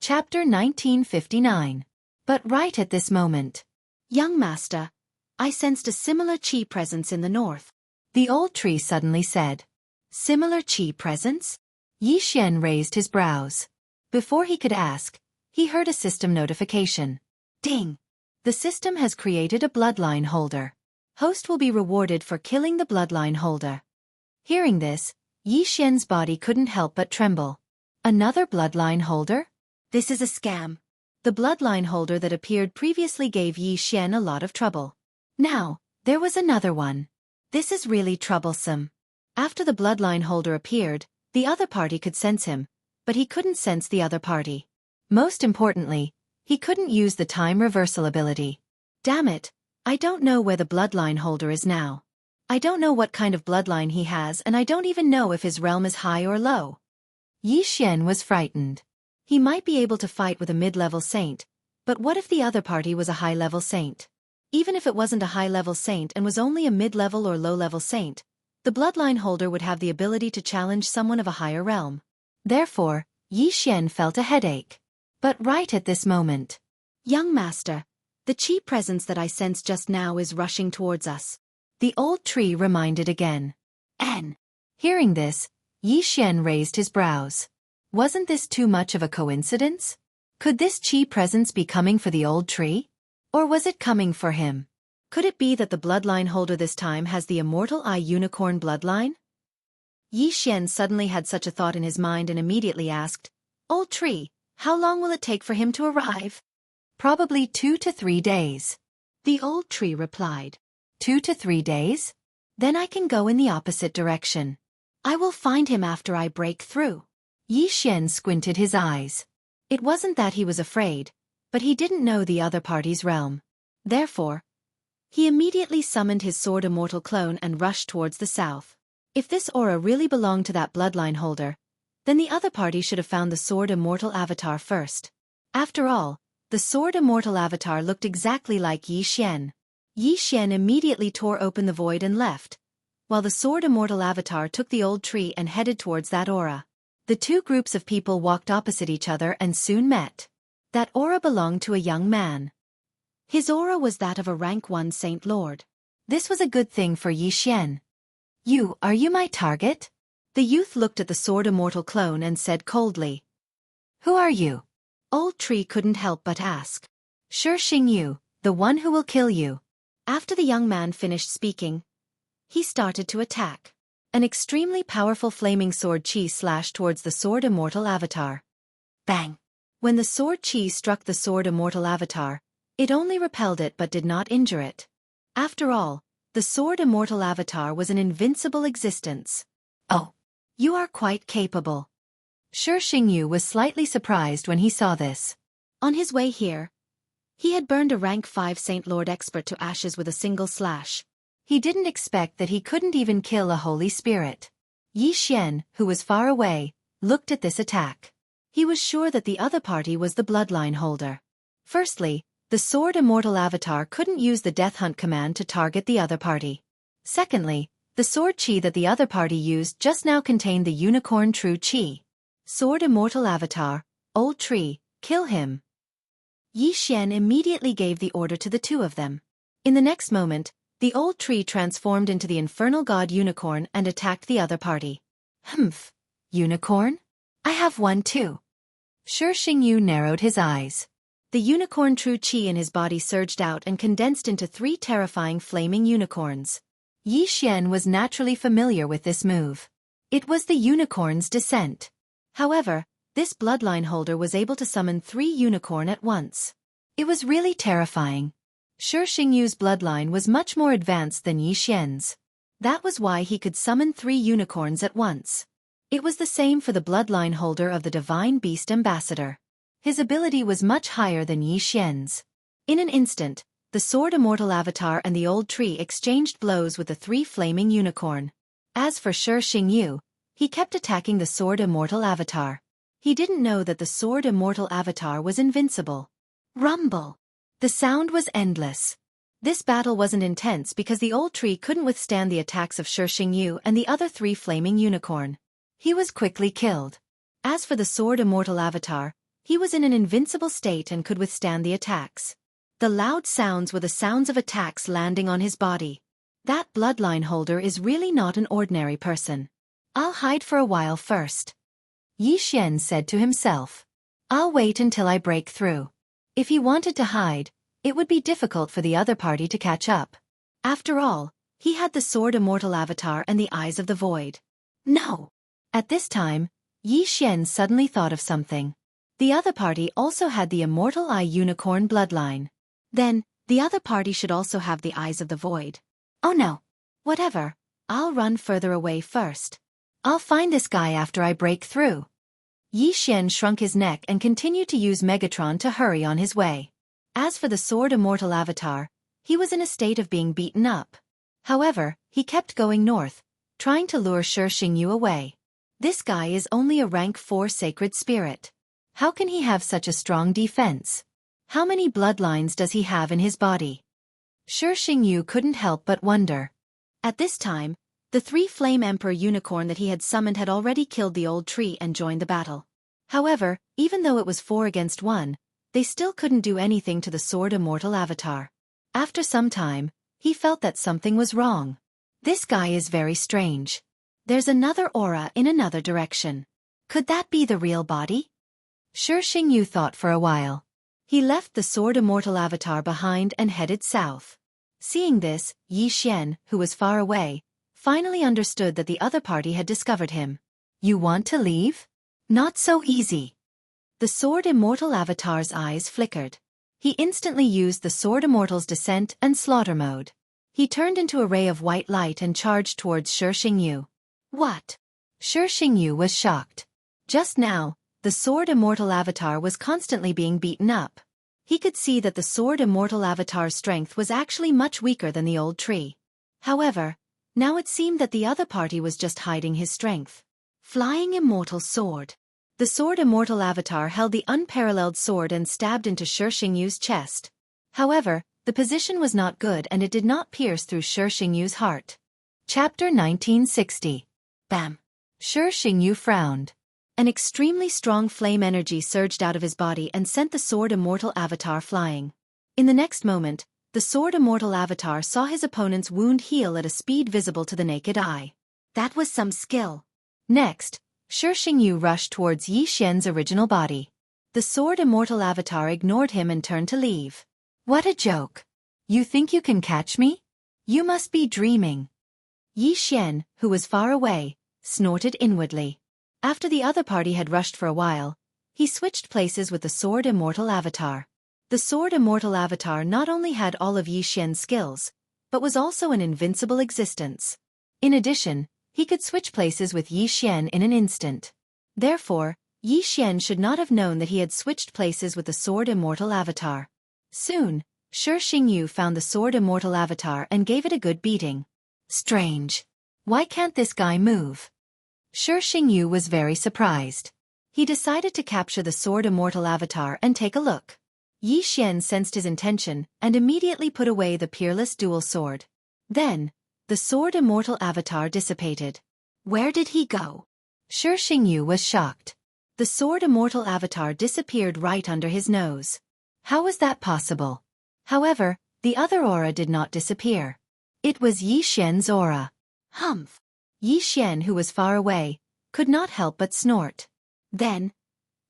Chapter 1959. But right at this moment. Young master, I sensed a similar chi presence in the north. The old tree suddenly said. Similar chi presence? Yi Xian raised his brows. Before he could ask, he heard a system notification. Ding! The system has created a bloodline holder. Host will be rewarded for killing the bloodline holder. Hearing this, Yi Xian's body couldn't help but tremble. Another bloodline holder? This is a scam. The bloodline holder that appeared previously gave Yi Xian a lot of trouble. Now, there was another one. This is really troublesome. After the bloodline holder appeared, the other party could sense him, but he couldn't sense the other party. Most importantly, he couldn't use the time reversal ability. Damn it, I don't know where the bloodline holder is now. I don't know what kind of bloodline he has, and I don't even know if his realm is high or low. Yi Xian was frightened. He might be able to fight with a mid-level saint, but what if the other party was a high-level saint? Even if it wasn't a high-level saint and was only a mid-level or low-level saint, the bloodline holder would have the ability to challenge someone of a higher realm. Therefore, Yi Xian felt a headache. But right at this moment. Young master, the chi presence that I sensed just now is rushing towards us. The old tree reminded again. N. Hearing this, Yi Xian raised his brows. Wasn't this too much of a coincidence? Could this chi presence be coming for the old tree? Or was it coming for him? Could it be that the bloodline holder this time has the immortal eye unicorn bloodline? Yi Xian suddenly had such a thought in his mind and immediately asked, Old tree, how long will it take for him to arrive? Probably 2 to 3 days. The old tree replied. 2 to 3 days? Then I can go in the opposite direction. I will find him after I break through. Yi Xian squinted his eyes. It wasn't that he was afraid, but he didn't know the other party's realm. Therefore, he immediately summoned his sword immortal clone and rushed towards the south. If this aura really belonged to that bloodline holder, then the other party should have found the sword immortal avatar first. After all, the sword immortal avatar looked exactly like Yi Xian. Yi Xian immediately tore open the void and left, while the sword immortal avatar took the old tree and headed towards that aura. The two groups of people walked opposite each other and soon met. That aura belonged to a young man. His aura was that of a rank 1 Saint Lord. This was a good thing for Yi Xian. Are you my target? The youth looked at the sword immortal clone and said coldly. Who are you? Old tree couldn't help but ask. Xingyu, the one who will kill you. After the young man finished speaking, he started to attack. An extremely powerful flaming sword chi slashed towards the sword immortal avatar. Bang! When the sword chi struck the sword immortal avatar, it only repelled it but did not injure it. After all, the sword immortal avatar was an invincible existence. Oh, you are quite capable. Xingyu was slightly surprised when he saw this. On his way here, he had burned a rank 5 Saint Lord expert to ashes with a single slash. He didn't expect that he couldn't even kill a holy spirit. Yi Xian, who was far away, looked at this attack. He was sure that the other party was the bloodline holder. Firstly, the sword immortal avatar couldn't use the death hunt command to target the other party. Secondly, the sword chi that the other party used just now contained the unicorn true chi. Sword immortal avatar, old tree, kill him. Yi Xian immediately gave the order to the two of them. In the next moment, the old tree transformed into the infernal god unicorn and attacked the other party. Humph, unicorn? I have one too. Xingyu narrowed his eyes. The unicorn true chi in his body surged out and condensed into 3 terrifying flaming unicorns. Yi Xian was naturally familiar with this move. It was the unicorn's descent. However, this bloodline holder was able to summon 3 unicorn at once. It was really terrifying. Xingyu's bloodline was much more advanced than Yi Xian's. That was why he could summon 3 unicorns at once. It was the same for the bloodline holder of the Divine Beast Ambassador. His ability was much higher than Yi Xian's. In an instant, the sword immortal avatar and the old tree exchanged blows with the 3 flaming unicorn. As for Xingyu, he kept attacking the sword immortal avatar. He didn't know that the sword immortal avatar was invincible. Rumble! The sound was endless. This battle wasn't intense because the old tree couldn't withstand the attacks of Xingyu and the other 3 flaming unicorn. He was quickly killed. As for the sword immortal avatar, He was in an invincible state and could withstand the attacks. The loud sounds were the sounds of attacks landing on his body. That bloodline holder is really not an ordinary person. I'll hide for a while first. Yi Xian said to himself. I'll wait until I break through. If he wanted to hide, it would be difficult for the other party to catch up. After all, he had the Sword Immortal Avatar and the Eyes of the Void. No! At this time, Yi Xian suddenly thought of something. The other party also had the Immortal Eye Unicorn bloodline. Then, the other party should also have the Eyes of the Void. Oh no! Whatever, I'll run further away first. I'll find this guy after I break through. Yi Xian shrunk his neck and continued to use Megatron to hurry on his way. As for the Sword Immortal Avatar, he was in a state of being beaten up. However, he kept going north, trying to lure Shi Xingyu away. This guy is only a rank 4 sacred spirit. How can he have such a strong defense? How many bloodlines does he have in his body? Shi Xingyu couldn't help but wonder. At this time, the 3 Flame Emperor unicorn that he had summoned had already killed the old tree and joined the battle. However, even though it was 4 against 1, they still couldn't do anything to the Sword Immortal Avatar. After some time, he felt that something was wrong. This guy is very strange. There's another aura in another direction. Could that be the real body? Shi Xingyu thought for a while. He left the Sword Immortal Avatar behind and headed south. Seeing this, Yi Xian, who was far away, finally understood that the other party had discovered him. You want to leave? Not so easy. The Sword Immortal Avatar's eyes flickered. He instantly used the Sword Immortal's Descent and Slaughter mode. He turned into a ray of white light and charged towards Shi Xingyu. What? Shi Xingyu was shocked. Just now, the Sword Immortal Avatar was constantly being beaten up. He could see that the Sword Immortal Avatar's strength was actually much weaker than the old tree. However, now it seemed that the other party was just hiding his strength. Flying Immortal Sword. The Sword Immortal Avatar held the unparalleled sword and stabbed into Shi Xingyu's chest. However, the position was not good and it did not pierce through Shi Xingyu's heart. Chapter 1960. Bam! Shi Xingyu frowned. An extremely strong flame energy surged out of his body and sent the Sword Immortal Avatar flying. In the next moment, the Sword Immortal Avatar saw his opponent's wound heal at a speed visible to the naked eye. That was some skill. Next, Shi Xingyu rushed towards Yi Xian's original body. The Sword Immortal Avatar ignored him and turned to leave. What a joke. You think you can catch me? You must be dreaming. Yi Xian, who was far away, snorted inwardly. After the other party had rushed for a while, he switched places with the Sword Immortal Avatar. The Sword Immortal Avatar not only had all of Yi Xian's skills, but was also an invincible existence. In addition, he could switch places with Yi Xian in an instant. Therefore, Yi Xian should not have known that he had switched places with the Sword Immortal Avatar. Soon, Shi Xingyu found the Sword Immortal Avatar and gave it a good beating. Strange. Why can't this guy move? Shi Xingyu was very surprised. He decided to capture the Sword Immortal Avatar and take a look. Yi Xian sensed his intention and immediately put away the peerless dual sword. Then, the Sword Immortal Avatar dissipated. Where did he go? Shi Xingyu was shocked. The Sword Immortal Avatar disappeared right under his nose. How was that possible? However, the other aura did not disappear. It was Yi Xian's aura. Humph! Yi Xian, who was far away, could not help but snort. Then,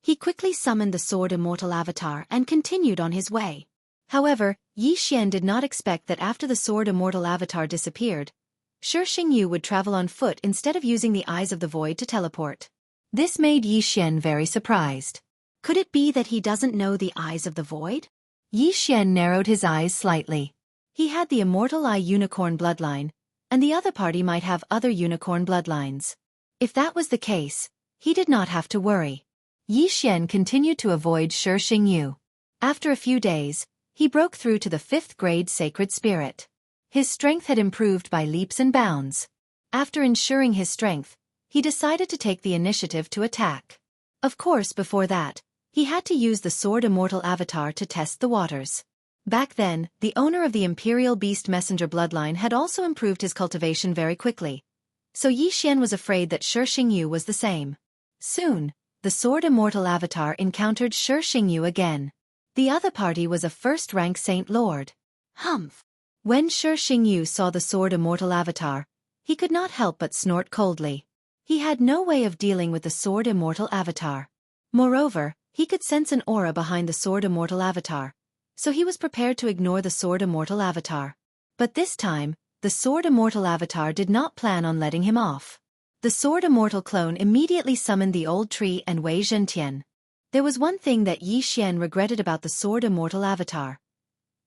he quickly summoned the Sword Immortal Avatar and continued on his way. However, Yi Xian did not expect that after the Sword Immortal Avatar disappeared, Shi Xingyu would travel on foot instead of using the Eyes of the Void to teleport. This made Yi Xian very surprised. Could it be that he doesn't know the Eyes of the Void? Yi Xian narrowed his eyes slightly. He had the Immortal Eye Unicorn bloodline, and the other party might have other unicorn bloodlines. If that was the case, he did not have to worry. Yi Xian continued to avoid Shi Xingyu. After a few days, he broke through to the 5th grade Sacred Spirit. His strength had improved by leaps and bounds. After ensuring his strength, he decided to take the initiative to attack. Of course, before that, he had to use the Sword Immortal Avatar to test the waters. Back then, the owner of the Imperial Beast Messenger bloodline had also improved his cultivation very quickly. So Yi Xian was afraid that Shi Xingyu was the same. Soon, the Sword Immortal Avatar encountered Shi Xingyu again. The other party was a first-rank Saint Lord. Humph! When Shi Xingyu saw the Sword Immortal Avatar, he could not help but snort coldly. He had no way of dealing with the Sword Immortal Avatar. Moreover, he could sense an aura behind the Sword Immortal Avatar, so he was prepared to ignore the Sword Immortal Avatar. But this time, the Sword Immortal Avatar did not plan on letting him off. The Sword Immortal clone immediately summoned the old tree and Wei Zhentian. There was one thing that Yi Xian regretted about the Sword Immortal Avatar.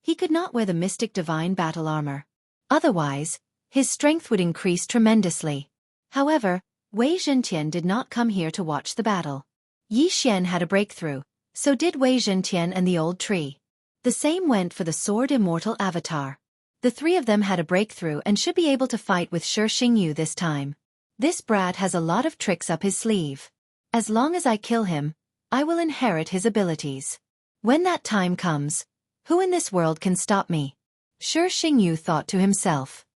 He could not wear the mystic divine battle armor. Otherwise, his strength would increase tremendously. However, Wei Zhentian did not come here to watch the battle. Yi Xian had a breakthrough, so did Wei Zhentian and the old tree. The same went for the Sword Immortal Avatar. The three of them had a breakthrough and should be able to fight with Shi Xingyu this time. This brat has a lot of tricks up his sleeve. As long as I kill him, I will inherit his abilities. When that time comes, who in this world can stop me? Shi Xingyu thought to himself.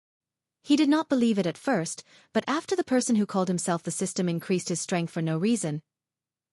He did not believe it at first, but after the person who called himself the system increased his strength for no reason,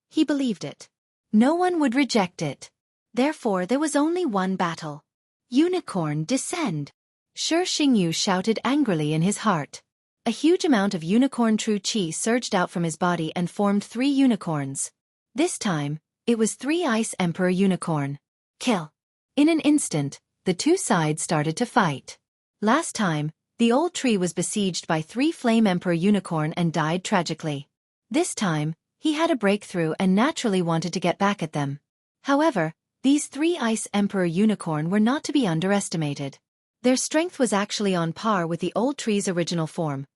he believed it. No one would reject it. Therefore there was only one battle. Unicorn, descend! Shi Xingyu shouted angrily in his heart. A huge amount of unicorn true chi surged out from his body and formed 3 unicorns. This time, it was 3 Ice Emperor Unicorn. Kill! In an instant, the two sides started to fight. Last time, the old tree was besieged by 3 Flame Emperor Unicorn and died tragically. This time, he had a breakthrough and naturally wanted to get back at them. However, these 3 Ice Emperor Unicorn were not to be underestimated. Their strength was actually on par with the old tree's original form,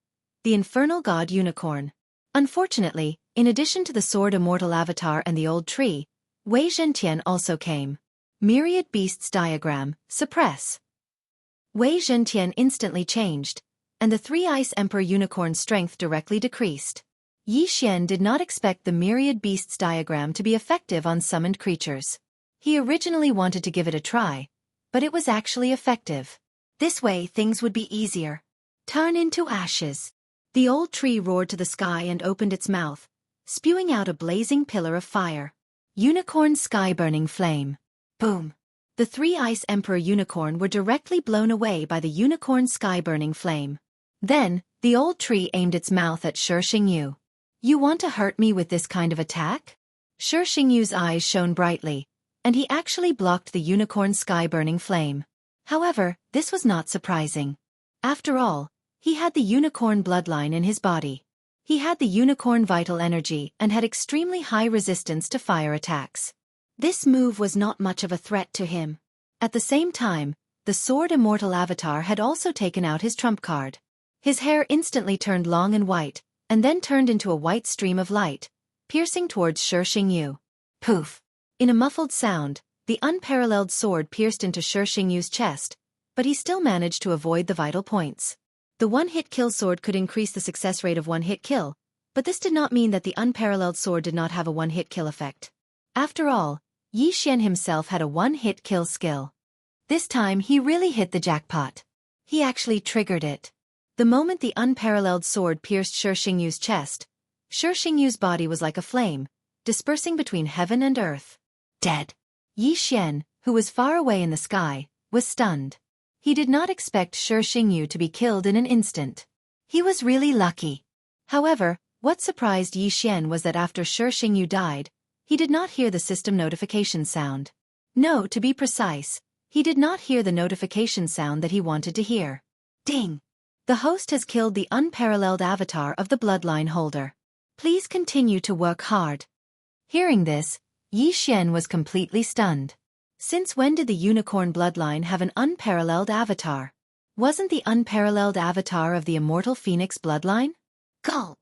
the Infernal God Unicorn. Unfortunately, in addition to the Sword Immortal Avatar and the old tree, Wei Zhentian also came. Myriad Beasts Diagram, suppress. Wei Zhentian instantly changed, and the 3 Ice Emperor Unicorn's strength directly decreased. Yi Xian did not expect the Myriad Beasts diagram to be effective on summoned creatures. He originally wanted to give it a try, but it was actually effective. This way things would be easier. Turn into ashes. The old tree roared to the sky and opened its mouth, spewing out a blazing pillar of fire. Unicorn Sky Burning Flame. Boom! The 3 Ice Emperor Unicorn were directly blown away by the Unicorn Sky Burning Flame. Then, the old tree aimed its mouth at Shi Xingyu. You want to hurt me with this kind of attack? Shi Xingyu's eyes shone brightly, and he actually blocked the Unicorn Sky Burning Flame. However, this was not surprising. After all, he had the Unicorn bloodline in his body. He had the Unicorn vital energy and had extremely high resistance to fire attacks. This move was not much of a threat to him. At the same time, the Sword Immortal Avatar had also taken out his trump card. His hair instantly turned long and white, and then turned into a white stream of light, piercing towards Shi Xingyu. Poof! In a muffled sound, the unparalleled sword pierced into Shi Xingyu's chest, but he still managed to avoid the vital points. The one-hit kill sword could increase the success rate of one-hit kill, but this did not mean that the unparalleled sword did not have a one-hit kill effect. After all, Yi Xian himself had a one-hit kill skill. This time he really hit the jackpot. He actually triggered it. The moment the unparalleled sword pierced Shi Xingyu's chest, Shi Xingyu's body was like a flame, dispersing between heaven and earth. Dead. Yi Xian, who was far away in the sky, was stunned. He did not expect Shi Xingyu to be killed in an instant. He was really lucky. However, what surprised Yi Xian was that after Shi Xingyu died, he did not hear the system notification sound. No, to be precise, he did not hear the notification sound that he wanted to hear. Ding! The host has killed the unparalleled avatar of the bloodline holder. Please continue to work hard. Hearing this, Yi Xian was completely stunned. Since when did the unicorn bloodline have an unparalleled avatar? Wasn't the unparalleled avatar of the immortal phoenix bloodline? Gulp!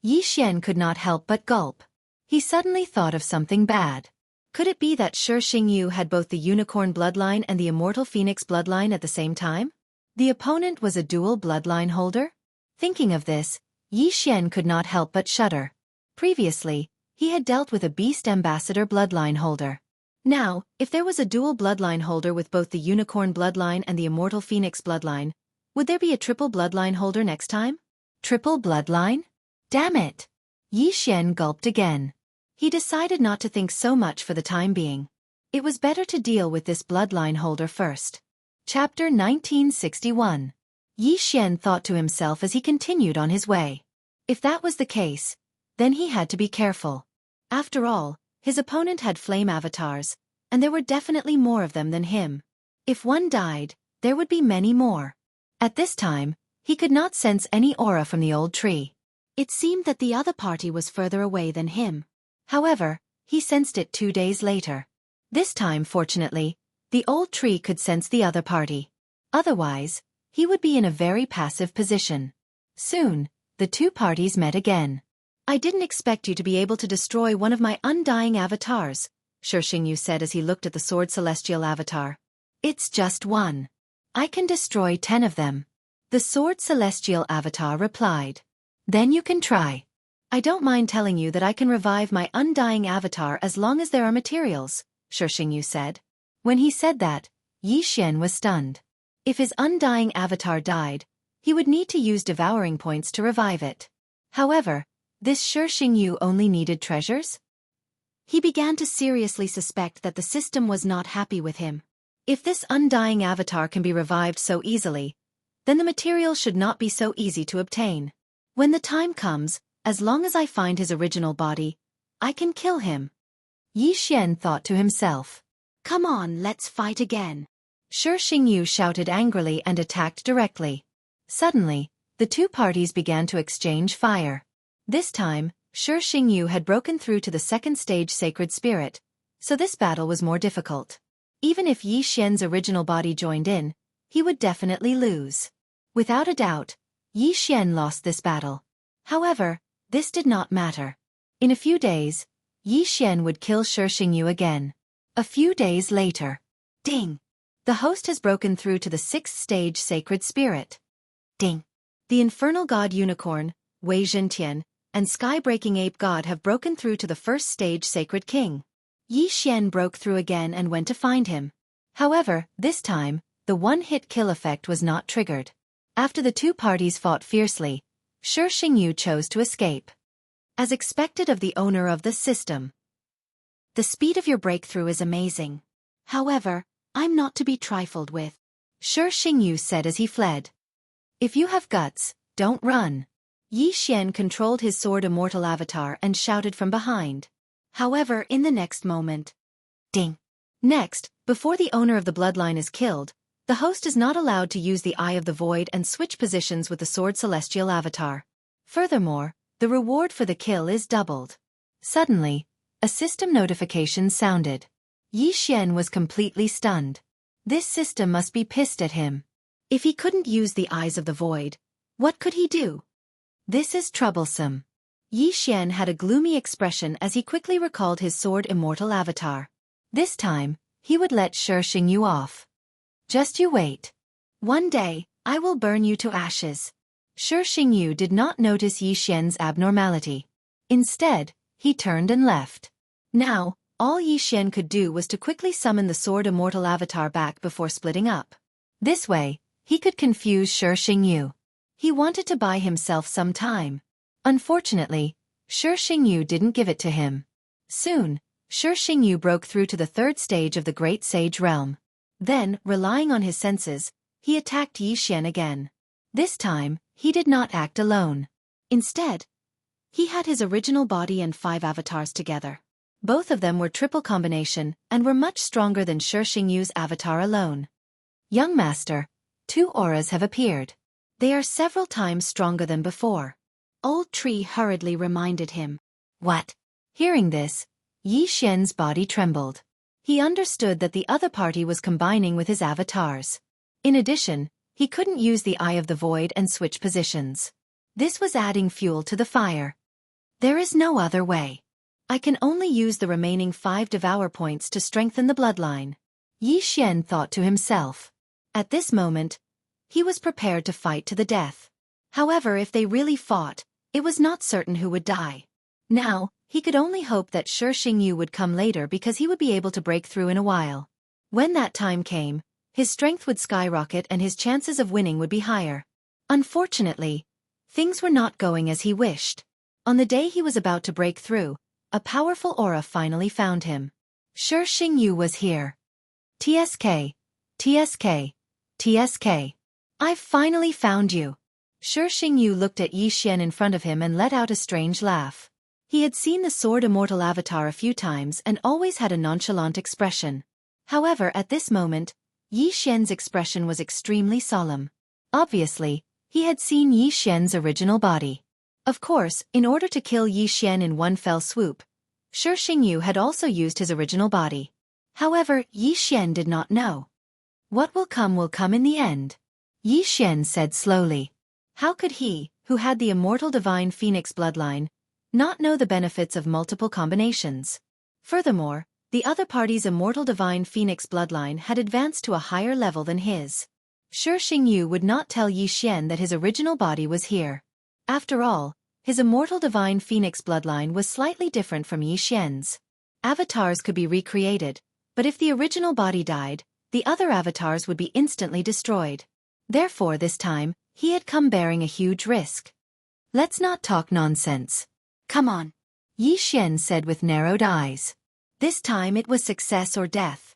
Yi Xian could not help but gulp. He suddenly thought of something bad. Could it be that Shi Xingyu had both the unicorn bloodline and the immortal phoenix bloodline at the same time? The opponent was a dual bloodline holder? Thinking of this, Yi Xian could not help but shudder. Previously, he had dealt with a beast ambassador bloodline holder. Now, if there was a dual bloodline holder with both the unicorn bloodline and the immortal phoenix bloodline, would there be a triple bloodline holder next time? Triple bloodline? Damn it! Yi Xian gulped again. He decided not to think so much for the time being. It was better to deal with this bloodline holder first. Chapter 1961. Yi Xian thought to himself as he continued on his way. If that was the case, then he had to be careful. After all, his opponent had flame avatars, and there were definitely more of them than him. If one died, there would be many more. At this time, he could not sense any aura from the old tree. It seemed that the other party was further away than him. However, he sensed it 2 days later. This time, fortunately, the old tree could sense the other party. Otherwise, he would be in a very passive position. Soon, the two parties met again. "I didn't expect you to be able to destroy one of my undying avatars," Shi Xingyu said as he looked at the Sword Celestial avatar. "It's just one. I can destroy 10 of them." The Sword Celestial avatar replied. "Then you can try. I don't mind telling you that I can revive my undying avatar as long as there are materials," Shi Xingyu said. When he said that, Yi Xian was stunned. If his undying avatar died, he would need to use devouring points to revive it. However, this Shi Xingyu only needed treasures? He began to seriously suspect that the system was not happy with him. If this undying avatar can be revived so easily, then the material should not be so easy to obtain. When the time comes, as long as I find his original body, I can kill him. Yi Xian thought to himself. "Come on, let's fight again." Shi Xingyu shouted angrily and attacked directly. Suddenly, the two parties began to exchange fire. This time, Shi Xingyu had broken through to the second stage Sacred Spirit, so this battle was more difficult. Even if Yi Xian's original body joined in, he would definitely lose. Without a doubt, Yi Xian lost this battle. However, this did not matter. In a few days, Yi Xian would kill Shi Xingyu again. A few days later. Ding! The host has broken through to the 6th stage Sacred Spirit. Ding! The Infernal God Unicorn, Wei Zhentian, and Sky-Breaking Ape God have broken through to the 1st stage Sacred King. Yi Xian broke through again and went to find him. However, this time, the one-hit kill effect was not triggered. After the two parties fought fiercely, Shi Xingyu chose to escape. As expected of the owner of the system. "The speed of your breakthrough is amazing. However, I'm not to be trifled with," Shi Xingyu said as he fled. "If you have guts, don't run." Yi Xian controlled his sword immortal avatar and shouted from behind. However, in the next moment. Ding! Next, before the owner of the bloodline is killed, the host is not allowed to use the Eye of the Void and switch positions with the Sword Celestial avatar. Furthermore, the reward for the kill is doubled. Suddenly, a system notification sounded. Yi Xian was completely stunned. This system must be pissed at him. If he couldn't use the Eyes of the Void, what could he do? This is troublesome. Yi Xian had a gloomy expression as he quickly recalled his sword immortal avatar. This time, he would let Shi Xingyu off. "Just you wait. One day, I will burn you to ashes." Shi Xingyu did not notice Yi Xian's abnormality. Instead, he turned and left. Now, all Yi Xian could do was to quickly summon the sword immortal avatar back before splitting up. This way, he could confuse Shi Xingyu. He wanted to buy himself some time. Unfortunately, Shi Xingyu didn't give it to him. Soon, Shi Xingyu broke through to the 3rd stage of the Great Sage Realm. Then, relying on his senses, he attacked Yi Xian again. This time, he did not act alone. Instead, he had his original body and 5 avatars together. Both of them were triple combination and were much stronger than Shi Xingyu's avatar alone. "Young master, 2 auras have appeared. They are several times stronger than before." Old Tree hurriedly reminded him. "What?" Hearing this, Yi Xian's body trembled. He understood that the other party was combining with his avatars. In addition, he couldn't use the Eye of the Void and switch positions. This was adding fuel to the fire. "There is no other way. I can only use the remaining 5 devour points to strengthen the bloodline." Yi Xian thought to himself. At this moment, he was prepared to fight to the death. However, if they really fought, it was not certain who would die. Now, he could only hope that Shi Xingyu would come later because he would be able to break through in a while. When that time came, his strength would skyrocket and his chances of winning would be higher. Unfortunately, things were not going as he wished. On the day he was about to break through, a powerful aura finally found him. Shi Xingyu was here. TSK, TSK, TSK. I've finally found you. Shi Xingyu looked at Yi Xian in front of him and let out a strange laugh. He had seen the Sword Immortal avatar a few times and always had a nonchalant expression. However, at this moment, Yi Xian's expression was extremely solemn. Obviously, he had seen Yi Xian's original body. Of course, in order to kill Yi Xian in one fell swoop, Shi Xingyu had also used his original body. However, Yi Xian did not know. What will come in the end. Yi Xian said slowly. How could he, who had the immortal divine phoenix bloodline, not know the benefits of multiple combinations? Furthermore, the other party's immortal divine phoenix bloodline had advanced to a higher level than his. Shi Xingyu would not tell Yi Xian that his original body was here. After all, his immortal divine phoenix bloodline was slightly different from Yi Xian's. Avatars could be recreated, but if the original body died, the other avatars would be instantly destroyed. Therefore this time, he had come bearing a huge risk. Let's not talk nonsense. Come on. Yi Xian said with narrowed eyes. This time it was success or death.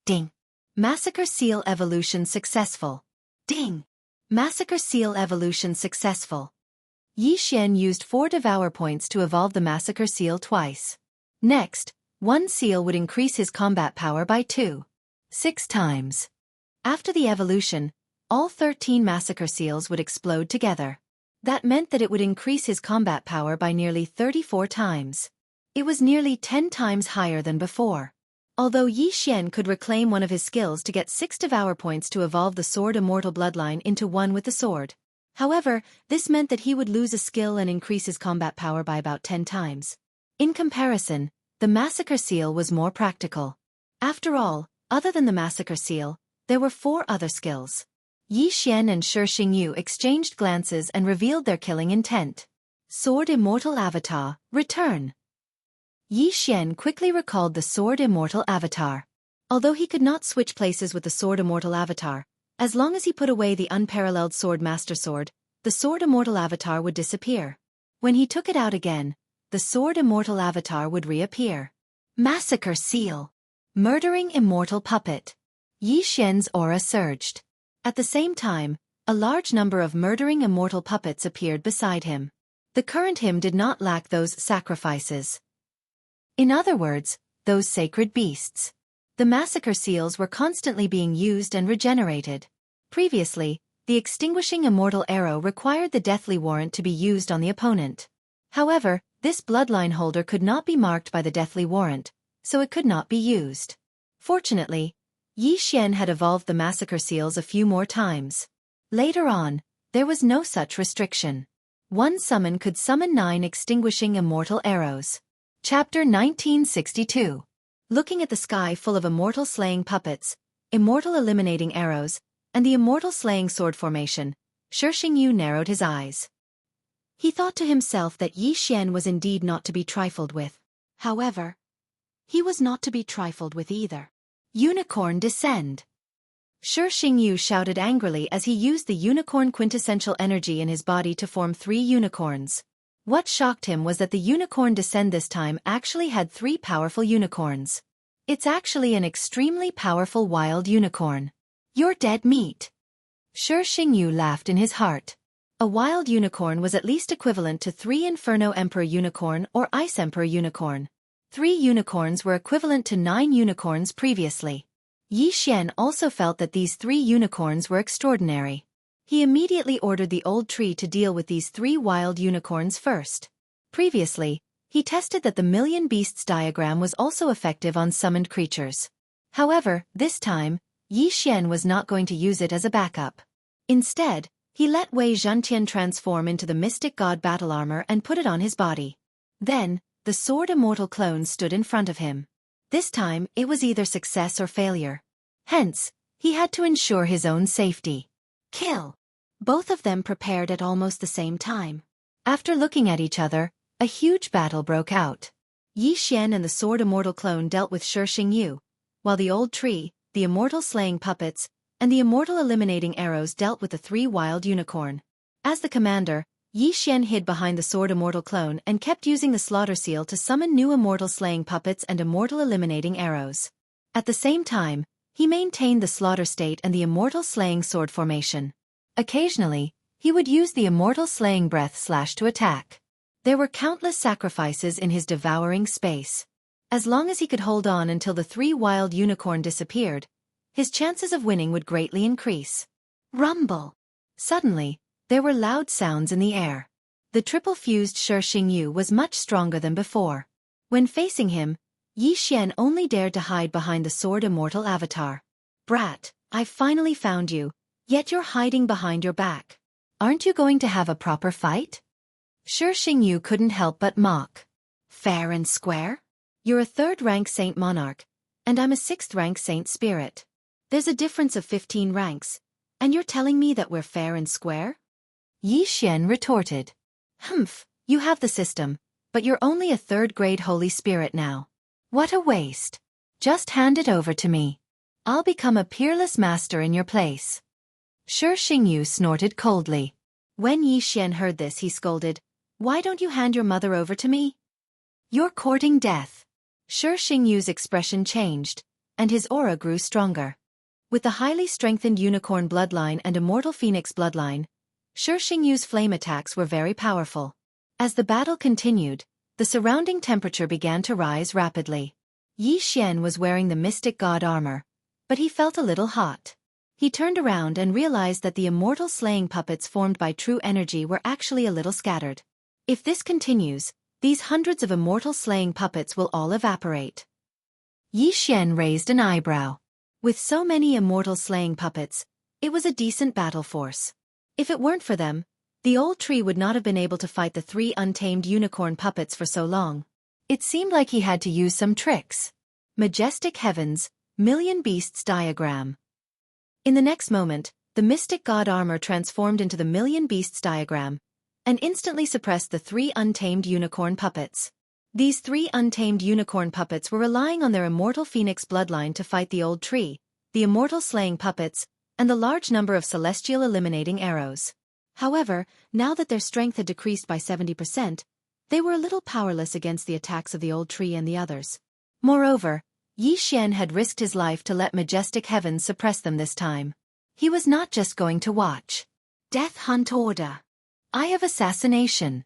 Ding. Massacre Seal Evolution successful. Ding. Massacre Seal Evolution successful. Yi Xian used 4 Devour points to evolve the Massacre Seal twice. Next, one seal would increase his combat power by 6 times. After the evolution, all 13 Massacre Seals would explode together. That meant that it would increase his combat power by nearly 34 times. It was nearly 10 times higher than before. Although Yi Xian could reclaim one of his skills to get 6 Devour points to evolve the Sword Immortal bloodline into one with the sword. However, this meant that he would lose a skill and increase his combat power by about 10 times. In comparison, the Massacre Seal was more practical. After all, other than the Massacre Seal, there were 4 other skills. Yi Xian and Shi Xingyu exchanged glances and revealed their killing intent. Sword Immortal Avatar, return. Yi Xian quickly recalled the Sword Immortal Avatar. Although he could not switch places with the Sword Immortal Avatar, as long as he put away the unparalleled Sword Master Sword, the Sword Immortal Avatar would disappear. When he took it out again, the Sword Immortal Avatar would reappear. Massacre Seal. Murdering Immortal Puppet. Yi Xian's aura surged. At the same time, a large number of murdering immortal puppets appeared beside him. The current him did not lack those sacrifices. In other words, those sacred beasts. The Massacre Seals were constantly being used and regenerated. Previously, the extinguishing immortal arrow required the deathly warrant to be used on the opponent. However, this bloodline holder could not be marked by the deathly warrant, so it could not be used. Fortunately, Yi Xian had evolved the Massacre Seals a few more times. Later on, there was no such restriction. One summon could summon 9 extinguishing immortal arrows. Chapter 1962. Looking at the sky full of immortal slaying puppets, immortal eliminating arrows, and the immortal slaying sword formation, Shi Xingyu narrowed his eyes. He thought to himself that Yi Xian was indeed not to be trifled with. However, he was not to be trifled with either. Unicorn descend. Shi Xingyu shouted angrily as he used the unicorn quintessential energy in his body to form 3 unicorns. What shocked him was that the unicorn descend this time actually had 3 powerful unicorns. It's actually an extremely powerful wild unicorn. You're dead meat. Shi Xingyu laughed in his heart. A wild unicorn was at least equivalent to 3 Inferno Emperor unicorn or Ice Emperor unicorn. 3 unicorns were equivalent to 9 unicorns previously. Yi Xian also felt that these 3 unicorns were extraordinary. He immediately ordered the old tree to deal with these 3 wild unicorns first. Previously, he tested that the Million Beasts diagram was also effective on summoned creatures. However, this time, Yi Xian was not going to use it as a backup. Instead, he let Wei Zhentian transform into the Mystic God battle armor and put it on his body. Then, the Sword Immortal clone stood in front of him. This time, it was either success or failure. Hence, he had to ensure his own safety. Kill. Both of them prepared at almost the same time. After looking at each other, a huge battle broke out. Yi Xian and the Sword Immortal clone dealt with Shi Xingyu, while the old tree, the immortal slaying puppets, and the immortal eliminating arrows dealt with the 3 wild unicorn. As the commander, Yi Xian hid behind the sword immortal clone and kept using the slaughter seal to summon new immortal slaying puppets and immortal eliminating arrows. At the same time, he maintained the slaughter state and the immortal slaying sword formation. Occasionally, he would use the immortal slaying breath slash to attack. There were countless sacrifices in his devouring space. As long as he could hold on until the 3 wild unicorn disappeared, his chances of winning would greatly increase. Rumble! Suddenly, there were loud sounds in the air. The triple-fused Shi Xingyu was much stronger than before. When facing him, Yi Xian only dared to hide behind the sword immortal avatar. Brat, I've finally found you, yet you're hiding behind your back. Aren't you going to have a proper fight? Shi Xingyu couldn't help but mock. Fair and square? You're a 3rd-rank Saint Monarch, and I'm a 6th-rank Saint Spirit. There's a difference of 15 ranks, and you're telling me that we're fair and square? Yi Xian retorted. Humph, you have the system, but you're only a 3rd-grade Holy Spirit now. What a waste. Just hand it over to me. I'll become a peerless master in your place. Shi Xingyu snorted coldly. When Yi Xian heard this, he scolded, Why don't you hand your mother over to me? You're courting death. Shi Xingyu's expression changed, and his aura grew stronger. With the highly strengthened unicorn bloodline and immortal phoenix bloodline, Shi Xingyu's flame attacks were very powerful. As the battle continued, the surrounding temperature began to rise rapidly. Yi Xian was wearing the mystic god armor, but he felt a little hot. He turned around and realized that the immortal slaying puppets formed by true energy were actually a little scattered. If this continues, these hundreds of immortal slaying puppets will all evaporate. Yi Xian raised an eyebrow. With so many immortal slaying puppets, it was a decent battle force. If it weren't for them, the old tree would not have been able to fight the 3 untamed unicorn puppets for so long. It seemed like he had to use some tricks. Majestic Heavens, Million Beasts diagram. In the next moment, the mystic god armor transformed into the Million Beasts diagram, and instantly suppressed the 3 untamed unicorn puppets. These 3 untamed unicorn puppets were relying on their immortal phoenix bloodline to fight the old tree, the immortal slaying puppets, and the large number of celestial eliminating arrows. However, now that their strength had decreased by 70%, they were a little powerless against the attacks of the old tree and the others. Moreover, Yi Xian had risked his life to let Majestic Heavens suppress them this time. He was not just going to watch. Death Hunt Order. Eye of Assassination.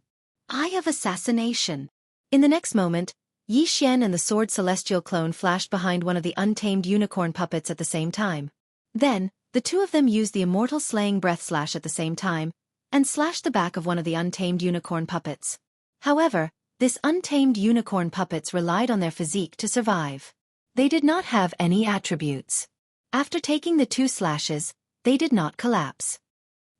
Eye of Assassination. In the next moment, Yi Xian and the sword celestial clone flashed behind one of the untamed unicorn puppets at the same time. Then, the 2 of them used the immortal slaying breath slash at the same time, and slashed the back of one of the untamed unicorn puppets. However, this untamed unicorn puppets relied on their physique to survive. They did not have any attributes. After taking the 2 slashes, they did not collapse.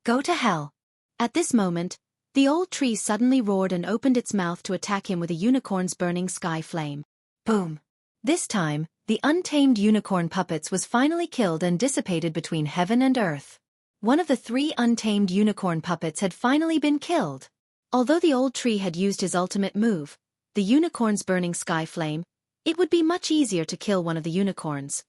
Go to hell. At this moment, the old tree suddenly roared and opened its mouth to attack him with a unicorn's burning sky flame. Boom. This time, the untamed unicorn puppets was finally killed and dissipated between heaven and earth. One of the 3 untamed unicorn puppets had finally been killed. Although the old tree had used his ultimate move, the unicorn's burning sky flame, it would be much easier to kill one of the unicorns.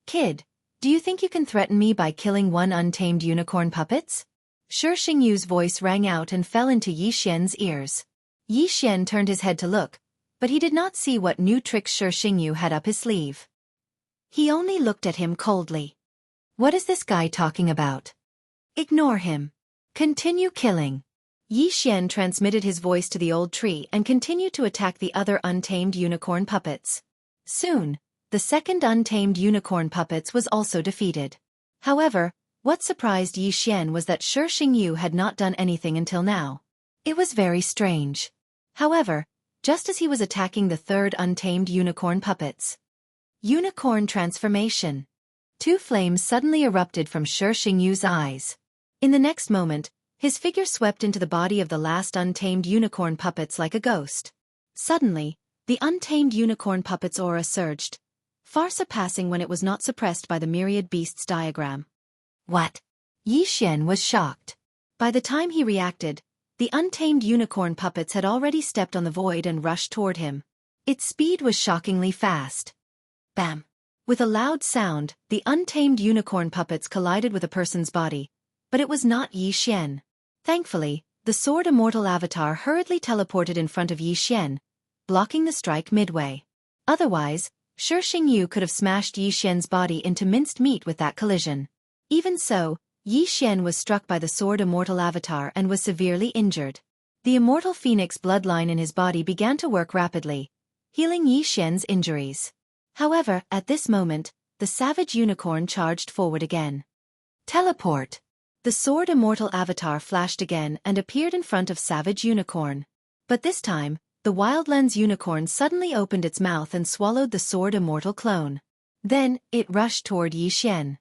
Kid, do you think you can threaten me by killing 1 untamed unicorn puppets? Shi Xingyu's voice rang out and fell into Yi Xian's ears. Yi Xian turned his head to look, but he did not see what new tricks Shi Xingyu had up his sleeve. He only looked at him coldly. What is this guy talking about? Ignore him. Continue killing. Yi Xian transmitted his voice to the old tree and continued to attack the other untamed unicorn puppets. Soon, the second untamed unicorn puppets was also defeated. However, what surprised Yi Xian was that Shi Xingyu had not done anything until now. It was very strange. However, just as he was attacking the 3rd untamed unicorn puppets. Unicorn transformation. 2 flames suddenly erupted from Shi Xingyu's eyes. In the next moment, his figure swept into the body of the last untamed unicorn puppets like a ghost. Suddenly, the untamed unicorn puppet's aura surged, far surpassing when it was not suppressed by the myriad beasts diagram. What? Yi Xian was shocked. By the time he reacted, the untamed unicorn puppets had already stepped on the void and rushed toward him. Its speed was shockingly fast. Bam! With a loud sound, the untamed unicorn puppets collided with a person's body, but it was not Yi Xian. Thankfully, the The Sword Immortal avatar hurriedly teleported in front of Yi Xian, blocking the strike midway. Otherwise, Shi Xingyu could have smashed Yi Xian's body into minced meat with that collision. Even so, Yi Xian was struck by the Sword Immortal avatar and was severely injured. The Immortal Phoenix bloodline in his body began to work rapidly, healing Yi Xian's injuries. However, at this moment, the Savage Unicorn charged forward again. Teleport! The Sword Immortal avatar flashed again and appeared in front of Savage Unicorn. But this time, the Wildlands Unicorn suddenly opened its mouth and swallowed the Sword Immortal clone. Then, it rushed toward Yi Xian.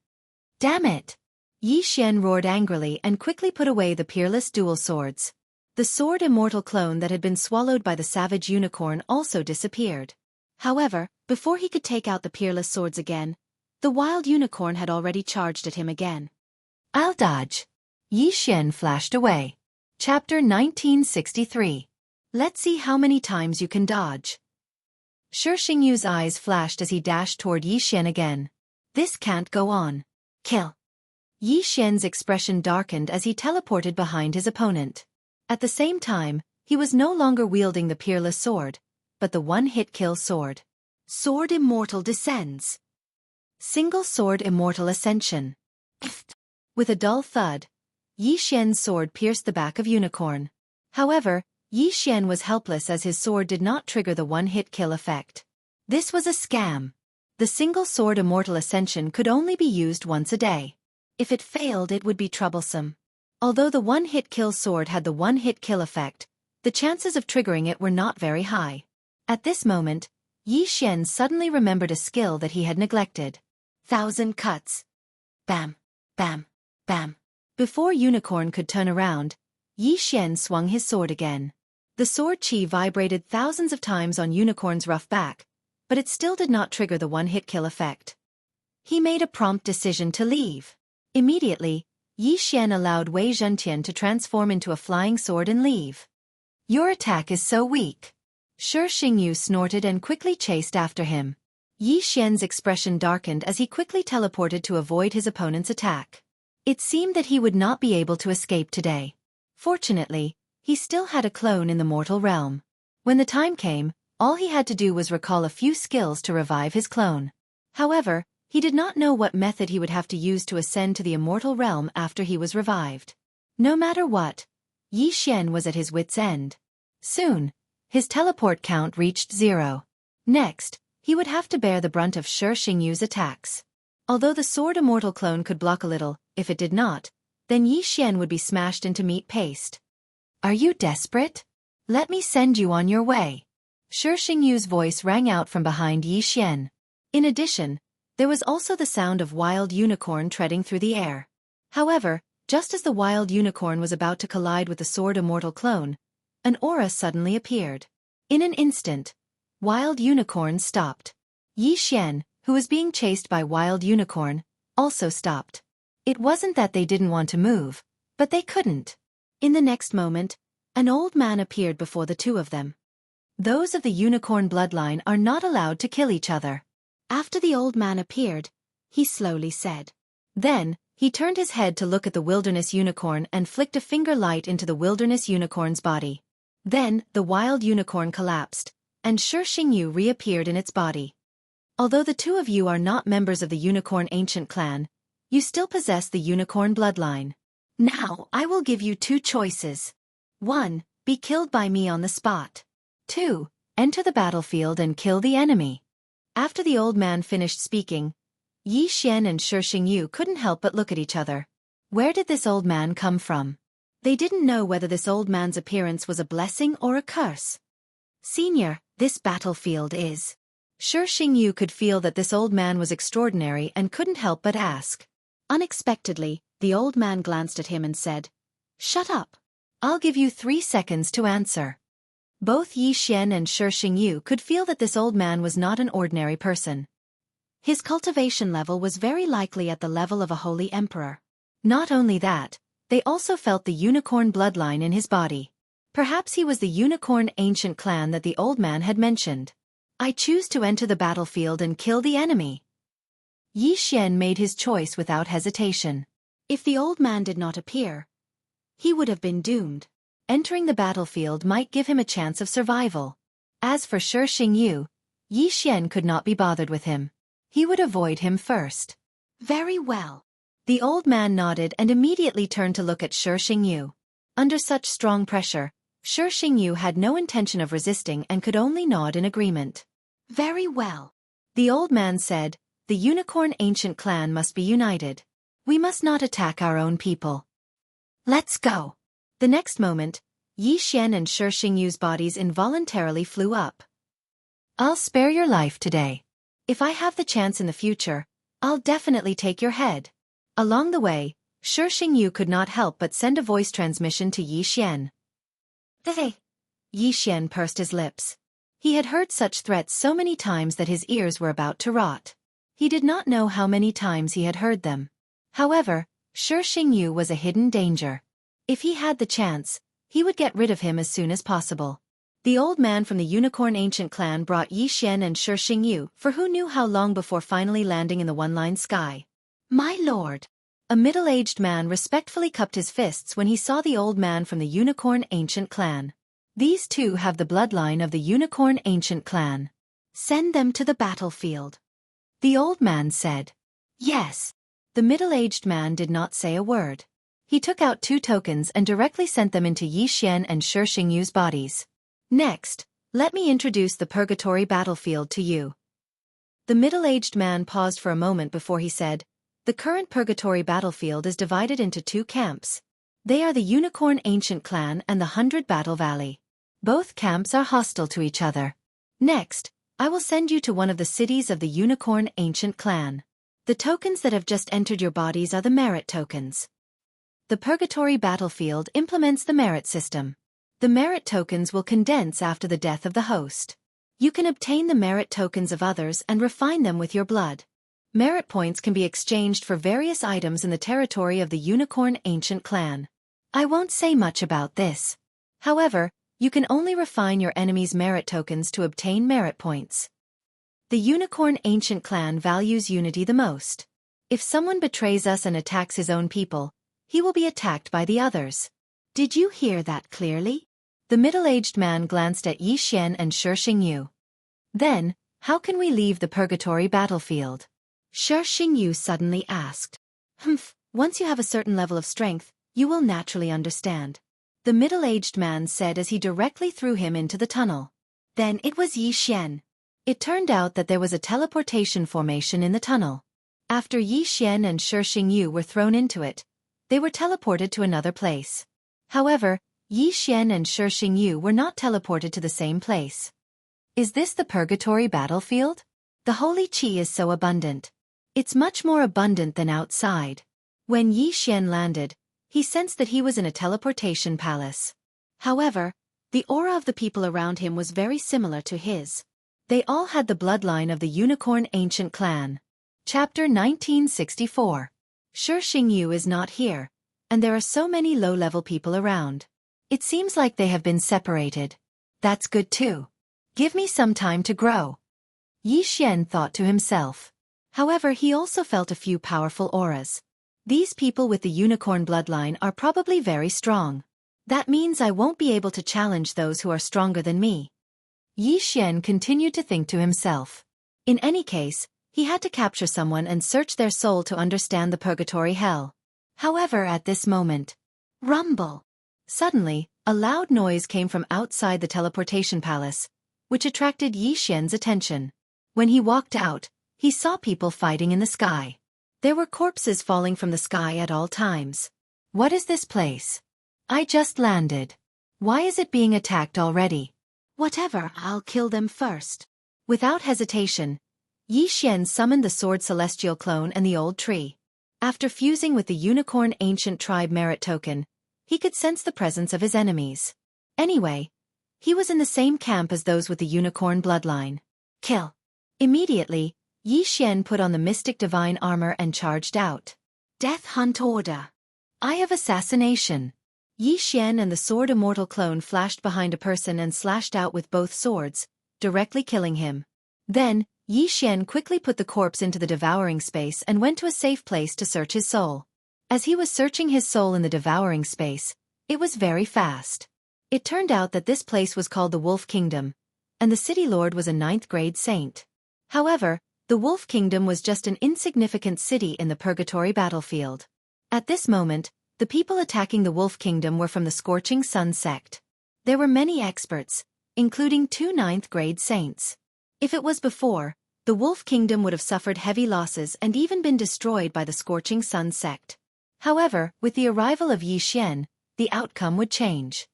Damn it! Yi Xian roared angrily and quickly put away the peerless dual swords. The Sword Immortal clone that had been swallowed by the Savage Unicorn also disappeared. However, before he could take out the peerless swords again, the Wild Unicorn had already charged at him again. I'll dodge. Yi Xian flashed away. Chapter 1963. Let's see how many times you can dodge. Shi Xingyu's eyes flashed as he dashed toward Yi Xian again. This can't go on. Kill. Yi Xian's expression darkened as he teleported behind his opponent. At the same time, he was no longer wielding the peerless sword, but the one-hit kill sword. Sword Immortal descends. Single Sword Immortal Ascension. With a dull thud, Yi Xian's sword pierced the back of Unicorn. However, Yi Xian was helpless as his sword did not trigger the one-hit kill effect. This was a scam. The Single Sword Immortal Ascension could only be used once a day. If it failed, it would be troublesome. Although the one-hit kill sword had the one-hit kill effect, the chances of triggering it were not very high. At this moment, Yi Xian suddenly remembered a skill that he had neglected. 1,000 cuts. Bam, bam, bam. Before Unicorn could turn around, Yi Xian swung his sword again. The sword chi vibrated thousands of times on Unicorn's rough back, but it still did not trigger the one-hit kill effect. He made a prompt decision to leave. Immediately, Yi Xian allowed Wei Zhentian to transform into a flying sword and leave. Your attack is so weak. Shi Xingyu snorted and quickly chased after him. Yi Xian's expression darkened as he quickly teleported to avoid his opponent's attack. It seemed that he would not be able to escape today. Fortunately, he still had a clone in the mortal realm. When the time came, all he had to do was recall a few skills to revive his clone. However, he did not know what method he would have to use to ascend to the immortal realm after he was revived. No matter what, Yi Xian was at his wit's end. Soon, his teleport count reached 0. Next, he would have to bear the brunt of Shi Xingyu's attacks. Although the Sword Immortal clone could block a little, if it did not, then Yi Xian would be smashed into meat paste. Are you desperate? Let me send you on your way. Shi Xingyu's voice rang out from behind Yi Xian. In addition, there was also the sound of Wild Unicorn treading through the air. However, just as the Wild Unicorn was about to collide with the Sword Immortal clone, an aura suddenly appeared. In an instant, Wild Unicorn stopped. Yi Xian, who was being chased by Wild Unicorn, also stopped. It wasn't that they didn't want to move, but they couldn't. In the next moment, an old man appeared before the two of them. Those of the unicorn bloodline are not allowed to kill each other. After the old man appeared, he slowly said. Then, he turned his head to look at the wilderness unicorn and flicked a finger light into the wilderness unicorn's body. Then, the wild unicorn collapsed, and Shi Xingyu reappeared in its body. Although the two of you are not members of the Unicorn Ancient Clan, you still possess the unicorn bloodline. Now, I will give you 2 choices. 1. Be killed by me on the spot. 2. Enter the battlefield and kill the enemy. After the old man finished speaking, Yi Xian and Shi Xingyu couldn't help but look at each other. Where did this old man come from? They didn't know whether this old man's appearance was a blessing or a curse. Senior, this battlefield is. Shi Xingyu could feel that this old man was extraordinary and couldn't help but ask. Unexpectedly, the old man glanced at him and said, Shut up. I'll give you 3 seconds to answer. Both Yi Xian and Shi Xingyu could feel that this old man was not an ordinary person. His cultivation level was very likely at the level of a holy emperor. Not only that, they also felt the unicorn bloodline in his body. Perhaps he was the unicorn ancient clan that the old man had mentioned. I choose to enter the battlefield and kill the enemy. Yi Xian made his choice without hesitation. If the old man did not appear, he would have been doomed. entering the battlefield might give him a chance of survival. As for Shi Xingyu, Yi Xian could not be bothered with him. He would avoid him first. Very well. The old man nodded and immediately turned to look at Shi Xingyu. Under such strong pressure, Shi Xingyu had no intention of resisting and could only nod in agreement. Very well. The old man said, "The unicorn ancient clan must be united. We must not attack our own people. Let's go." The next moment, Yi Xian and Shi Xingyu's bodies involuntarily flew up. "I'll spare your life today. If I have the chance in the future, I'll definitely take your head." Along the way, Shi Xingyu could not help but send a voice transmission to Yi Xian. Hey! Yi Xian pursed his lips. He had heard such threats so many times that his ears were about to rot. He did not know how many times he had heard them. However, Shi Xingyu was a hidden danger. If he had the chance, he would get rid of him as soon as possible. The old man from the Unicorn Ancient Clan brought Yi Xian and Shi Xingyu, for who knew how long before finally landing in the one-line sky. My lord! A middle-aged man respectfully cupped his fists when he saw the old man from the Unicorn Ancient Clan. These two have the bloodline of the Unicorn Ancient Clan. Send them to the battlefield. The old man said. Yes. The middle-aged man did not say a word. He took out 2 tokens and directly sent them into Yi Xian and Shi Xingyu's bodies. "Next, let me introduce the Purgatory Battlefield to you." The middle-aged man paused for a moment before he said, "The current Purgatory Battlefield is divided into 2 camps. They are the Unicorn Ancient Clan and the 100 Battle Valley. Both camps are hostile to each other. Next, I will send you to one of the cities of the Unicorn Ancient Clan. The tokens that have just entered your bodies are the merit tokens. The Purgatory Battlefield implements the merit system. The merit tokens will condense after the death of the host. You can obtain the merit tokens of others and refine them with your blood. Merit points can be exchanged for various items in the territory of the Unicorn Ancient Clan. I won't say much about this. However, you can only refine your enemy's merit tokens to obtain merit points. The Unicorn Ancient Clan values unity the most. If someone betrays us and attacks his own people, he will be attacked by the others. Did you hear that clearly?" The middle-aged man glanced at Yi Xian and Shi Xingyu. "Then, how can we leave the Purgatory Battlefield?" Shi Xingyu suddenly asked. Once you have a certain level of strength, you will naturally understand," the middle-aged man said as he directly threw him into the tunnel. Then it was Yi Xian. It turned out that there was a teleportation formation in the tunnel. After Yi Xian and Shi Xingyu were thrown into it, they were teleported to another place. However, Yi Xian and Shi Xingyu were not teleported to the same place. Is this the Purgatory Battlefield? The holy qi is so abundant. It's much more abundant than outside. When Yi Xian landed, he sensed that he was in a teleportation palace. However, the aura of the people around him was very similar to his. They all had the bloodline of the Unicorn Ancient Clan. Chapter 1964. Shi Xingyu is not here, and there are so many low-level people around. It seems like they have been separated. That's good too. Give me some time to grow. Yi Xian thought to himself. However, he also felt a few powerful auras. These people with the unicorn bloodline are probably very strong. That means I won't be able to challenge those who are stronger than me. Yi Xian continued to think to himself. In any case, he had to capture someone and search their soul to understand the purgatory hell. However, at this moment, rumble! Suddenly, a loud noise came from outside the teleportation palace, which attracted Yi Xian's attention. When he walked out, he saw people fighting in the sky. There were corpses falling from the sky at all times. What is this place? I just landed. Why is it being attacked already? Whatever, I'll kill them first. Without hesitation, Yi Xian summoned the Sword Celestial Clone and the Old Tree. After fusing with the Unicorn Ancient Tribe Merit Token, he could sense the presence of his enemies. Anyway, he was in the same camp as those with the Unicorn bloodline. Kill. Immediately, Yi Xian put on the Mystic Divine Armor and charged out. Death Hunt Order. Eye of Assassination. Yi Xian and the Sword Immortal Clone flashed behind a person and slashed out with both swords, directly killing him. Then, Yi Xian quickly put the corpse into the devouring space and went to a safe place to search his soul. As he was searching his soul in the devouring space, it was very fast. It turned out that this place was called the Wolf Kingdom, and the city lord was a 9th-grade saint. However, the Wolf Kingdom was just an insignificant city in the Purgatory battlefield. At this moment, the people attacking the Wolf Kingdom were from the Scorching Sun sect. There were many experts, including 2 9th-grade saints. If it was before, the Wolf Kingdom would have suffered heavy losses and even been destroyed by the Scorching Sun sect. However, with the arrival of Yi Xian, the outcome would change.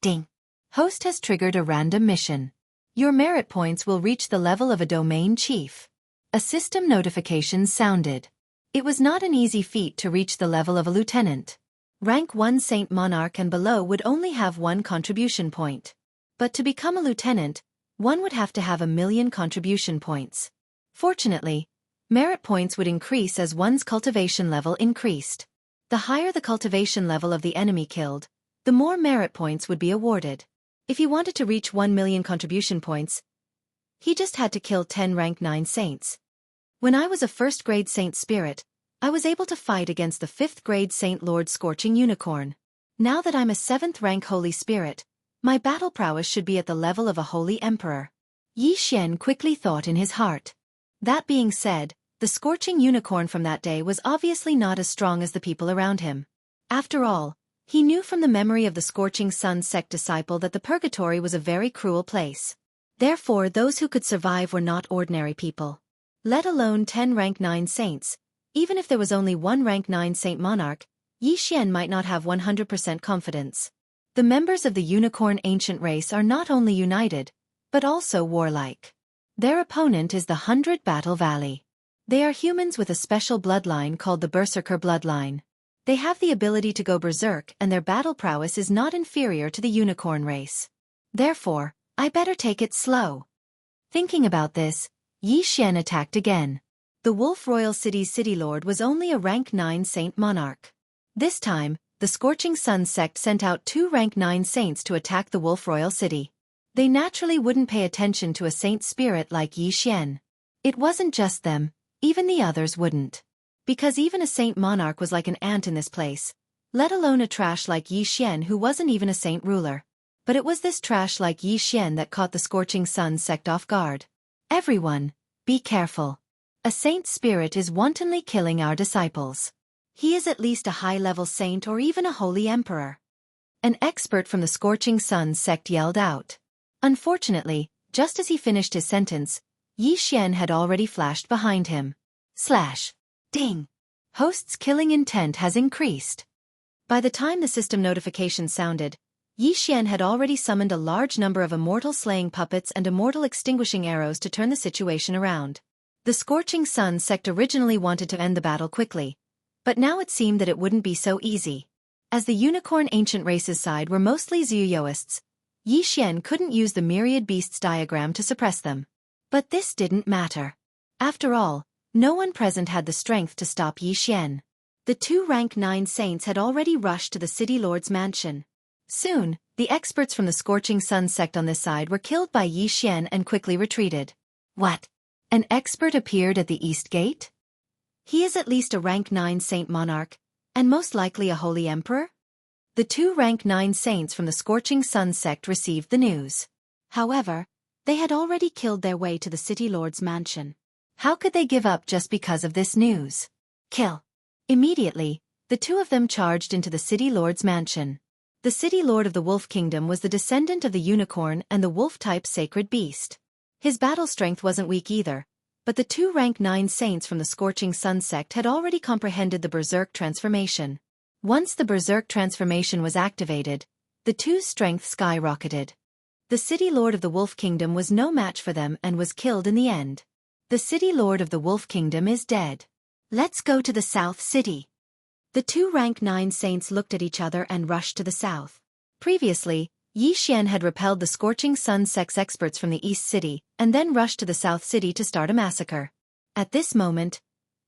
Ding! Host has triggered a random mission. Your merit points will reach the level of a domain chief. A system notification sounded. It was not an easy feat to reach the level of a lieutenant. Rank 1 Saint Monarch and below would only have 1 contribution point. But to become a lieutenant, one would have to have 1,000,000 contribution points. Fortunately, merit points would increase as one's cultivation level increased. The higher the cultivation level of the enemy killed, the more merit points would be awarded. If he wanted to reach 1,000,000 contribution points, he just had to kill 10 rank 9 saints. When I was a 1st-grade Saint Spirit, I was able to fight against the 5th-grade Saint Lord Scorching Unicorn. Now that I'm a 7th-rank Holy Spirit, my battle prowess should be at the level of a Holy Emperor. Yi Xian quickly thought in his heart. That being said, the Scorching Unicorn from that day was obviously not as strong as the people around him. After all, he knew from the memory of the Scorching Sun sect disciple that the Purgatory was a very cruel place. Therefore, those who could survive were not ordinary people. Let alone 10 rank 9 saints. Even if there was only 1 rank 9 Saint Monarch, Yi Xian might not have 100% confidence. The members of the Unicorn Ancient race are not only united, but also warlike. Their opponent is the 100 Battle Valley. They are humans with a special bloodline called the Berserker bloodline. They have the ability to go berserk and their battle prowess is not inferior to the Unicorn race. Therefore, I better take it slow. Thinking about this, Yi Xian attacked again. The Wolf Royal City's city lord was only a rank 9 Saint Monarch. This time, the Scorching Sun sect sent out 2 rank 9 saints to attack the Wolf Royal City. They naturally wouldn't pay attention to a saint spirit like Yi Xian. It wasn't just them, even the others wouldn't. Because even a Saint Monarch was like an ant in this place, let alone a trash like Yi Xian who wasn't even a saint ruler. But it was this trash like Yi Xian that caught the Scorching Sun sect off guard. Everyone, be careful. A saint spirit is wantonly killing our disciples. He is at least a high-level saint or even a holy emperor. An expert from the Scorching Sun sect yelled out. Unfortunately, just as he finished his sentence, Yi Xian had already flashed behind him. Slash. Ding. Host's killing intent has increased. By the time the system notification sounded, Yi Xian had already summoned a large number of immortal slaying puppets and immortal extinguishing arrows to turn the situation around. The Scorching Sun sect originally wanted to end the battle quickly, but now it seemed that it wouldn't be so easy. As the Unicorn Ancient race's side were mostly Zuyoists, Yi Xian couldn't use the Myriad Beasts diagram to suppress them. But this didn't matter. After all, no one present had the strength to stop Yi Xian. The 2 rank 9 saints had already rushed to the city lord's mansion. Soon, the experts from the Scorching Sun sect on this side were killed by Yi Xian and quickly retreated. What? An expert appeared at the East Gate? He is at least a rank 9 Saint Monarch, and most likely a Holy Emperor? The 2 rank 9 saints from the Scorching Sun sect received the news. However, they had already killed their way to the city lord's mansion. How could they give up just because of this news? Kill. Immediately, the 2 of them charged into the city lord's mansion. The city lord of the Wolf Kingdom was the descendant of the unicorn and the wolf-type sacred beast. His battle strength wasn't weak either, but the 2 rank 9 saints from the Scorching Sun sect had already comprehended the Berserk transformation. Once the Berserk transformation was activated, the 2's strength skyrocketed. The city lord of the Wolf Kingdom was no match for them and was killed in the end. The city lord of the Wolf Kingdom is dead. Let's go to the South City. The 2 rank 9 saints looked at each other and rushed to the south. Previously, Yi Xian had repelled the Scorching Sun sect's experts from the East City and then rushed to the South City to start a massacre. At this moment,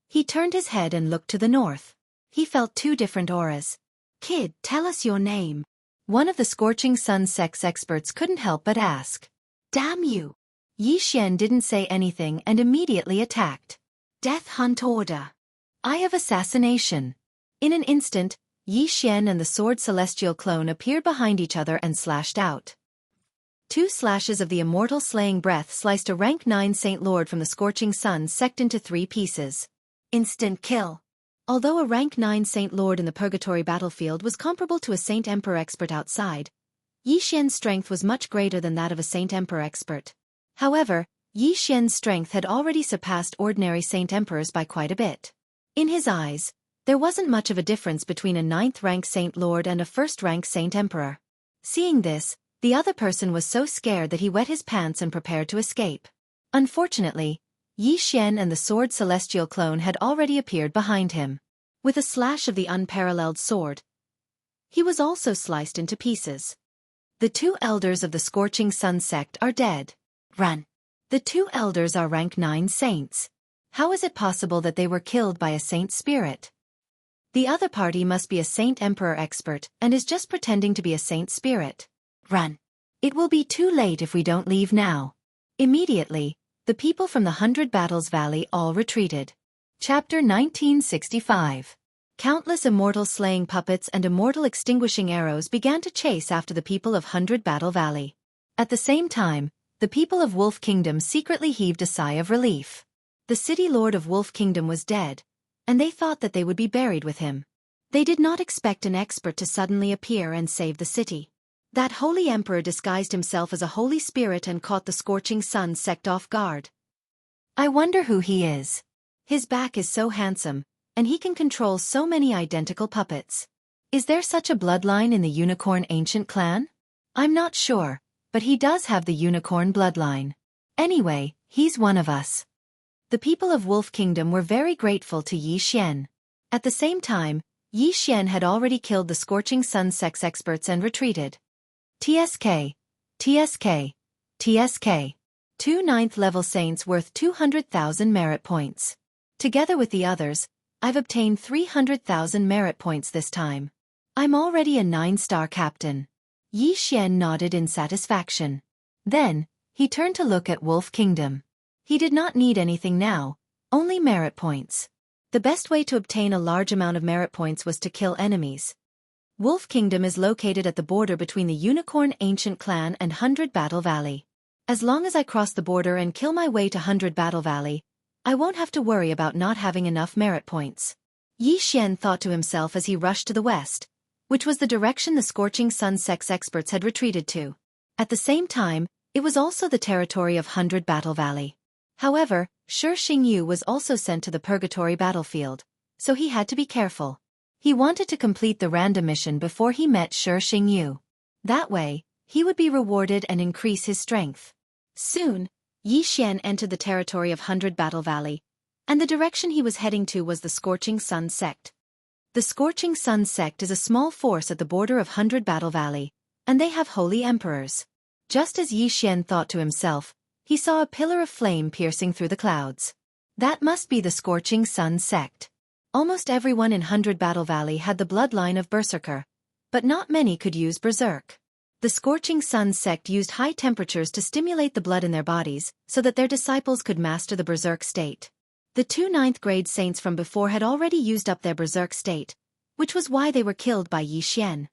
he turned his head and looked to the north. He felt 2 different auras. Kid, tell us your name. One of the Scorching Sun sect's experts couldn't help but ask. Damn you! Yi Xian didn't say anything and immediately attacked. Death Hunt Order. Eye of Assassination. In an instant, Yi Xian and the sword celestial clone appeared behind each other and slashed out. Two slashes of the immortal slaying breath sliced a rank 9 Saint Lord from the scorching sun sect into 3 pieces. Instant kill. Although a rank 9 Saint Lord in the purgatory battlefield was comparable to a Saint Emperor expert outside, Yi Xian's strength was much greater than that of a Saint Emperor expert. However, Yi Xian's strength had already surpassed ordinary Saint Emperors by quite a bit. In his eyes, there wasn't much of a difference between a 9th rank Saint Lord and a 1st rank Saint Emperor. Seeing this, the other person was so scared that he wet his pants and prepared to escape. Unfortunately, Yi Xian and the sword celestial clone had already appeared behind him. With a slash of the unparalleled sword, he was also sliced into pieces. The 2 elders of the scorching sun sect are dead. Run. The 2 elders are rank 9 saints. How is it possible that they were killed by a saint spirit? The other party must be a Saint Emperor expert and is just pretending to be a saint spirit. Run. It will be too late if we don't leave now. Immediately, the people from the 100 Battles Valley all retreated. Chapter 1965. Countless immortal slaying puppets and immortal extinguishing arrows began to chase after the people of 100 Battle Valley. At the same time, the people of Wolf Kingdom secretly heaved a sigh of relief. The city lord of Wolf Kingdom was dead, and they thought that they would be buried with him. They did not expect an expert to suddenly appear and save the city. That holy emperor disguised himself as a holy spirit and caught the scorching sun sect off guard. I wonder who he is. His back is so handsome, and he can control so many identical puppets. Is there such a bloodline in the Unicorn Ancient clan? I'm not sure, but he does have the unicorn bloodline. Anyway, he's one of us. The people of Wolf Kingdom were very grateful to Yi Xian. At the same time, Yi Xian had already killed the scorching sun sect's experts and retreated. TSK. TSK. TSK. 2 9th-level saints worth 200,000 merit points. Together with the others, I've obtained 300,000 merit points this time. I'm already a 9-star captain. Yi Xian nodded in satisfaction. Then, he turned to look at Wolf Kingdom. He did not need anything now, only merit points. The best way to obtain a large amount of merit points was to kill enemies. Wolf Kingdom is located at the border between the Unicorn Ancient Clan and 100 Battle Valley. As long as I cross the border and kill my way to 100 Battle Valley, I won't have to worry about not having enough merit points. Yi Xian thought to himself as he rushed to the west, which was the direction the Scorching Sun sect's experts had retreated to. At the same time, it was also the territory of 100 Battle Valley. However, Shi Xingyu was also sent to the Purgatory battlefield, so he had to be careful. He wanted to complete the random mission before he met Shi Xingyu. That way, he would be rewarded and increase his strength. Soon, Yi Xian entered the territory of 100 Battle Valley, and the direction he was heading to was the Scorching Sun sect. The Scorching Sun sect is a small force at the border of 100 Battle Valley, and they have holy emperors. Just as Yi Xian thought to himself, he saw a pillar of flame piercing through the clouds. That must be the Scorching Sun sect. Almost everyone in 100 Battle Valley had the bloodline of Berserker, but not many could use Berserk. The Scorching Sun sect used high temperatures to stimulate the blood in their bodies so that their disciples could master the Berserk state. The 2 9th-grade saints from before had already used up their Berserk state, which was why they were killed by Yi Xian.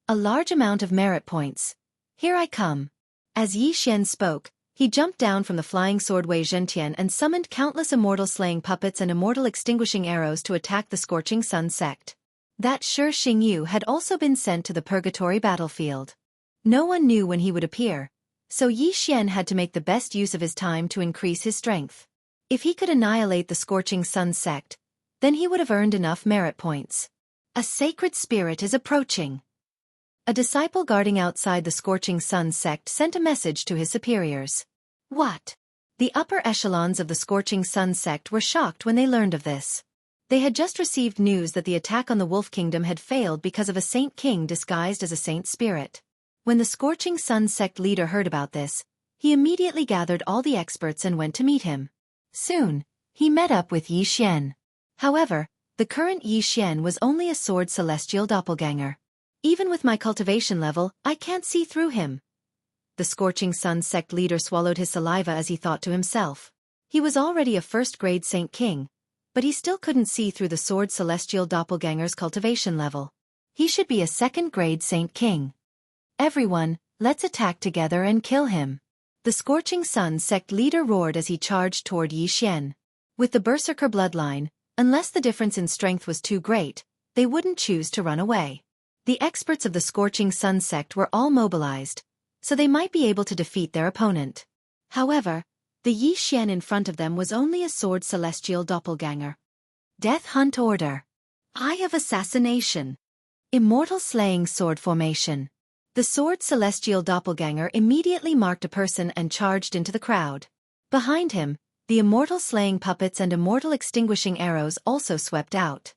A large amount of merit points. Here I come. As Yi Xian spoke, he jumped down from the flying sword Wei Zhentian and summoned countless immortal slaying puppets and immortal extinguishing arrows to attack the Scorching Sun sect. That Shi Xingyu had also been sent to the Purgatory battlefield. No one knew when he would appear, so Yi Xian had to make the best use of his time to increase his strength. If he could annihilate the Scorching Sun sect, then he would have earned enough merit points. A sacred spirit is approaching. A disciple guarding outside the Scorching Sun sect sent a message to his superiors. What? The upper echelons of the Scorching Sun sect were shocked when they learned of this. They had just received news that the attack on the Wolf Kingdom had failed because of a Saint King disguised as a Saint Spirit. When the Scorching Sun sect leader heard about this, he immediately gathered all the experts and went to meet him. Soon, he met up with Yi Xian. However, the current Yi Xian was only a sword celestial doppelganger. Even with my cultivation level, I can't see through him. The Scorching Sun sect leader swallowed his saliva as he thought to himself. He was already a first-grade Saint King, but he still couldn't see through the sword celestial doppelganger's cultivation level. He should be a second-grade Saint King. Everyone, let's attack together and kill him. The Scorching Sun sect leader roared as he charged toward Yi Xian. With the Berserker bloodline, unless the difference in strength was too great, they wouldn't choose to run away. The experts of the Scorching Sun sect were all mobilized, so they might be able to defeat their opponent. However, the Yi Xian in front of them was only a sword celestial doppelganger. Death Hunt Order. Eye of Assassination. Immortal Slaying Sword Formation. The sword celestial doppelganger immediately marked a person and charged into the crowd. Behind him, the immortal slaying puppets and immortal extinguishing arrows also swept out.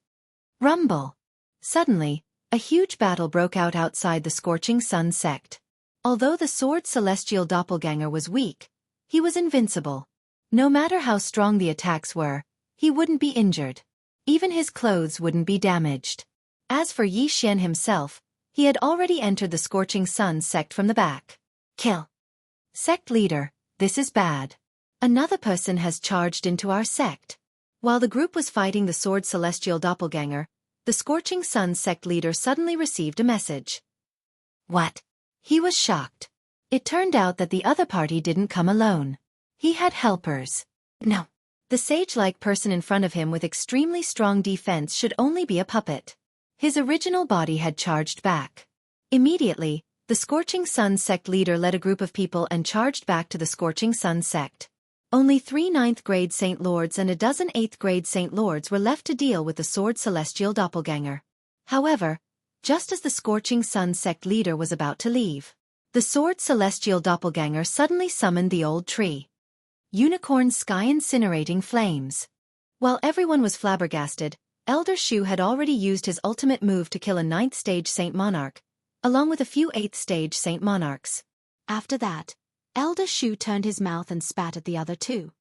Rumble. Suddenly, a huge battle broke out outside the Scorching Sun sect. Although the sword celestial doppelganger was weak, he was invincible. No matter how strong the attacks were, he wouldn't be injured. Even his clothes wouldn't be damaged. As for Yi Xian himself, he had already entered the Scorching Sun sect from the back. Kill. Sect leader, this is bad. Another person has charged into our sect. While the group was fighting the sword celestial doppelganger, the Scorching Sun sect leader suddenly received a message. What? He was shocked. It turned out that the other party didn't come alone. He had helpers. No. The sage-like person in front of him with extremely strong defense should only be a puppet. His original body had charged back. Immediately, the Scorching Sun sect leader led a group of people and charged back to the Scorching Sun sect. Only 3 9th-grade Saint Lords and a dozen 8th-grade Saint Lords were left to deal with the sword celestial doppelganger. However, just as the Scorching Sun sect leader was about to leave, the sword celestial doppelganger suddenly summoned the old tree. Unicorn Sky Incinerating Flames. While everyone was flabbergasted, Elder Shu had already used his ultimate move to kill a 9th-stage Saint Monarch, along with a few 8th-stage Saint Monarchs. After that, Elder Shu turned his mouth and spat at the other two.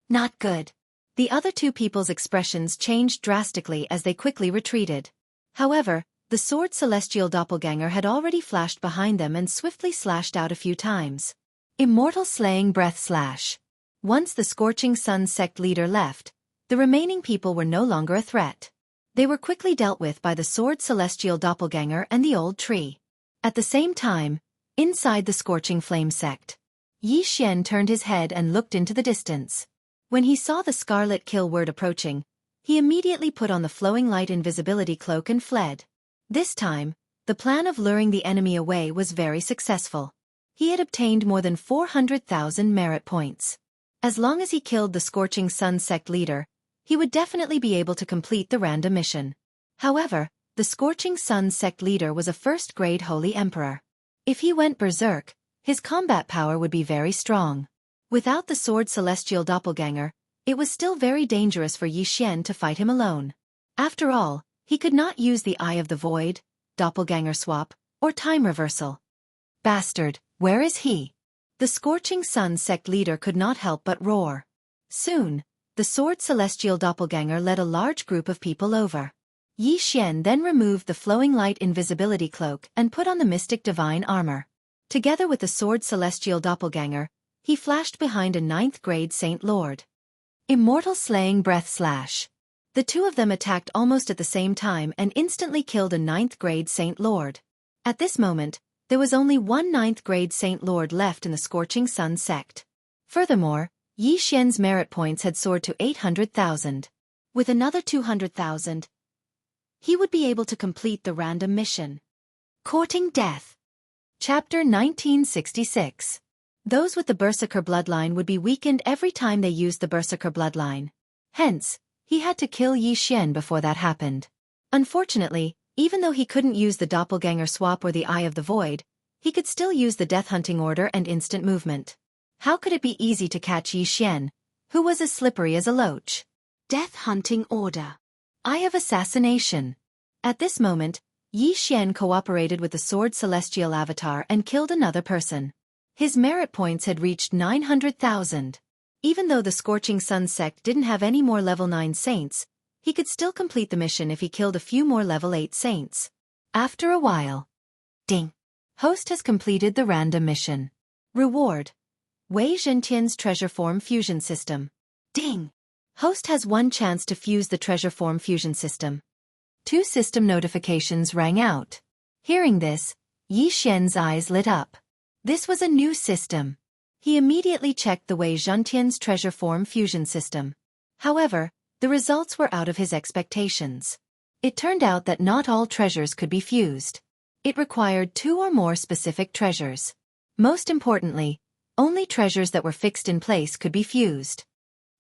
Not good. The other two people's expressions changed drastically as they quickly retreated. However, the sword celestial doppelganger had already flashed behind them and swiftly slashed out a few times. Immortal Slaying Breath Slash. Once the Scorching Sun sect leader left, the remaining people were no longer a threat. They were quickly dealt with by the sword celestial doppelganger and the old tree. At the same time, inside the Scorching Flame sect, Yi Xian turned his head and looked into the distance. When he saw the Scarlet Kill word approaching, he immediately put on the Flowing Light invisibility cloak and fled. This time, the plan of luring the enemy away was very successful. He had obtained more than 400,000 merit points. As long as he killed the Scorching Sun sect leader, he would definitely be able to complete the random mission. However, the Scorching Sun sect leader was a first-grade Holy Emperor. If he went berserk, his combat power would be very strong. Without the sword celestial doppelganger, it was still very dangerous for Yi Xian to fight him alone. After all, he could not use the Eye of the Void, doppelganger swap, or time reversal. Bastard, where is he? The Scorching Sun sect leader could not help but roar. Soon, the sword celestial doppelganger led a large group of people over. Yi Xian then removed the Flowing Light invisibility cloak and put on the Mystic Divine armor. Together with the sword celestial doppelganger, he flashed behind a 9th-grade Saint Lord. Immortal Slaying Breath Slash. The two of them attacked almost at the same time and instantly killed a 9th-grade Saint Lord. At this moment, there was only one 9th-grade Saint Lord left in the Scorching Sun sect. Furthermore, Yi Xian's merit points had soared to 800,000. With another 200,000, he would be able to complete the random mission. Courting Death. Chapter 1966. Those with the Berserker bloodline would be weakened every time they used the Berserker bloodline. Hence, he had to kill Yi Xian before that happened. Unfortunately, even though he couldn't use the doppelganger swap or the Eye of the Void, he could still use the Death Hunting Order and instant movement. How could it be easy to catch Yi Xian, who was as slippery as a loach? Death Hunting Order. Eye of Assassination. At this moment, Yi Xian cooperated with the Sword Celestial Avatar and killed another person. His merit points had reached 900,000. Even though the Scorching Sun sect didn't have any more level 9 saints, he could still complete the mission if he killed a few more level 8 saints. After a while. Ding. Host has completed the random mission. Reward. Wei Zhentian's Treasure Form Fusion System. Ding. Host has one chance to fuse the Treasure Form Fusion System. 2 system notifications rang out. Hearing this, Yi Xian's eyes lit up. This was a new system. He immediately checked the Wei Zhentian's treasure form fusion system. However, the results were out of his expectations. It turned out that not all treasures could be fused. It required 2 or more specific treasures. Most importantly, only treasures that were fixed in place could be fused.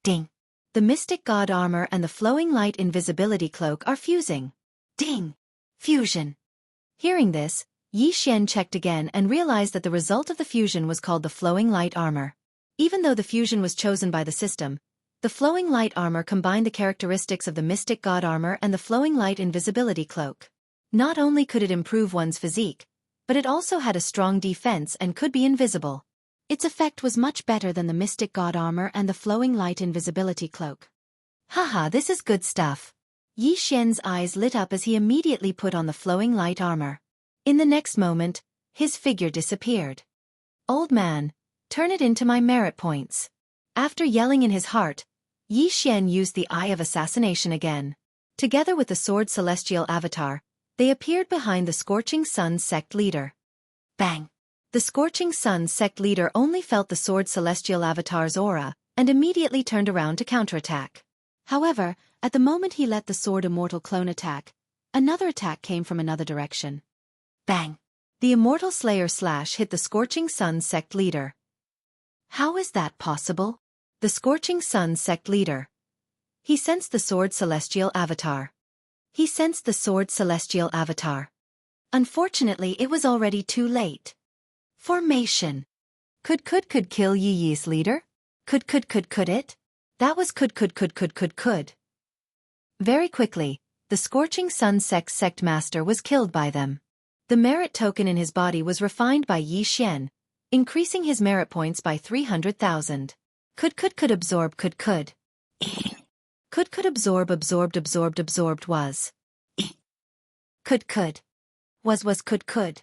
Ding! The Mystic God Armor and the Flowing Light Invisibility Cloak are fusing. Ding! Fusion! Hearing this, Yi Xian checked again and realized that the result of the fusion was called the Flowing Light Armor. Even though the fusion was chosen by the system, the Flowing Light Armor combined the characteristics of the Mystic God Armor and the Flowing Light Invisibility Cloak. Not only could it improve one's physique, but it also had a strong defense and could be invisible. Its effect was much better than the Mystic God Armor and the Flowing Light Invisibility Cloak. Haha, this is good stuff. Yi Xian's eyes lit up as he immediately put on the Flowing Light Armor. In the next moment, his figure disappeared. Old man, turn it into my merit points. After yelling in his heart, Yi Xian used the Eye of Assassination again. Together with the Sword Celestial Avatar, they appeared behind the Scorching Sun sect leader. Bang! The Scorching Sun sect leader only felt the Sword Celestial Avatar's aura, and immediately turned around to counterattack. However, at the moment he let the Sword Immortal clone attack, another attack came from another direction. Bang! The Immortal Slayer slash hit the Scorching Sun sect leader. How is that possible? The Scorching Sun sect leader. He sensed the Sword Celestial Avatar. He sensed the Sword Celestial Avatar. Unfortunately, it was already too late. Formation. Could kill Yi Yi's leader? Could it? That was could. Very quickly, the Scorching Sun sect master was killed by them. The merit token in his body was refined by Yi Xian, increasing his merit points by 300,000. Could absorb could. Could absorb absorbed was. Could. Was could.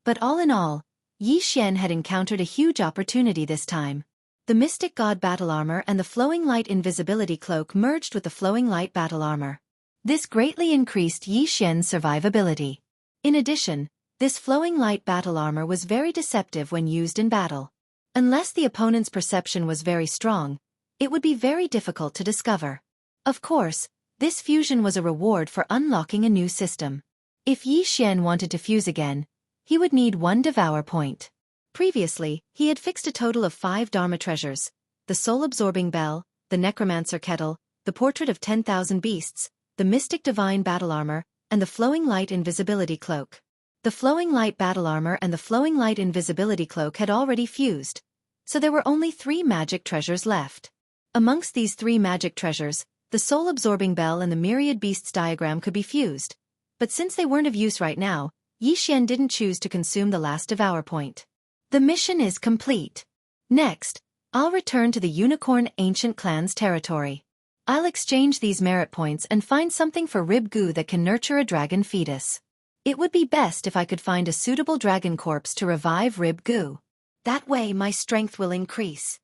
But all in all, Yi Xian had encountered a huge opportunity this time. The Mystic God Battle Armor and the Flowing Light Invisibility Cloak merged with the Flowing Light Battle Armor. This greatly increased Yi Xian's survivability. In addition, this Flowing Light Battle Armor was very deceptive when used in battle. Unless the opponent's perception was very strong, it would be very difficult to discover. Of course, this fusion was a reward for unlocking a new system. If Yi Xian wanted to fuse again, he would need 1 Devour point. Previously, he had fixed a total of 5 Dharma treasures: the Soul-Absorbing Bell, the Necromancer Kettle, the Portrait of 10,000 Beasts, the Mystic Divine Battle Armor, and the Flowing Light Invisibility Cloak. The Flowing Light Battle Armor and the Flowing Light Invisibility Cloak had already fused, so there were only 3 magic treasures left. Amongst these 3 magic treasures, the Soul-Absorbing Bell and the Myriad Beasts diagram could be fused, but since they weren't of use right now, Yi Xian didn't choose to consume the last Devour point. The mission is complete. Next, I'll return to the Unicorn Ancient Clan's territory. I'll exchange these merit points and find something for Rib Goo that can nurture a dragon fetus. It would be best if I could find a suitable dragon corpse to revive Rib Goo. That way my strength will increase.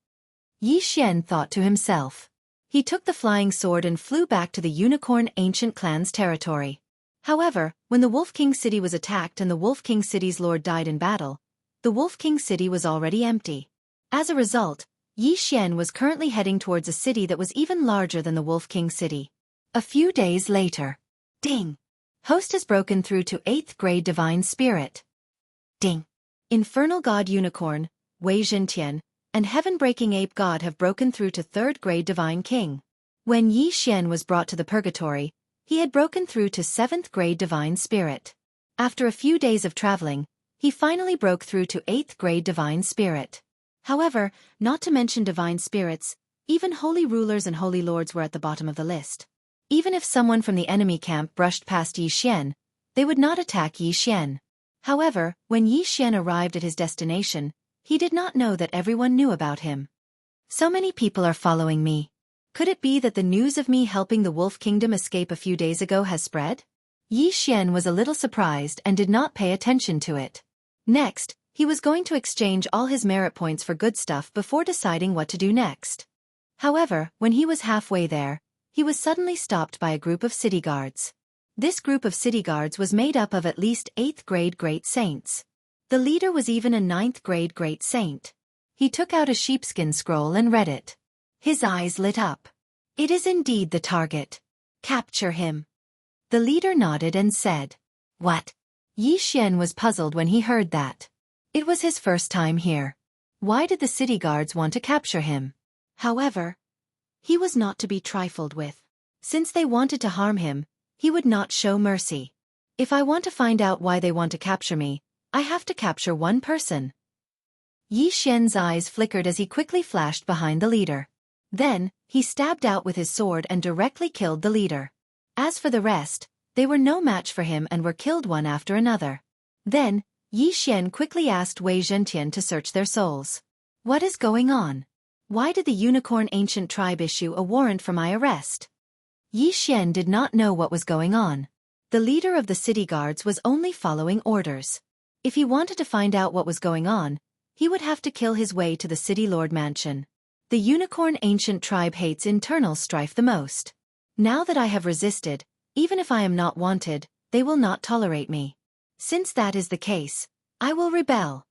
Yi Xian thought to himself. He took the flying sword and flew back to the Unicorn Ancient Clan's territory. However, when the Wolf King City was attacked and the Wolf King City's lord died in battle, the Wolf King City was already empty. As a result, Yi Xian was currently heading towards a city that was even larger than the Wolf King City. A few days later. Ding! Host has broken through to 8th grade Divine Spirit. Ding! Infernal God Unicorn, Wei Zhentian, and Heaven-breaking Ape God have broken through to 3rd grade Divine King. When Yi Xian was brought to the Purgatory, he had broken through to 7th grade Divine Spirit. After a few days of traveling, he finally broke through to 8th grade Divine Spirit. However, not to mention Divine Spirits, even Holy Rulers and Holy Lords were at the bottom of the list. Even if someone from the enemy camp brushed past Yi Xian, they would not attack Yi Xian. However, when Yi Xian arrived at his destination, he did not know that everyone knew about him. So many people are following me. Could it be that the news of me helping the Wolf Kingdom escape a few days ago has spread? Yi Xian was a little surprised and did not pay attention to it. Next, he was going to exchange all his merit points for good stuff before deciding what to do next. However, when he was halfway there, he was suddenly stopped by a group of city guards. This group of city guards was made up of at least 8th grade great saints. The leader was even a 9th grade great saint. He took out a sheepskin scroll and read it. His eyes lit up. It is indeed the target. Capture him. The leader nodded and said, "What?" Yi Xian was puzzled when he heard that. It was his first time here. Why did the city guards want to capture him? However, he was not to be trifled with. Since they wanted to harm him, he would not show mercy. If I want to find out why they want to capture me, I have to capture one person. Yi Xian's eyes flickered as he quickly flashed behind the leader. Then, he stabbed out with his sword and directly killed the leader. As for the rest, they were no match for him and were killed one after another. Then, Yi Xian quickly asked Wei Zhentian to search their souls. What is going on? Why did the unicorn ancient tribe issue a warrant for my arrest? Yi Xian did not know what was going on. The leader of the city guards was only following orders. If he wanted to find out what was going on, he would have to kill his way to the city lord mansion. The unicorn ancient tribe hates internal strife the most. Now that I have resisted, even if I am not wanted, they will not tolerate me. Since that is the case, I will rebel.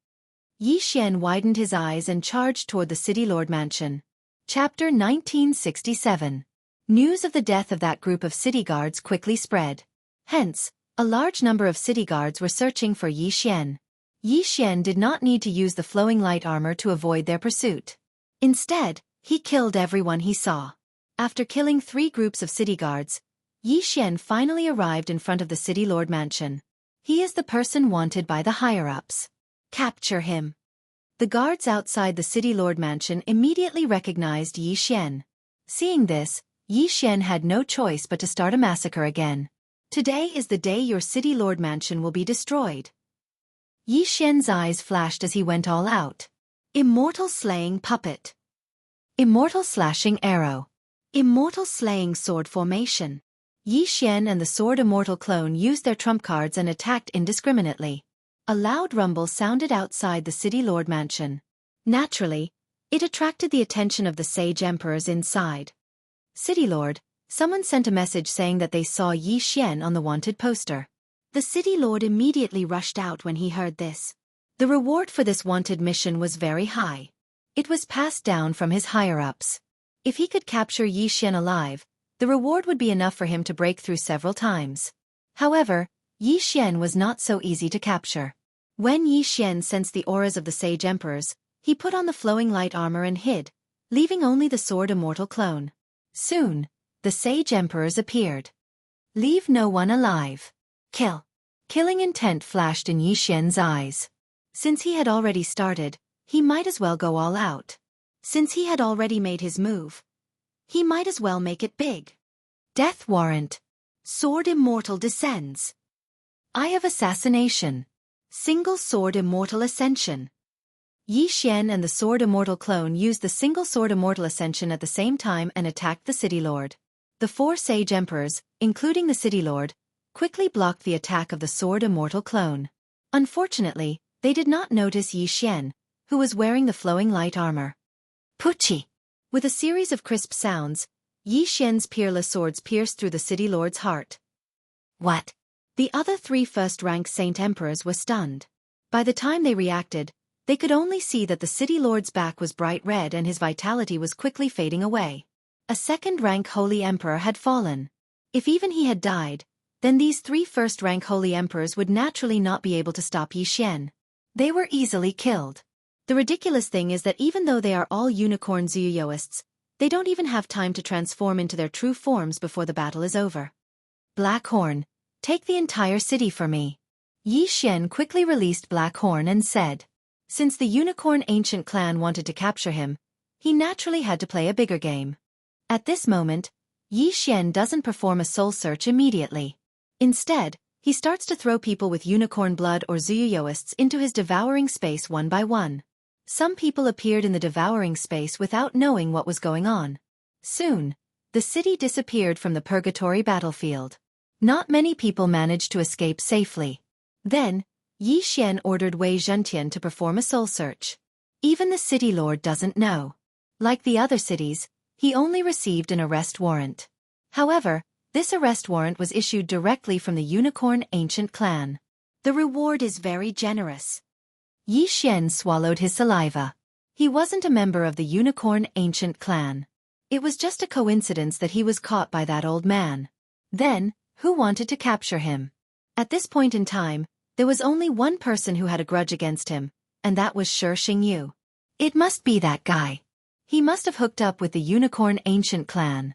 Yi Xian widened his eyes and charged toward the city lord mansion. Chapter 1967. News of the death of that group of city guards quickly spread. Hence, a large number of city guards were searching for Yi Xian. Yi Xian did not need to use the flowing light armor to avoid their pursuit. Instead, he killed everyone he saw. After killing 3 groups of city guards, Yi Xian finally arrived in front of the city lord mansion. He is the person wanted by the higher-ups. Capture him. The guards outside the city lord mansion immediately recognized Yi Xian. Seeing this, Yi Xian had no choice but to start a massacre again. Today is the day your city lord mansion will be destroyed. Yi Xian's eyes flashed as he went all out. Immortal slaying puppet. Immortal slashing arrow. Immortal slaying sword formation. Yi Xian and the sword immortal clone used their trump cards and attacked indiscriminately. A loud rumble sounded outside the city lord mansion. Naturally, it attracted the attention of the sage emperors inside. City lord, someone sent a message saying that they saw Yi Xian on the wanted poster. The city lord immediately rushed out when he heard this. The reward for this wanted mission was very high. It was passed down from his higher-ups. If he could capture Yi Xian alive, the reward would be enough for him to break through several times. However, Yi Xian was not so easy to capture. When Yi Xian sensed the auras of the sage emperors, he put on the flowing light armor and hid, leaving only the sword immortal clone. Soon, the sage emperors appeared. Leave no one alive. Kill. Killing intent flashed in Yi Xian's eyes. Since he had already started, he might as well go all out. Since he had already made his move, he might as well make it big. Death warrant. Sword immortal descends. Eye of assassination. Single sword immortal ascension. Yi Xian and the sword immortal clone used the single sword immortal ascension at the same time and attacked the city lord. The 4 sage emperors, including the city lord, quickly blocked the attack of the sword immortal clone. Unfortunately, they did not notice Yi Xian, who was wearing the flowing light armor. Puchi! With a series of crisp sounds, Yi Xian's peerless swords pierced through the city lord's heart. What? The other 3 first-rank saint emperors were stunned. By the time they reacted, they could only see that the city lord's back was bright red and his vitality was quickly fading away. A second-rank holy emperor had fallen. If even he had died, then these 3 first-rank holy emperors would naturally not be able to stop Yi Xian. They were easily killed. The ridiculous thing is that even though they are all unicorn Zuyuyoists, they don't even have time to transform into their true forms before the battle is over. Blackhorn, take the entire city for me. Yi Xian quickly released Blackhorn and said. Since the unicorn ancient clan wanted to capture him, he naturally had to play a bigger game. At this moment, Yi Xian doesn't perform a soul search immediately. Instead, he starts to throw people with unicorn blood or Zuyuyoists into his devouring space one by one. Some people appeared in the devouring space without knowing what was going on. Soon, the city disappeared from the purgatory battlefield. Not many people managed to escape safely. Then, Yi Xian ordered Wei Zhentian to perform a soul search. Even the city lord doesn't know. Like the other cities, he only received an arrest warrant. However, this arrest warrant was issued directly from the Unicorn Ancient clan. The reward is very generous. Yi Xian swallowed his saliva. He wasn't a member of the Unicorn Ancient clan. It was just a coincidence that he was caught by that old man. Then, who wanted to capture him? At this point in time, there was only one person who had a grudge against him, and that was Shi Xingyu. It must be that guy. He must have hooked up with the Unicorn Ancient clan.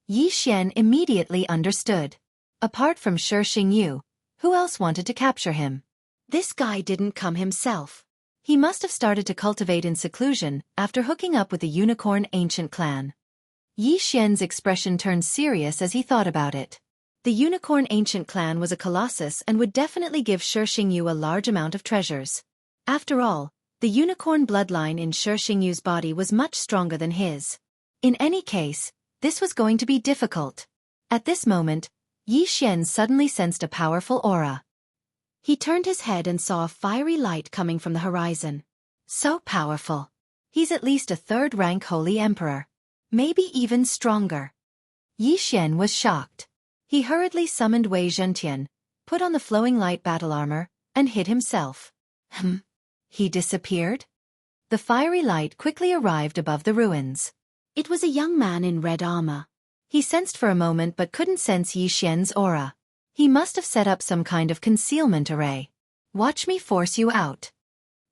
Yi Xian immediately understood. Apart from Shi Xingyu, who else wanted to capture him? This guy didn't come himself. He must have started to cultivate in seclusion after hooking up with the Unicorn Ancient clan. Yi Xian's expression turned serious as he thought about it. The Unicorn Ancient clan was a colossus and would definitely give Shi Xingyu a large amount of treasures. After all, the unicorn bloodline in Shi Xingyu's body was much stronger than his. In any case, this was going to be difficult. At this moment, Yi Xian suddenly sensed a powerful aura. He turned his head and saw a fiery light coming from the horizon. So powerful. He's at least a third-rank holy emperor. Maybe even stronger. Yi Xian was shocked. He hurriedly summoned Wei Zhentian, put on the flowing light battle armor, and hid himself. He disappeared? The fiery light quickly arrived above the ruins. It was a young man in red armor. He sensed for a moment but couldn't sense Yi Xian's aura. He must have set up some kind of concealment array. Watch me force you out.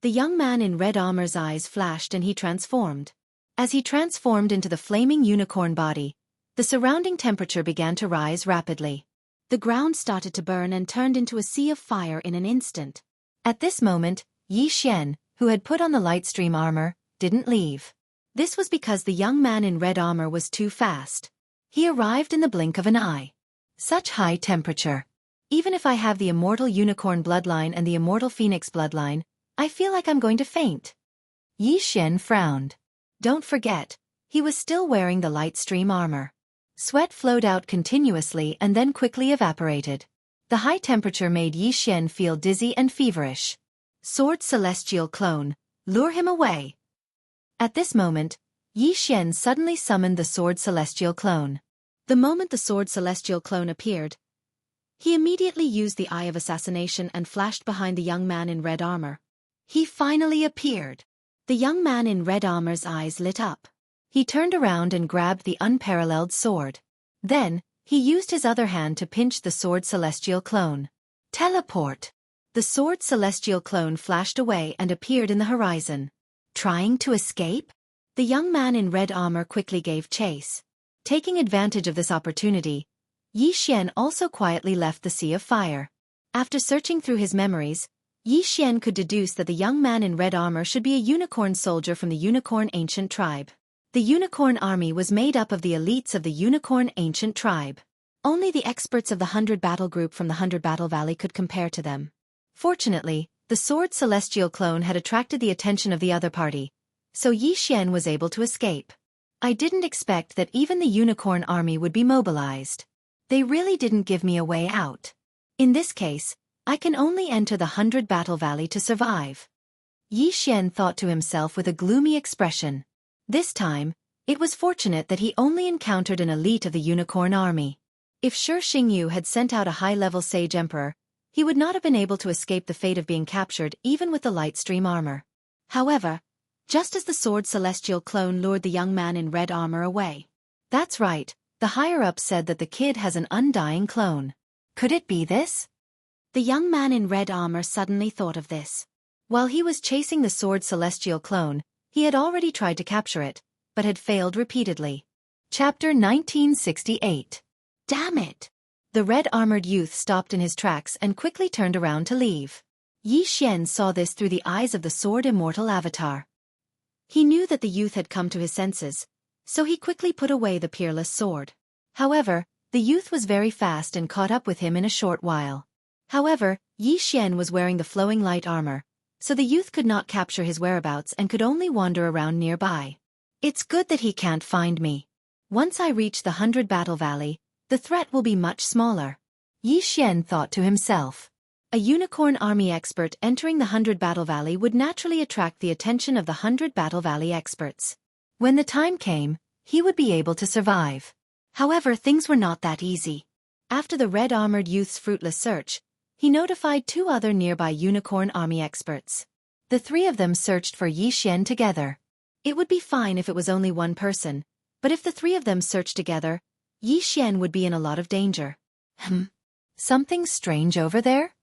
The young man in red armor's eyes flashed and he transformed. As he transformed into the flaming unicorn body, the surrounding temperature began to rise rapidly. The ground started to burn and turned into a sea of fire in an instant. At this moment, Yi Xian, who had put on the Lightstream armor, didn't leave. This was because the young man in red armor was too fast. He arrived in the blink of an eye. Such high temperature. Even if I have the immortal unicorn bloodline and the immortal phoenix bloodline, I feel like I'm going to faint. Yi Xian frowned. Don't forget, he was still wearing the Lightstream armor. Sweat flowed out continuously and then quickly evaporated. The high temperature made Yi Xian feel dizzy and feverish. Sword Celestial Clone, lure him away. At this moment, Yi Xian suddenly summoned the Sword Celestial Clone. The moment the Sword Celestial Clone appeared, he immediately used the Eye of Assassination and flashed behind the young man in red armor. He finally appeared. The young man in red armor's eyes lit up. He turned around and grabbed the unparalleled sword. Then, he used his other hand to pinch the Sword Celestial Clone. Teleport! The Sword Celestial Clone flashed away and appeared in the horizon. Trying to escape? The young man in red armor quickly gave chase. Taking advantage of this opportunity, Yi Xian also quietly left the Sea of Fire. After searching through his memories, Yi Xian could deduce that the young man in red armor should be a unicorn soldier from the Unicorn Ancient tribe. The Unicorn Army was made up of the elites of the Unicorn Ancient tribe. Only the experts of the 100 Battle Group from the 100 Battle Valley could compare to them. Fortunately, the Sword Celestial Clone had attracted the attention of the other party, so Yi Xian was able to escape. I didn't expect that even the Unicorn Army would be mobilized. They really didn't give me a way out. In this case, I can only enter the 100 Battle Valley to survive. Yi Xian thought to himself with a gloomy expression. This time, it was fortunate that he only encountered an elite of the Unicorn Army. If Shi Xingyu had sent out a high-level Sage Emperor, he would not have been able to escape the fate of being captured even with the Lightstream armor. However, just as the Sword Celestial Clone lured the young man in red armor away. That's right, the higher-ups said that the kid has an undying clone. Could it be this? The young man in red armor suddenly thought of this. While he was chasing the Sword Celestial Clone, he had already tried to capture it, but had failed repeatedly. Chapter 1968. Damn it! The red-armored youth stopped in his tracks and quickly turned around to leave. Yi Xian saw this through the eyes of the Sword Immortal Avatar. He knew that the youth had come to his senses, so he quickly put away the peerless sword. However, the youth was very fast and caught up with him in a short while. However, Yi Xian was wearing the flowing light armor, so the youth could not capture his whereabouts and could only wander around nearby. It's good that he can't find me. Once I reach the 100 Battle Valley, the threat will be much smaller. Yi Xian thought to himself. A Unicorn Army expert entering the 100 Battle Valley would naturally attract the attention of the 100 Battle Valley experts. When the time came, he would be able to survive. However, things were not that easy. After the red-armored youth's fruitless search, he notified 2 other nearby unicorn army experts. The 3 of them searched for Yi Xian together. It would be fine if it was only one person, but if the 3 of them searched together, Yi Xian would be in a lot of danger. Something strange over there?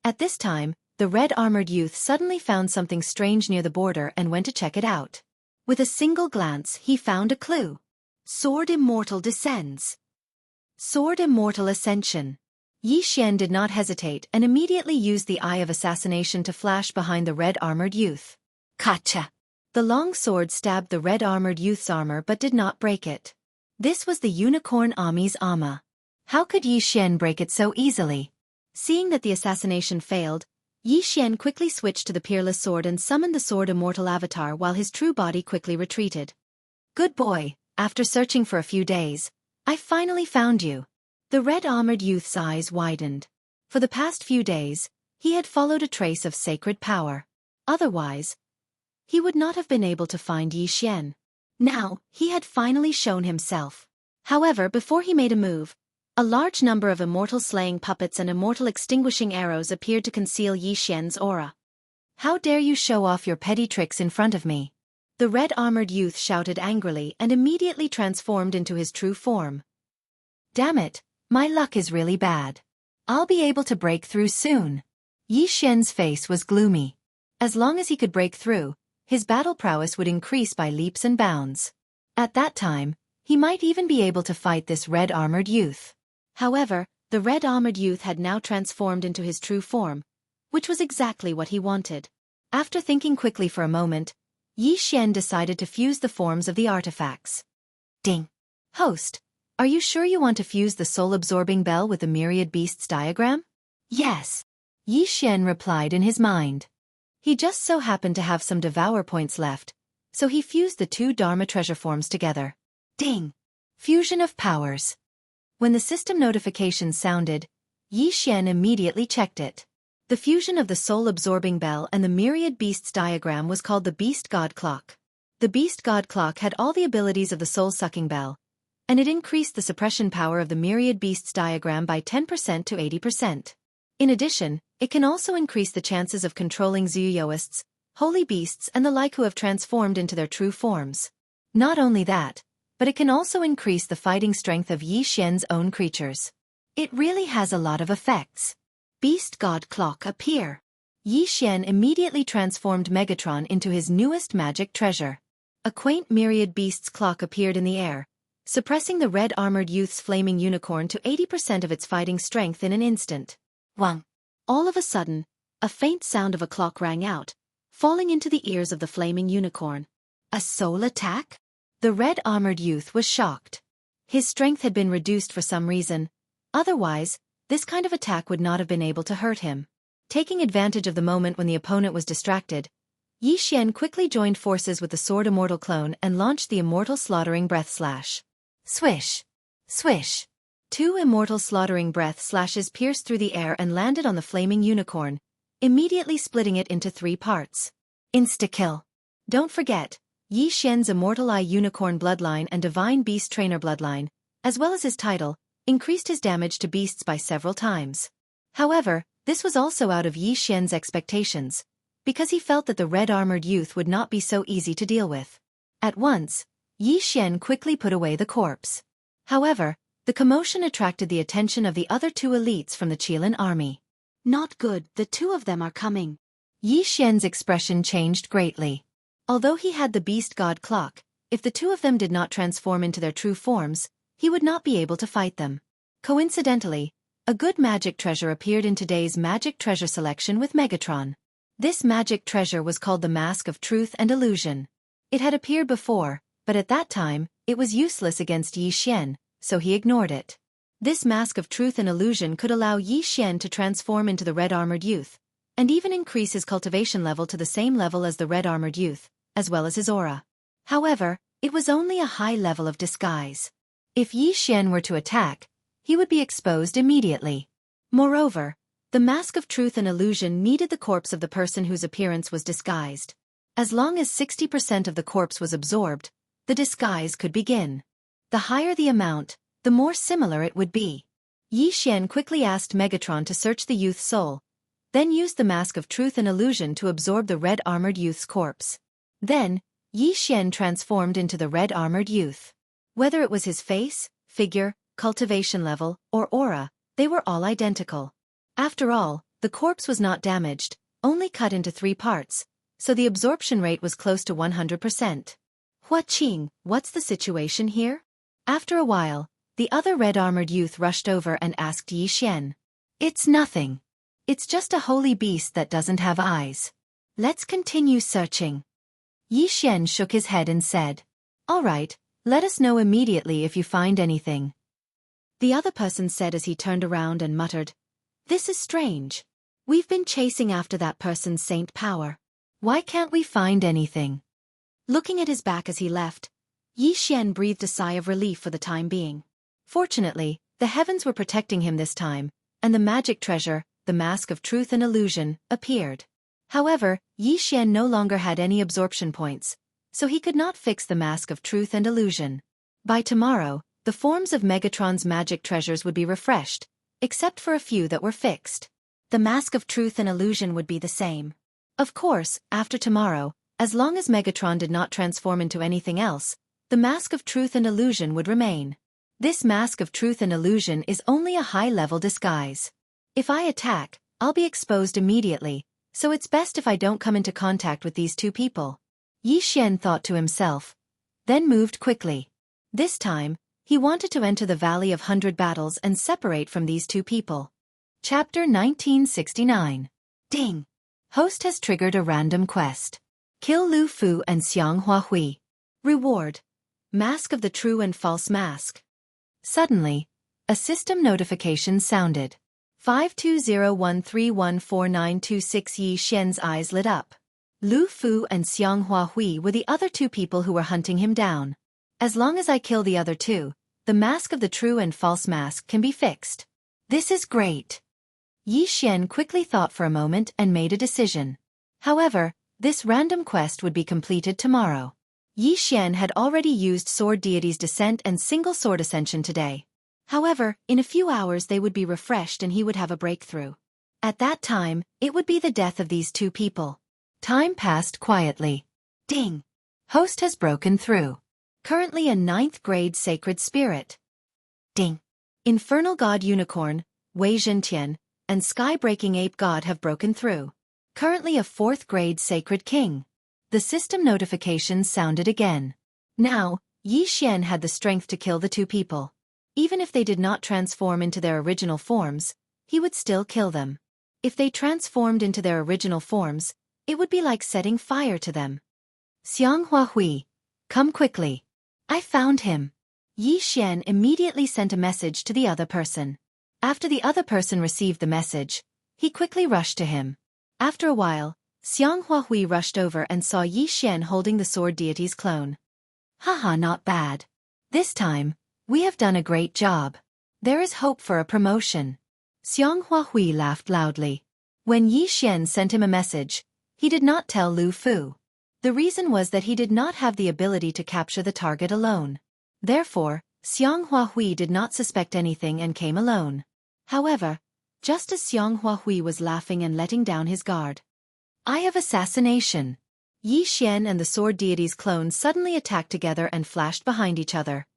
At this time, the red-armored youth suddenly found something strange near the border and went to check it out. With a single glance, he found a clue. Sword Immortal descends. Sword Immortal Ascension. Yi Xian did not hesitate and immediately used the Eye of Assassination to flash behind the red-armored youth. Gotcha! The long sword stabbed the red-armored youth's armor but did not break it. This was the Unicorn Army's armor. How could Yi Xian break it so easily? Seeing that the assassination failed, Yi Xian quickly switched to the Peerless Sword and summoned the Sword Immortal avatar while his true body quickly retreated. Good boy, after searching for a few days, I finally found you. The red-armored youth's eyes widened. For the past few days, he had followed a trace of sacred power. Otherwise, he would not have been able to find Yi Xian. Now, he had finally shown himself. However, before he made a move, a large number of immortal slaying puppets and immortal extinguishing arrows appeared to conceal Yi Xian's aura. How dare you show off your petty tricks in front of me? The red-armored youth shouted angrily and immediately transformed into his true form. Damn it, my luck is really bad. I'll be able to break through soon. Yi Xian's face was gloomy. As long as he could break through, his battle prowess would increase by leaps and bounds. At that time, he might even be able to fight this red-armored youth. However, the red-armored youth had now transformed into his true form, which was exactly what he wanted. After thinking quickly for a moment, Yi Xian decided to fuse the forms of the artifacts. Ding! Host, are you sure you want to fuse the soul-absorbing bell with the myriad beasts diagram? Yes. Yi Xian replied in his mind. He just so happened to have some devour points left, so he fused the 2 Dharma treasure forms together. Ding! Fusion of powers. When the system notification sounded, Yi Xian immediately checked it. The fusion of the soul-absorbing bell and the myriad beasts diagram was called the Beast God Clock. The Beast God Clock had all the abilities of the soul-sucking bell, and it increased the suppression power of the myriad beasts diagram by 10% to 80%. In addition, it can also increase the chances of controlling Zuyuoists, holy beasts and the like who have transformed into their true forms. Not only that, but it can also increase the fighting strength of Yi Xian's own creatures. It really has a lot of effects. Beast God Clock appear. Yi Xian immediately transformed Megatron into his newest magic treasure. A quaint myriad beasts clock appeared in the air, suppressing the red-armored youth's flaming unicorn to 80% of its fighting strength in an instant. Wang! All of a sudden, a faint sound of a clock rang out, falling into the ears of the flaming unicorn. A soul attack? The red-armored youth was shocked. His strength had been reduced for some reason. Otherwise, this kind of attack would not have been able to hurt him. Taking advantage of the moment when the opponent was distracted, Yi Xian quickly joined forces with the Sword Immortal clone and launched the Immortal Slaughtering Breath Slash. Swish! Swish! 2 immortal slaughtering breath slashes pierced through the air and landed on the flaming unicorn, immediately splitting it into 3 parts. Insta-kill. Don't forget, Yi Xian's Immortal Eye Unicorn Bloodline and Divine Beast Trainer Bloodline, as well as his title, increased his damage to beasts by several times. However, this was also out of Yi Xian's expectations, because he felt that the red-armored youth would not be so easy to deal with. At once, Yi Xian quickly put away the corpse. However, the commotion attracted the attention of the other 2 elites from the Qilin army. Not good, the 2 of them are coming. Yi Xian's expression changed greatly. Although he had the Beast God Clock, if the 2 of them did not transform into their true forms, he would not be able to fight them. Coincidentally, a good magic treasure appeared in today's magic treasure selection with Megatron. This magic treasure was called the Mask of Truth and Illusion. It had appeared before, but at that time, it was useless against Yi Xian, so he ignored it. This Mask of Truth and Illusion could allow Yi Xian to transform into the red-armored youth, and even increase his cultivation level to the same level as the red-armored youth, as well as his aura. However, it was only a high level of disguise. If Yi Xian were to attack, he would be exposed immediately. Moreover, the Mask of Truth and Illusion needed the corpse of the person whose appearance was disguised. As long as 60% of the corpse was absorbed, the disguise could begin. The higher the amount, the more similar it would be. Yi Xian quickly asked Megatron to search the youth's soul, then used the mask of truth and illusion to absorb the red-armored youth's corpse. Then, Yi Xian transformed into the red-armored youth. Whether it was his face, figure, cultivation level, or aura, they were all identical. After all, the corpse was not damaged, only cut into 3 parts, so the absorption rate was close to 100%. Hua Qing, what's the situation here? After a while, the other red-armored youth rushed over and asked Yi Xian. It's nothing. It's just a holy beast that doesn't have eyes. Let's continue searching. Yi Xian shook his head and said, All right, let us know immediately if you find anything. The other person said as he turned around and muttered, This is strange. We've been chasing after that person's saint power. Why can't we find anything? Looking at his back as he left, Yi Xian breathed a sigh of relief for the time being. Fortunately, the heavens were protecting him this time, and the magic treasure, the mask of truth and illusion, appeared. However, Yi Xian no longer had any absorption points, so he could not fix the mask of truth and illusion. By tomorrow, the forms of Megatron's magic treasures would be refreshed, except for a few that were fixed. The mask of truth and illusion would be the same. Of course, after tomorrow, as long as Megatron did not transform into anything else, the mask of truth and illusion would remain. This mask of truth and illusion is only a high-level disguise. If I attack, I'll be exposed immediately, so it's best if I don't come into contact with these 2 people. Yi Xian thought to himself, then moved quickly. This time, he wanted to enter the Valley of 100 Battles and separate from these 2 people. Chapter 1969. Ding! Host has triggered a random quest. Kill Lu Fu and Xiang Huahui. Reward: Mask of the True and False Mask. Suddenly, a system notification sounded. 52013149226. Yi Xian's eyes lit up. Lu Fu and Xiang Huahui were the other 2 people who were hunting him down. As long as I kill the other 2, the mask of the true and false mask can be fixed. This is great. Yi Xian quickly thought for a moment and made a decision. However, this random quest would be completed tomorrow. Yi Xian had already used Sword Deity's Descent and Single Sword Ascension today. However, in a few hours they would be refreshed and he would have a breakthrough. At that time, it would be the death of these 2 people. Time passed quietly. Ding! Host has broken through. Currently a 9th grade sacred spirit. Ding! Infernal God Unicorn, Wei Zhentian, and Sky-breaking Ape God have broken through. Currently a 4th grade sacred king. The system notifications sounded again. Now, Yi Xian had the strength to kill the 2 people. Even if they did not transform into their original forms, he would still kill them. If they transformed into their original forms, it would be like setting fire to them. Xiang Huahui, come quickly. I found him. Yi Xian immediately sent a message to the other person. After the other person received the message, he quickly rushed to him. After a while, Xiang Huahui rushed over and saw Yi Xian holding the Sword Deity's clone. Haha, not bad. This time, we have done a great job. There is hope for a promotion. Xiang Huahui laughed loudly. When Yi Xian sent him a message, he did not tell Lu Fu. The reason was that he did not have the ability to capture the target alone. Therefore, Xiang Huahui did not suspect anything and came alone. However, just as Xiang Huahui was laughing and letting down his guard, I have assassination. Yi Xian and the Sword Deity's clone suddenly attacked together and flashed behind each other.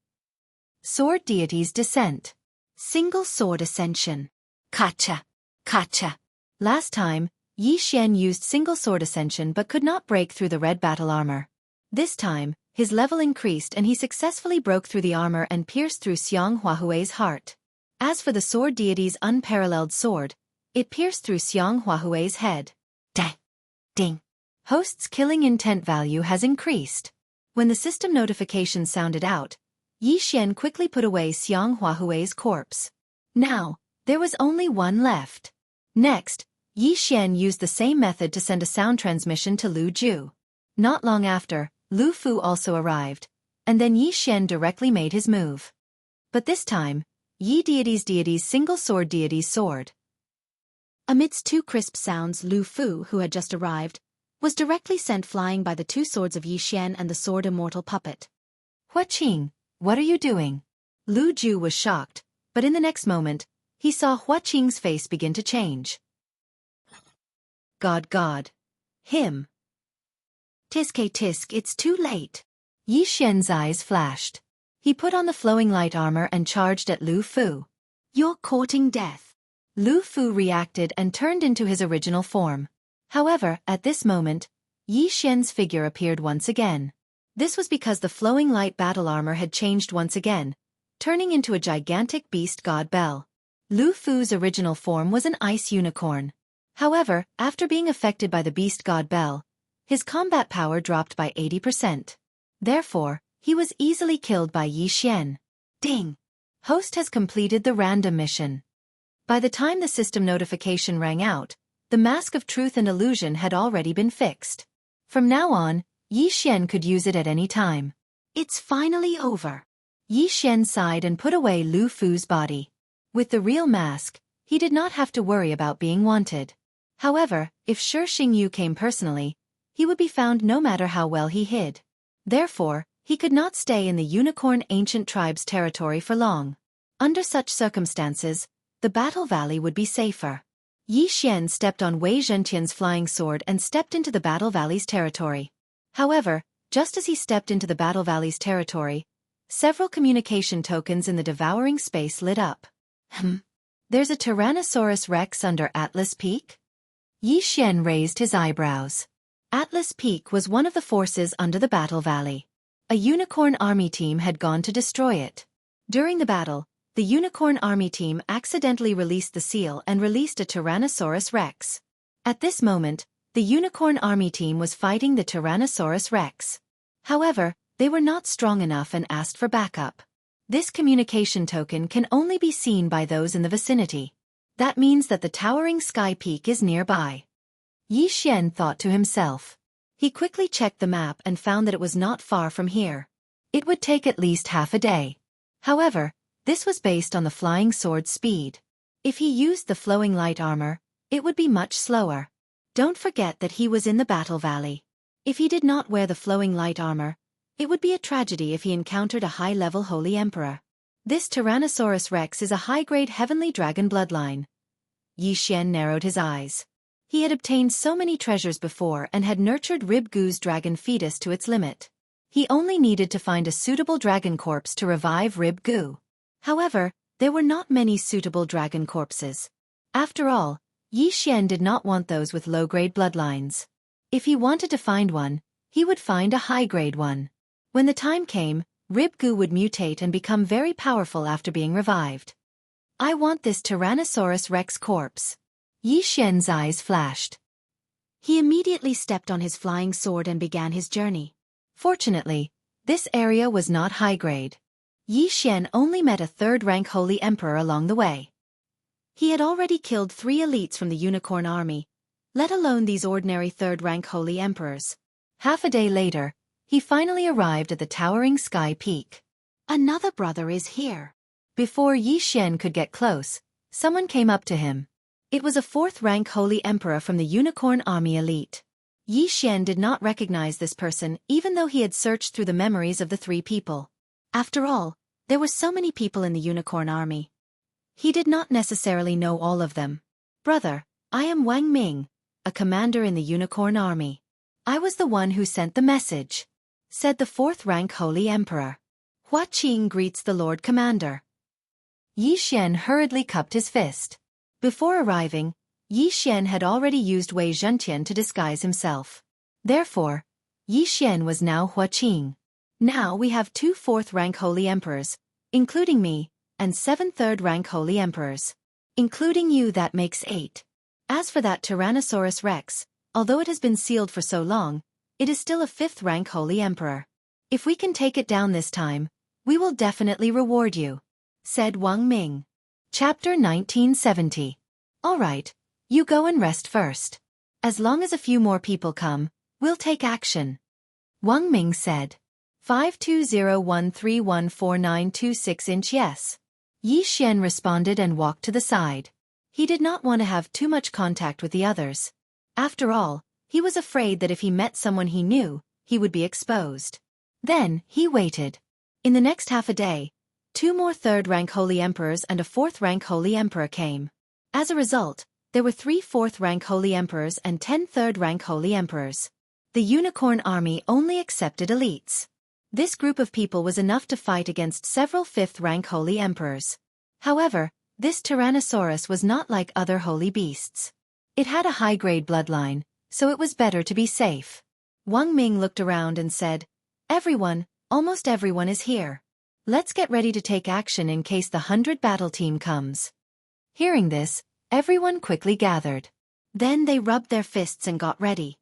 Sword Deity's Descent. Single Sword Ascension. Kacha! Kacha! Last time, Yi Xian used Single Sword Ascension but could not break through the red battle armor. This time, his level increased and he successfully broke through the armor and pierced through Xiang Huahui's heart. As for the Sword Deity's unparalleled sword, it pierced through Xiang Huahui's head. Ding! Host's killing intent value has increased. When the system notification sounded out, Yi Xian quickly put away Xiang Huahui's corpse. Now, there was only one left. Next, Yi Xian used the same method to send a sound transmission to Lu Ju. Not long after, Lu Fu also arrived, and then Yi Xian directly made his move. But this time, Yi Deity's Single Sword Deity's sword. Amidst 2 crisp sounds, Lu Fu, who had just arrived, was directly sent flying by the 2 swords of Yi Xian and the sword immortal puppet. Hua Qing, what are you doing? Lu Ju was shocked, but in the next moment, he saw Hua Qing's face begin to change. God. Him. Tisk, it's too late. Yi Xian's eyes flashed. He put on the flowing light armor and charged at Lu Fu. You're courting death. Lu Fu reacted and turned into his original form. However, at this moment, Yi Xian's figure appeared once again. This was because the flowing light battle armor had changed once again, turning into a gigantic beast god Bell. Lu Fu's original form was an ice unicorn. However, after being affected by the beast god Bell, his combat power dropped by 80%. Therefore, he was easily killed by Yi Xian. Ding! Host has completed the random mission. By the time the system notification rang out, the mask of truth and illusion had already been fixed. From now on, Yi Xian could use it at any time. It's finally over. Yi Xian sighed and put away Lu Fu's body. With the real mask, he did not have to worry about being wanted. However, if Shi Xingyu came personally, he would be found no matter how well he hid. Therefore, he could not stay in the Unicorn Ancient Tribe's territory for long. Under such circumstances, the Battle Valley would be safer. Yi Xian stepped on Wei Zhentian's flying sword and stepped into the Battle Valley's territory. However, just as he stepped into the Battle Valley's territory, several communication tokens in the devouring space lit up. There's a Tyrannosaurus Rex under Atlas Peak? Yi Xian raised his eyebrows. Atlas Peak was one of the forces under the Battle Valley. A unicorn army team had gone to destroy it. During the battle, the unicorn army team accidentally released the seal and released a Tyrannosaurus Rex. At this moment, the unicorn army team was fighting the Tyrannosaurus Rex. However, they were not strong enough and asked for backup. This communication token can only be seen by those in the vicinity. That means that the towering sky peak is nearby. Yi Xian thought to himself. He quickly checked the map and found that it was not far from here. It would take at least half a day. However, this was based on the flying sword's speed. If he used the flowing light armor, it would be much slower. Don't forget that he was in the Battle Valley. If he did not wear the flowing light armor, it would be a tragedy if he encountered a high-level Holy Emperor. This Tyrannosaurus Rex is a high-grade heavenly dragon bloodline. Yi Xian narrowed his eyes. He had obtained so many treasures before and had nurtured Rib Gu's dragon fetus to its limit. He only needed to find a suitable dragon corpse to revive Rib Gu. However, there were not many suitable dragon corpses. After all, Yi Xian did not want those with low-grade bloodlines. If he wanted to find one, he would find a high-grade one. When the time came, Rib Gu would mutate and become very powerful after being revived. I want this Tyrannosaurus Rex corpse. Yi Xian's eyes flashed. He immediately stepped on his flying sword and began his journey. Fortunately, this area was not high-grade. Yi Xian only met a third-rank Holy Emperor along the way. He had already killed 3 elites from the Unicorn Army, let alone these ordinary third-rank Holy Emperors. Half a day later, he finally arrived at the towering sky peak. Another brother is here. Before Yi Xian could get close, someone came up to him. It was a 4th-rank Holy Emperor from the Unicorn Army elite. Yi Xian did not recognize this person even though he had searched through the memories of the 3 people. After all, there were so many people in the Unicorn Army. He did not necessarily know all of them. Brother, I am Wang Ming, a commander in the Unicorn Army. I was the one who sent the message, said the 4th-rank Holy Emperor. Hua Qing greets the Lord Commander. Yi Xian hurriedly cupped his fist. Before arriving, Yi Xian had already used Wei Zhentian to disguise himself. Therefore, Yi Xian was now Hua Qing. Now we have 2 4th-rank Holy Emperors, including me, and 7 3rd-rank Holy Emperors. Including you, that makes 8. As for that Tyrannosaurus Rex, although it has been sealed for so long, it is still a 5th-rank Holy Emperor. If we can take it down this time, we will definitely reward you, said Wang Ming. Chapter 1970. Alright, you go and rest first. As long as a few more people come, we'll take action. Wang Ming said. 520131492 inch yes. Yi Xian responded and walked to the side. He did not want to have too much contact with the others. After all, he was afraid that if he met someone he knew, he would be exposed. Then, he waited. In the next half a day, 2 more third-rank Holy Emperors and a 4th-rank Holy Emperor came. As a result, there were 3 4th-rank Holy Emperors and 10 3rd-rank Holy Emperors. The Unicorn Army only accepted elites. This group of people was enough to fight against several 5th-rank Holy Emperors. However, this Tyrannosaurus was not like other holy beasts. It had a high-grade bloodline, so it was better to be safe. Wang Ming looked around and said, "Everyone, almost everyone is here. Let's get ready to take action in case the 100 battle team comes." Hearing this, everyone quickly gathered. Then they rubbed their fists and got ready.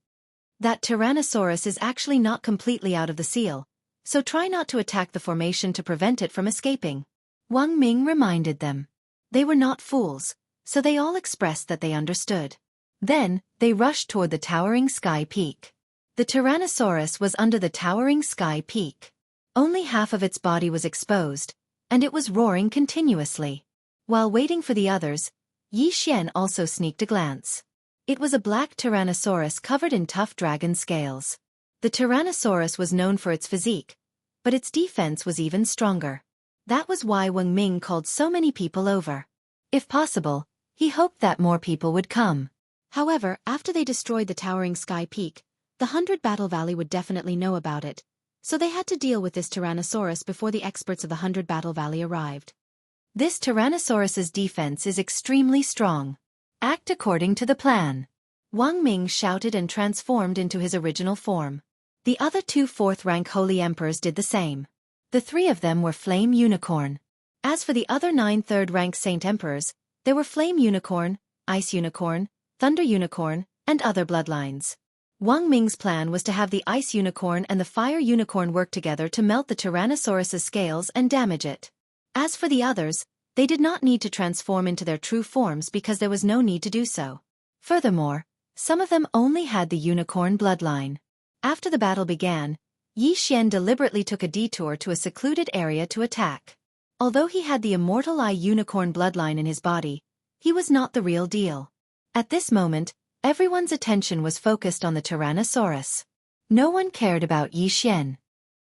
That Tyrannosaurus is actually not completely out of the seal, so try not to attack the formation to prevent it from escaping. Wang Ming reminded them. They were not fools, so they all expressed that they understood. Then, they rushed toward the towering sky peak. The Tyrannosaurus was under the towering sky peak. Only half of its body was exposed, and it was roaring continuously. While waiting for the others, Yi Xian also sneaked a glance. It was a black Tyrannosaurus covered in tough dragon scales. The Tyrannosaurus was known for its physique, but its defense was even stronger. That was why Wang Ming called so many people over. If possible, he hoped that more people would come. However, after they destroyed the towering sky peak, the 100 Battle Valley would definitely know about it, so they had to deal with this Tyrannosaurus before the experts of the 100 Battle Valley arrived. This Tyrannosaurus's defense is extremely strong. Act according to the plan. Wang Ming shouted and transformed into his original form. The other 2 4th-rank Holy Emperors did the same. The 3 of them were Flame Unicorn. As for the other 9 3rd-rank Saint Emperors, there were Flame Unicorn, Ice Unicorn, Thunder Unicorn, and other bloodlines. Wang Ming's plan was to have the Ice Unicorn and the Fire Unicorn work together to melt the Tyrannosaurus's scales and damage it. As for the others, they did not need to transform into their true forms because there was no need to do so. Furthermore, some of them only had the unicorn bloodline. After the battle began, Yi Xian deliberately took a detour to a secluded area to attack. Although he had the Immortal Eye unicorn bloodline in his body, he was not the real deal. At this moment, everyone's attention was focused on the Tyrannosaurus. No one cared about Yi Xian.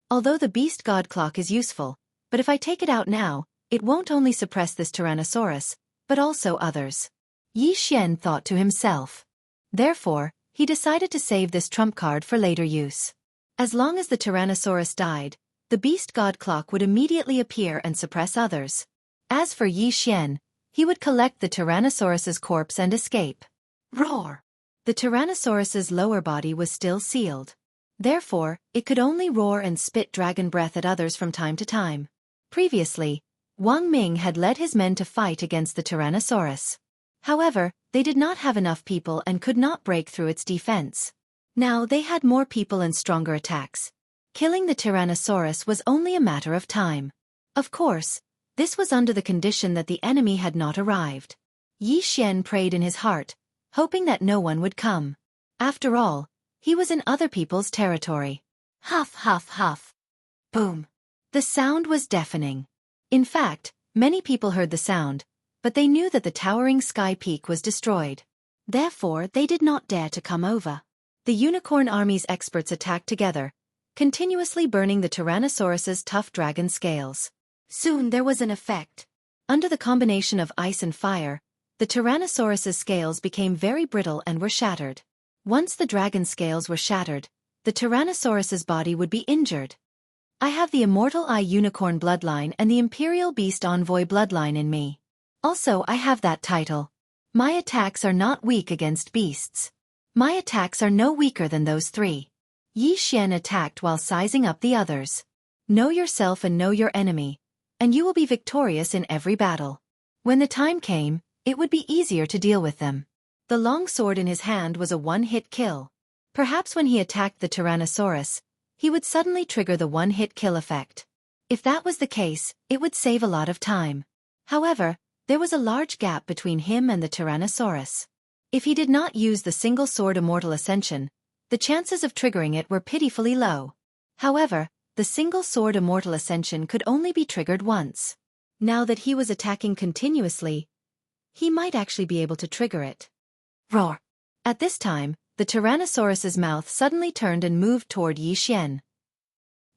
Although the Beast God Clock is useful, but if I take it out now, it won't only suppress this Tyrannosaurus, but also others. Yi Xian thought to himself. Therefore, he decided to save this trump card for later use. As long as the Tyrannosaurus died, the Beast God Clock would immediately appear and suppress others. As for Yi Xian, he would collect the Tyrannosaurus's corpse and escape. Roar! The Tyrannosaurus's lower body was still sealed. Therefore, it could only roar and spit dragon breath at others from time to time. Previously, Wang Ming had led his men to fight against the Tyrannosaurus. However, they did not have enough people and could not break through its defense. Now they had more people and stronger attacks. Killing the Tyrannosaurus was only a matter of time. Of course, this was under the condition that the enemy had not arrived. Yi Xian prayed in his heart, hoping that no one would come. After all, he was in other people's territory. Huff, huff, huff. Boom. The sound was deafening. In fact, many people heard the sound, but they knew that the towering sky peak was destroyed. Therefore, they did not dare to come over. The Unicorn Army's experts attacked together, continuously burning the Tyrannosaurus's tough dragon scales. Soon there was an effect. Under the combination of ice and fire, the Tyrannosaurus's scales became very brittle and were shattered. Once the dragon scales were shattered, the Tyrannosaurus's body would be injured. I have the Immortal Eye Unicorn bloodline and the Imperial Beast Envoy bloodline in me. Also, I have that title. My attacks are not weak against beasts. My attacks are no weaker than those 3. Yi Xian attacked while sizing up the others. Know yourself and know your enemy, and you will be victorious in every battle. When the time came, it would be easier to deal with them. The long sword in his hand was a one-hit kill. Perhaps when he attacked the Tyrannosaurus, he would suddenly trigger the one-hit kill effect. If that was the case, it would save a lot of time. However, there was a large gap between him and the Tyrannosaurus. If he did not use the single sword Immortal Ascension, the chances of triggering it were pitifully low. However, the single sword Immortal Ascension could only be triggered once. Now that he was attacking continuously, he might actually be able to trigger it. Roar! At this time, the Tyrannosaurus's mouth suddenly turned and moved toward Yi Xian.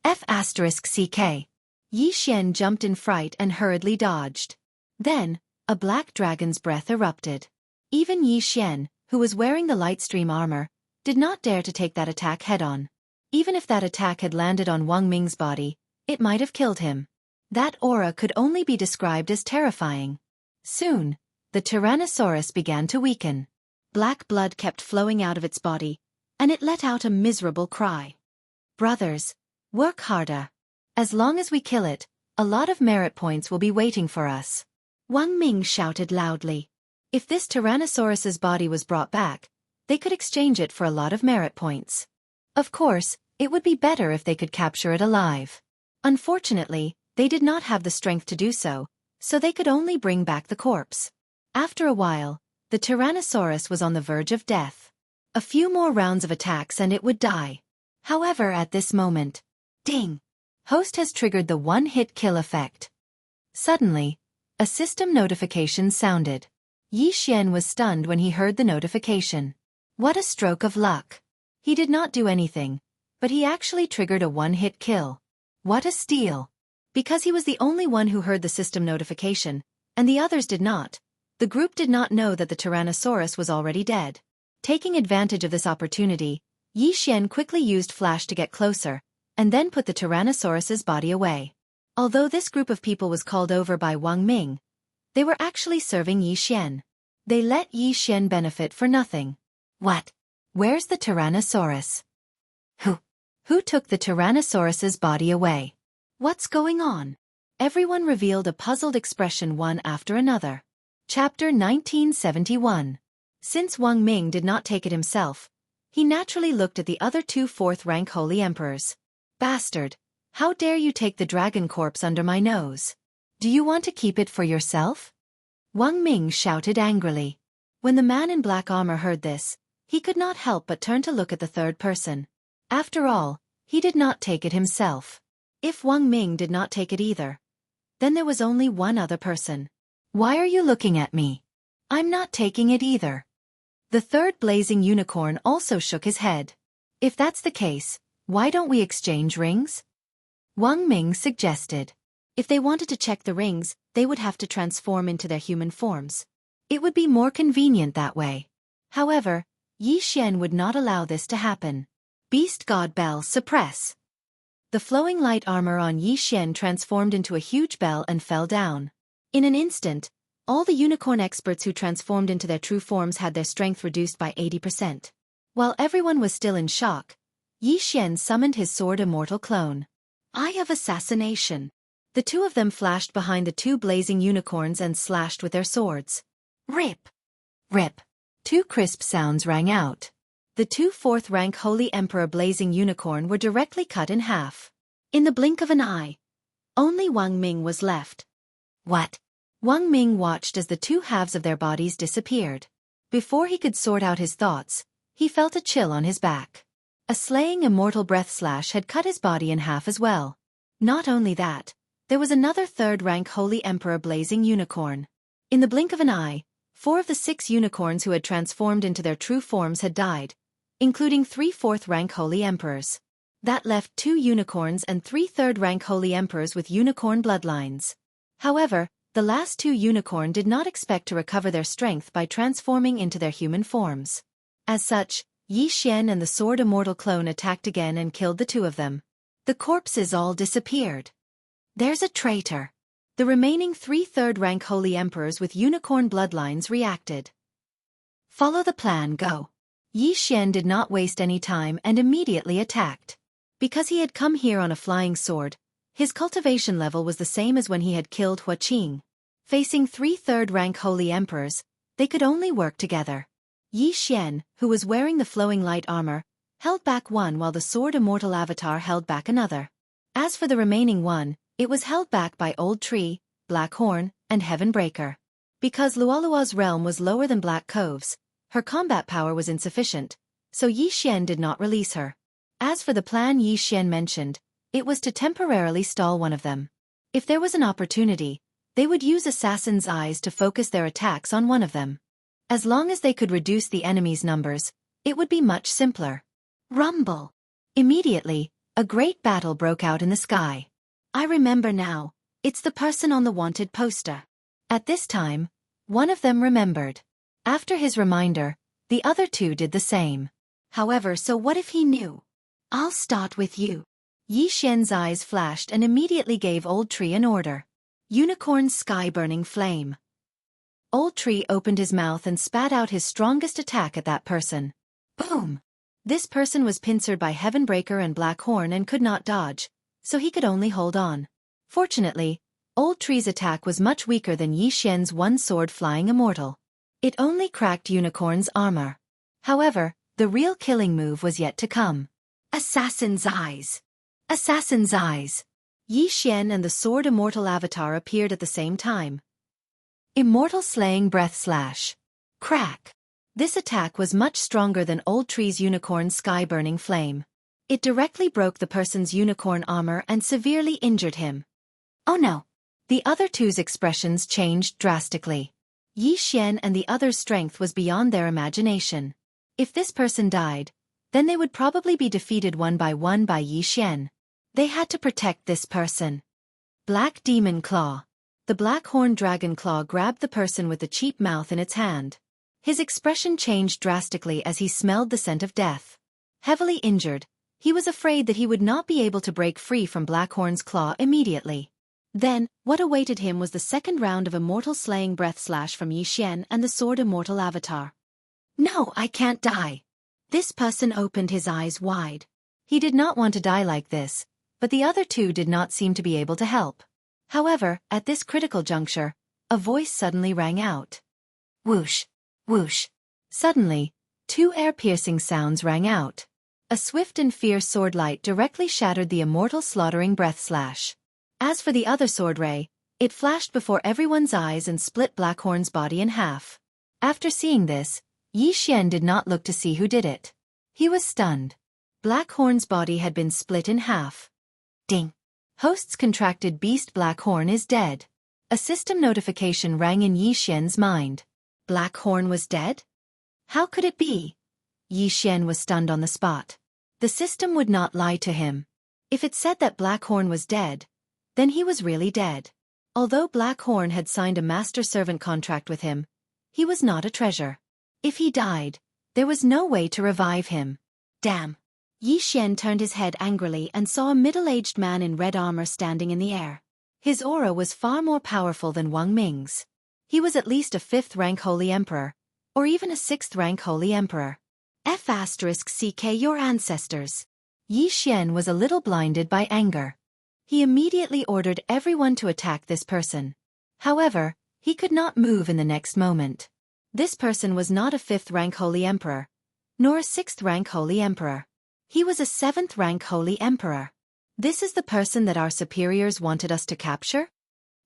F***CK. Yi Xian jumped in fright and hurriedly dodged. Then, a black dragon's breath erupted. Even Yi Xian, who was wearing the Lightstream armor, did not dare to take that attack head-on. Even if that attack had landed on Wang Ming's body, it might have killed him. That aura could only be described as terrifying. Soon, the Tyrannosaurus began to weaken. Black blood kept flowing out of its body, and it let out a miserable cry. Brothers, work harder. As long as we kill it, a lot of merit points will be waiting for us. Wang Ming shouted loudly. If this Tyrannosaurus's body was brought back, they could exchange it for a lot of merit points. Of course, it would be better if they could capture it alive. Unfortunately, they did not have the strength to do so, so they could only bring back the corpse. After a while, the Tyrannosaurus was on the verge of death. A few more rounds of attacks and it would die. However, at this moment, ding! Host has triggered the one-hit kill effect. Suddenly, a system notification sounded. Yi Xian was stunned when he heard the notification. What a stroke of luck! He did not do anything, but he actually triggered a one-hit kill. What a steal! Because he was the only one who heard the system notification, and the others did not, the group did not know that the Tyrannosaurus was already dead. Taking advantage of this opportunity, Yi Xian quickly used Flash to get closer, and then put the Tyrannosaurus's body away. Although this group of people was called over by Wang Ming, they were actually serving Yi Xian. They let Yi Xian benefit for nothing. What? Where's the Tyrannosaurus? Who took the Tyrannosaurus's body away? What's going on? Everyone revealed a puzzled expression one after another. Chapter 1971. Since Wang Ming did not take it himself, he naturally looked at the other two fourth-rank holy emperors. Bastard! How dare you take the dragon corpse under my nose? Do you want to keep it for yourself? Wang Ming shouted angrily. When the man in black armor heard this, he could not help but turn to look at the third person. After all, he did not take it himself. If Wang Ming did not take it either, then there was only one other person. Why are you looking at me? I'm not taking it either. The third blazing unicorn also shook his head. If that's the case, why don't we exchange rings? Wang Ming suggested. If they wanted to check the rings, they would have to transform into their human forms. It would be more convenient that way. However, Yi Xian would not allow this to happen. Beast God Bell suppress. The flowing light armor on Yi Xian transformed into a huge bell and fell down. In an instant, all the unicorn experts who transformed into their true forms had their strength reduced by 80%. While everyone was still in shock, Yi Xian summoned his sword immortal clone. Eye of Assassination. The two of them flashed behind the two blazing unicorns and slashed with their swords. Rip! Rip! Two crisp sounds rang out. The two fourth-rank Holy Emperor blazing unicorn were directly cut in half. In the blink of an eye, only Wang Ming was left. What? Wang Ming watched as the two halves of their bodies disappeared. Before he could sort out his thoughts, he felt a chill on his back. A slaying immortal breath slash had cut his body in half as well. Not only that, there was another third-rank Holy Emperor blazing unicorn. In the blink of an eye, 4 of the 6 unicorns who had transformed into their true forms had died, including 3 fourth-rank Holy Emperors. That left 2 unicorns and 3 third-rank Holy Emperors with unicorn bloodlines. However, the last 2 unicorn did not expect to recover their strength by transforming into their human forms. As such, Yi Xian and the sword immortal clone attacked again and killed the 2 of them. The corpses all disappeared. There's a traitor. The remaining 3 third-rank Holy Emperors with unicorn bloodlines reacted. Follow the plan, go. Yi Xian did not waste any time and immediately attacked. Because he had come here on a flying sword, his cultivation level was the same as when he had killed Hua Qing. Facing 3 third-rank Holy Emperors, they could only work together. Yi Xian, who was wearing the flowing light armor, held back one while the sword immortal avatar held back another. As for the remaining one, it was held back by Old Tree, Black Horn, and Heaven Breaker. Because Lualua's realm was lower than Black Cove's, her combat power was insufficient, so Yi Xian did not release her. As for the plan Yi Xian mentioned, it was to temporarily stall one of them. If there was an opportunity, they would use Assassin's Eyes to focus their attacks on one of them. As long as they could reduce the enemy's numbers, it would be much simpler. Rumble! Immediately, a great battle broke out in the sky. I remember now. It's the person on the wanted poster. At this time, one of them remembered. After his reminder, the other two did the same. However, so what if he knew? I'll start with you. Yi Xian's eyes flashed and immediately gave Old Tree an order. Unicorn Sky Burning Flame. Old Tree opened his mouth and spat out his strongest attack at that person. Boom! This person was pincered by Heavenbreaker and Black Horn and could not dodge, so he could only hold on. Fortunately, Old Tree's attack was much weaker than Yi Xian's one-sword flying immortal. It only cracked Unicorn's armor. However, the real killing move was yet to come. Assassin's Eyes. Assassin's Eyes. Yi Xian and the Sword Immortal Avatar appeared at the same time. Immortal Slaying Breath Slash. Crack. This attack was much stronger than Old Tree's Unicorn Sky Burning Flame. It directly broke the person's unicorn armor and severely injured him. Oh no! The other two's expressions changed drastically. Yi Xian and the other's strength was beyond their imagination. If this person died, then they would probably be defeated one by Yi Xian. They had to protect this person. Black Demon Claw. The Black Horn Dragon Claw grabbed the person with the cheap mouth in its hand. His expression changed drastically as he smelled the scent of death. Heavily injured, he was afraid that he would not be able to break free from Blackhorn's claw immediately. Then, what awaited him was the second round of Immortal Slaying Breath Slash from Yi Xian and the Sword Immortal Avatar. No, I can't die. This person opened his eyes wide. He did not want to die like this, but the other two did not seem to be able to help. However, at this critical juncture, a voice suddenly rang out. Whoosh! Whoosh! Suddenly, two air-piercing sounds rang out. A swift and fierce sword light directly shattered the immortal slaughtering breath slash. As for the other sword ray, it flashed before everyone's eyes and split Blackhorn's body in half. After seeing this, Yi Xian did not look to see who did it. He was stunned. Blackhorn's body had been split in half. Ding! Host's contracted beast Blackhorn is dead. A system notification rang in Yi Xian's mind. Blackhorn was dead? How could it be? Yi Xian was stunned on the spot. The system would not lie to him. If it said that Blackhorn was dead, then he was really dead. Although Blackhorn had signed a master-servant contract with him, he was not a treasure. If he died, there was no way to revive him. Damn! Yi Xian turned his head angrily and saw a middle-aged man in red armor standing in the air. His aura was far more powerful than Wang Ming's. He was at least a 5th-rank Holy Emperor, or even a 6th-rank Holy Emperor. F***CK your ancestors. Yi Xian was a little blinded by anger. He immediately ordered everyone to attack this person. However, he could not move in the next moment. This person was not a 5th-rank Holy Emperor, nor a 6th-rank Holy Emperor. He was a 7th-rank Holy Emperor. This is the person that our superiors wanted us to capture?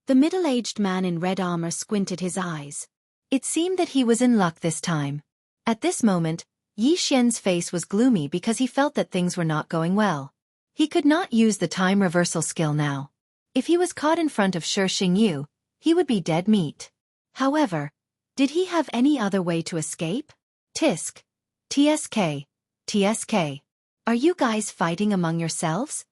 The middle-aged man in red armor squinted his eyes. It seemed that he was in luck this time. At this moment, Yi Xian's face was gloomy because he felt that things were not going well. He could not use the time reversal skill now. If he was caught in front of Shi Xingyu, he would be dead meat. However, did he have any other way to escape? Tisk. TSK. TSK. Are you guys fighting among yourselves?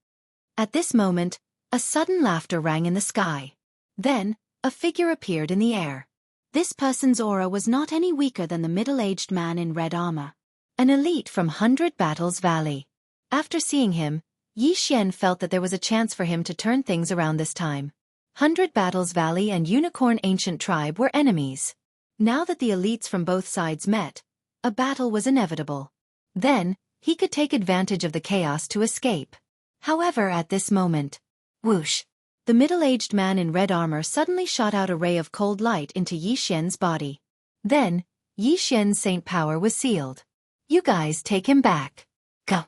At this moment, a sudden laughter rang in the sky. Then, a figure appeared in the air. This person's aura was not any weaker than the middle-aged man in red armor. An elite from 100 Battles Valley. After seeing him, Yi Xian felt that there was a chance for him to turn things around this time. 100 Battles Valley and Unicorn Ancient Tribe were enemies. Now that the elites from both sides met, a battle was inevitable. Then, he could take advantage of the chaos to escape. However, at this moment, whoosh, the middle-aged man in red armor suddenly shot out a ray of cold light into Yi Xian's body. Then, Yi Xian's saint power was sealed. You guys take him back. Go.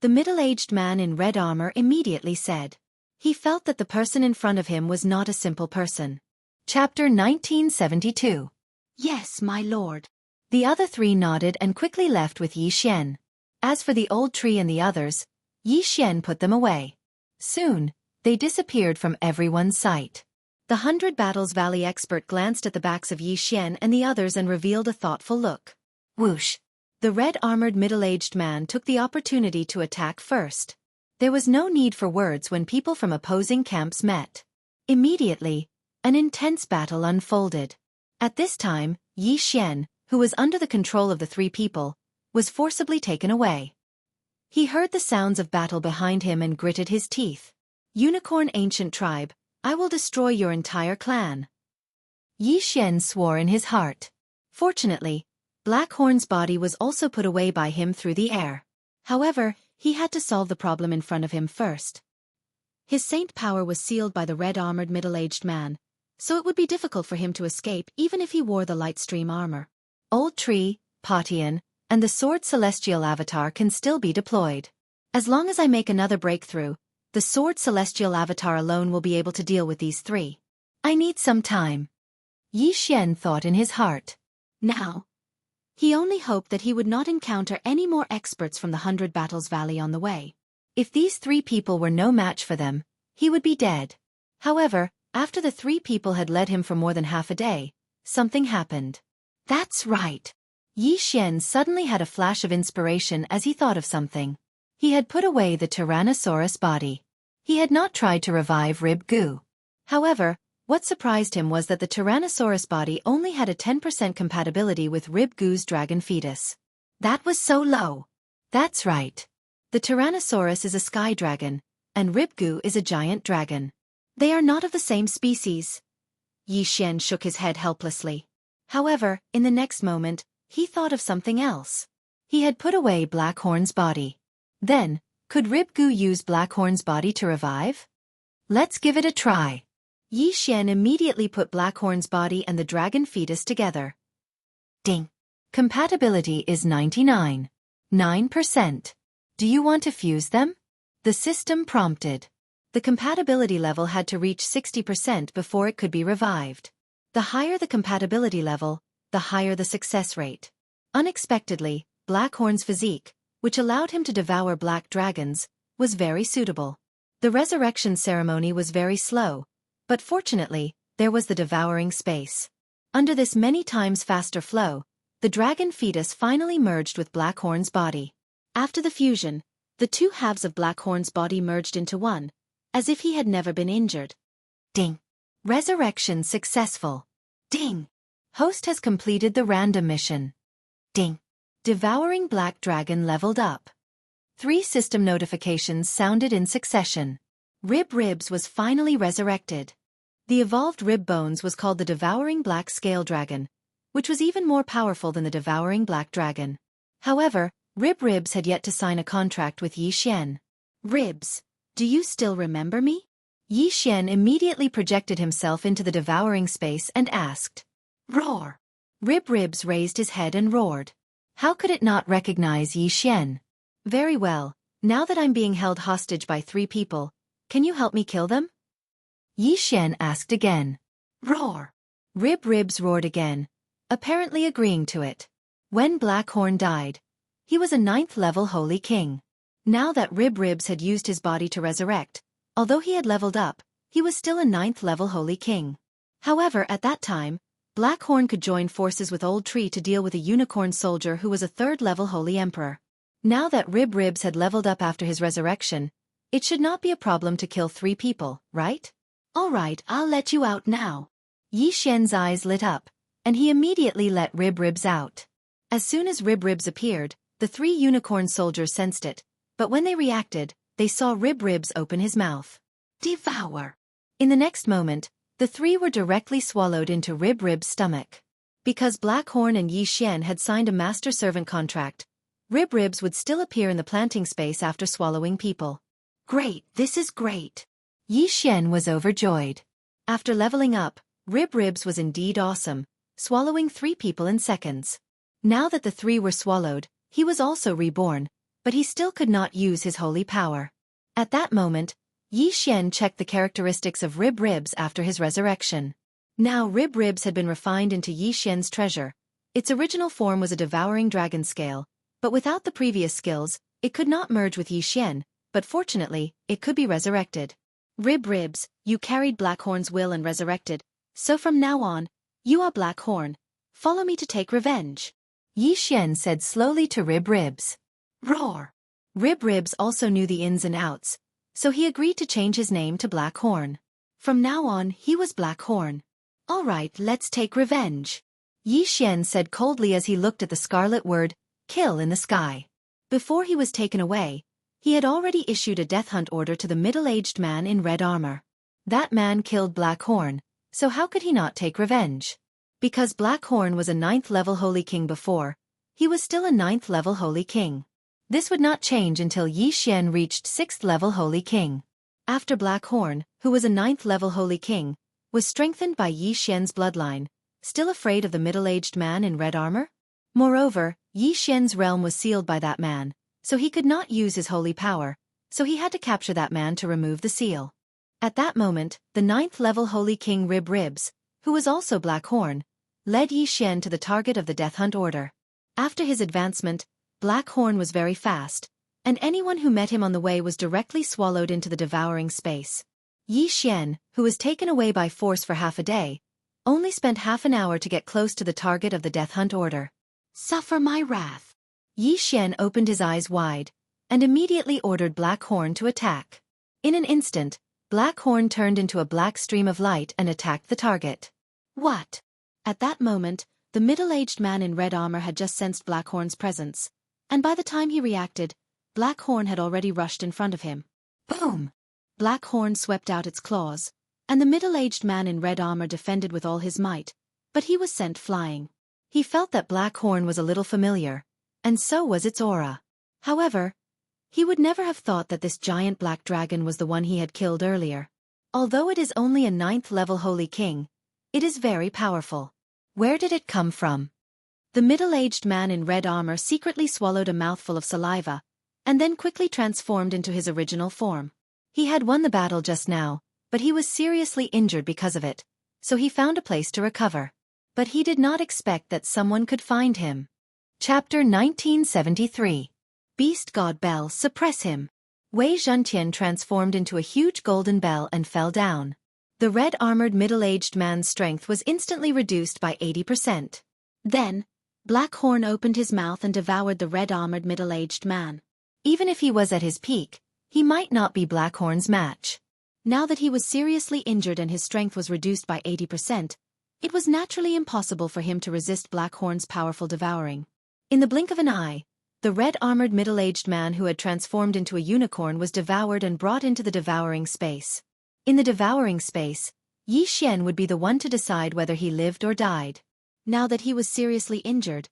The middle-aged man in red armor immediately said. He felt that the person in front of him was not a simple person. Chapter 1972. Yes, my lord. The other three nodded and quickly left with Yi Xian. As for the old tree and the others, Yi Xian put them away. Soon, they disappeared from everyone's sight. The 100 Battles Valley expert glanced at the backs of Yi Xian and the others and revealed a thoughtful look. Whoosh! The red-armored middle-aged man took the opportunity to attack first. There was no need for words when people from opposing camps met. Immediately, an intense battle unfolded. At this time, Yi Xian, who was under the control of the three people, was forcibly taken away. He heard the sounds of battle behind him and gritted his teeth. Unicorn ancient tribe, I will destroy your entire clan. Yi Xian swore in his heart. Fortunately, Blackhorn's body was also put away by him through the air. However, he had to solve the problem in front of him first. His saint power was sealed by the red-armored middle-aged man, so it would be difficult for him to escape even if he wore the Lightstream armor. Old Tree, Potian, and the Sword Celestial Avatar can still be deployed. As long as I make another breakthrough, the Sword Celestial Avatar alone will be able to deal with these three. I need some time. Yi Xian thought in his heart. Now, he only hoped that he would not encounter any more experts from the 100 Battles Valley on the way. If these three people were no match for them, he would be dead. However, after the three people had led him for more than half a day, something happened. That's right. Yi Xian suddenly had a flash of inspiration as he thought of something. He had put away the Tyrannosaurus body. He had not tried to revive Rib Goo. However, what surprised him was that the Tyrannosaurus body only had a 10% compatibility with Rib Goo's dragon fetus. That was so low. That's right. The Tyrannosaurus is a sky dragon, and Rib Goo is a giant dragon. They are not of the same species. Yi Xian shook his head helplessly. However, in the next moment, he thought of something else. He had put away Blackhorn's body. Then, could Rib Goo use Blackhorn's body to revive? Let's give it a try. Yi Xian immediately put Blackhorn's body and the dragon fetus together. Ding. Compatibility is 99.9%. Do you want to fuse them? The system prompted. The compatibility level had to reach 60% before it could be revived. The higher the compatibility level, the higher the success rate. Unexpectedly, Blackhorn's physique, which allowed him to devour black dragons, was very suitable. The resurrection ceremony was very slow, but fortunately, there was the devouring space. Under this many times faster flow, the dragon fetus finally merged with Blackhorn's body. After the fusion, the two halves of Blackhorn's body merged into one, as if he had never been injured. Ding. Resurrection successful. Ding. Host has completed the random mission. Ding. Devouring Black Dragon leveled up. 3 system notifications sounded in succession. Ribs was finally resurrected. The evolved Rib Bones was called the Devouring Black Scale Dragon, which was even more powerful than the Devouring Black Dragon. However, Ribs had yet to sign a contract with Yi Xian. Ribs, do you still remember me? Yi Xian immediately projected himself into the devouring space and asked. Roar. Ribs raised his head and roared. How could it not recognize Yi Xian? Very well, now that I'm being held hostage by 3 people, can you help me kill them? Yi Xian asked again. Roar. Ribs roared again, apparently agreeing to it. When Blackhorn died, he was a 9th level Holy King. Now that Ribs had used his body to resurrect, although he had leveled up, he was still a 9th level Holy King. However, at that time, Blackhorn could join forces with Old Tree to deal with a unicorn soldier who was a 3rd level Holy Emperor. Now that Ribs had leveled up after his resurrection, it should not be a problem to kill 3 people, right? Alright, I'll let you out now. Yi Xian's eyes lit up, and he immediately let Ribs out. As soon as Ribs appeared, the 3 unicorn soldiers sensed it, but when they reacted, they saw Ribs open his mouth. Devour! In the next moment, the 3 were directly swallowed into Ribs' stomach. Because Blackhorn and Yi Xian had signed a master-servant contract, Ribs would still appear in the planting space after swallowing people. Great, this is great! Yi Xian was overjoyed. After leveling up, Ribs was indeed awesome, swallowing 3 people in seconds. Now that the 3 were swallowed, he was also reborn, but he still could not use his holy power. At that moment, Yi Xian checked the characteristics of Ribs after his resurrection. Now Ribs had been refined into Yi Xian's treasure. Its original form was a devouring dragon scale, but without the previous skills, it could not merge with Yi Xian, but fortunately, it could be resurrected. Ribs, you carried Blackhorn's will and resurrected, so from now on, you are Blackhorn. Follow me to take revenge. Yi Xian said slowly to Ribs. Roar! Ribs also knew the ins and outs, so he agreed to change his name to Black Horn. From now on, he was Black Horn. All right, let's take revenge, Yi Xian said coldly as he looked at the scarlet word, kill in the sky. Before he was taken away, he had already issued a death hunt order to the middle-aged man in red armor. That man killed Black Horn, so how could he not take revenge? Because Black Horn was a 9th-level Holy King before, he was still a 9th-level Holy King. This would not change until Yi Xian reached 6th-level Holy King. After Black Horn, who was a 9th-level Holy King, was strengthened by Yi Xian's bloodline, still afraid of the middle-aged man in red armor? Moreover, Yi Xian's realm was sealed by that man, so he could not use his holy power, so he had to capture that man to remove the seal. At that moment, the 9th-level Holy King Ribs, who was also Black Horn, led Yi Xian to the target of the death hunt order. After his advancement, Black Horn was very fast, and anyone who met him on the way was directly swallowed into the devouring space. Yi Xian, who was taken away by force for half a day, only spent half an hour to get close to the target of the death hunt order. Suffer my wrath. Yi Xian opened his eyes wide, and immediately ordered Black Horn to attack. In an instant, Black Horn turned into a black stream of light and attacked the target. What? At that moment, the middle-aged man in red armor had just sensed Black Horn's presence, and by the time he reacted, Black Horn had already rushed in front of him. Boom! Black Horn swept out its claws, and the middle-aged man in red armor defended with all his might, but he was sent flying. He felt that Black Horn was a little familiar, and so was its aura. However, he would never have thought that this giant black dragon was the one he had killed earlier. Although it is only a 9th-level Holy King, it is very powerful. Where did it come from? The middle-aged man in red armor secretly swallowed a mouthful of saliva, and then quickly transformed into his original form. He had won the battle just now, but he was seriously injured because of it, so he found a place to recover. But he did not expect that someone could find him. Chapter 1973. Beast God Bell, suppress him. Wei Zhentian transformed into a huge golden bell and fell down. The red-armored middle-aged man's strength was instantly reduced by 80%. Then, Black Horn opened his mouth and devoured the red-armored middle-aged man. Even if he was at his peak, he might not be Black Horn's match. Now that he was seriously injured and his strength was reduced by 80%, it was naturally impossible for him to resist Black Horn's powerful devouring. In the blink of an eye, the red-armored middle-aged man who had transformed into a unicorn was devoured and brought into the devouring space. In the devouring space, Yi Xian would be the one to decide whether he lived or died. Now that he was seriously injured,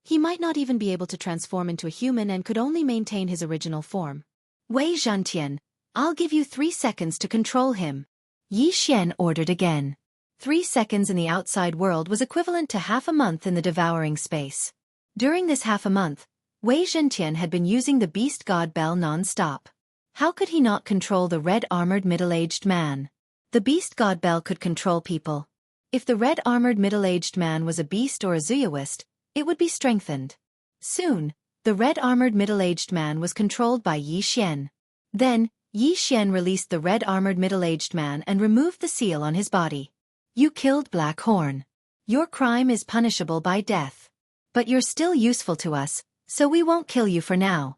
he might not even be able to transform into a human and could only maintain his original form. Wei Zhentian, I'll give you 3 seconds to control him. Yi Xian ordered again. 3 seconds in the outside world was equivalent to half a month in the devouring space. During this half a month, Wei Zhentian had been using the Beast God Bell non-stop. How could he not control the red-armored middle-aged man? The Beast God Bell could control people. If the red-armored middle-aged man was a beast or a zooist, it would be strengthened. Soon, the red-armored middle-aged man was controlled by Yi Xian. Then, Yi Xian released the red-armored middle-aged man and removed the seal on his body. You killed Black Horn. Your crime is punishable by death. But you're still useful to us, so we won't kill you for now.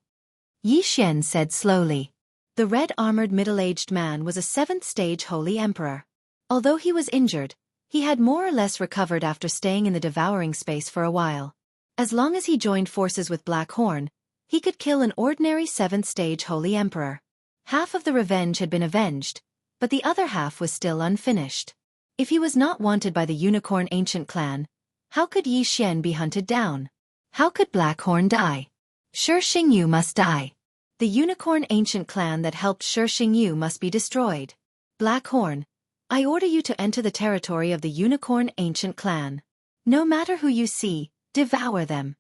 Yi Xian said slowly. The red-armored middle-aged man was a 7th-stage Holy Emperor. Although he was injured, he had more or less recovered after staying in the devouring space for a while. As long as he joined forces with Black Horn, he could kill an ordinary 7th-stage Holy Emperor. Half of the revenge had been avenged, but the other half was still unfinished. If he was not wanted by the Unicorn Ancient Clan, how could Yi Xian be hunted down? How could Black Horn die? Shi Xingyu must die. The Unicorn Ancient Clan that helped Shi Xingyu must be destroyed. Black Horn, I order you to enter the territory of the Unicorn Ancient Clan. No matter who you see, devour them.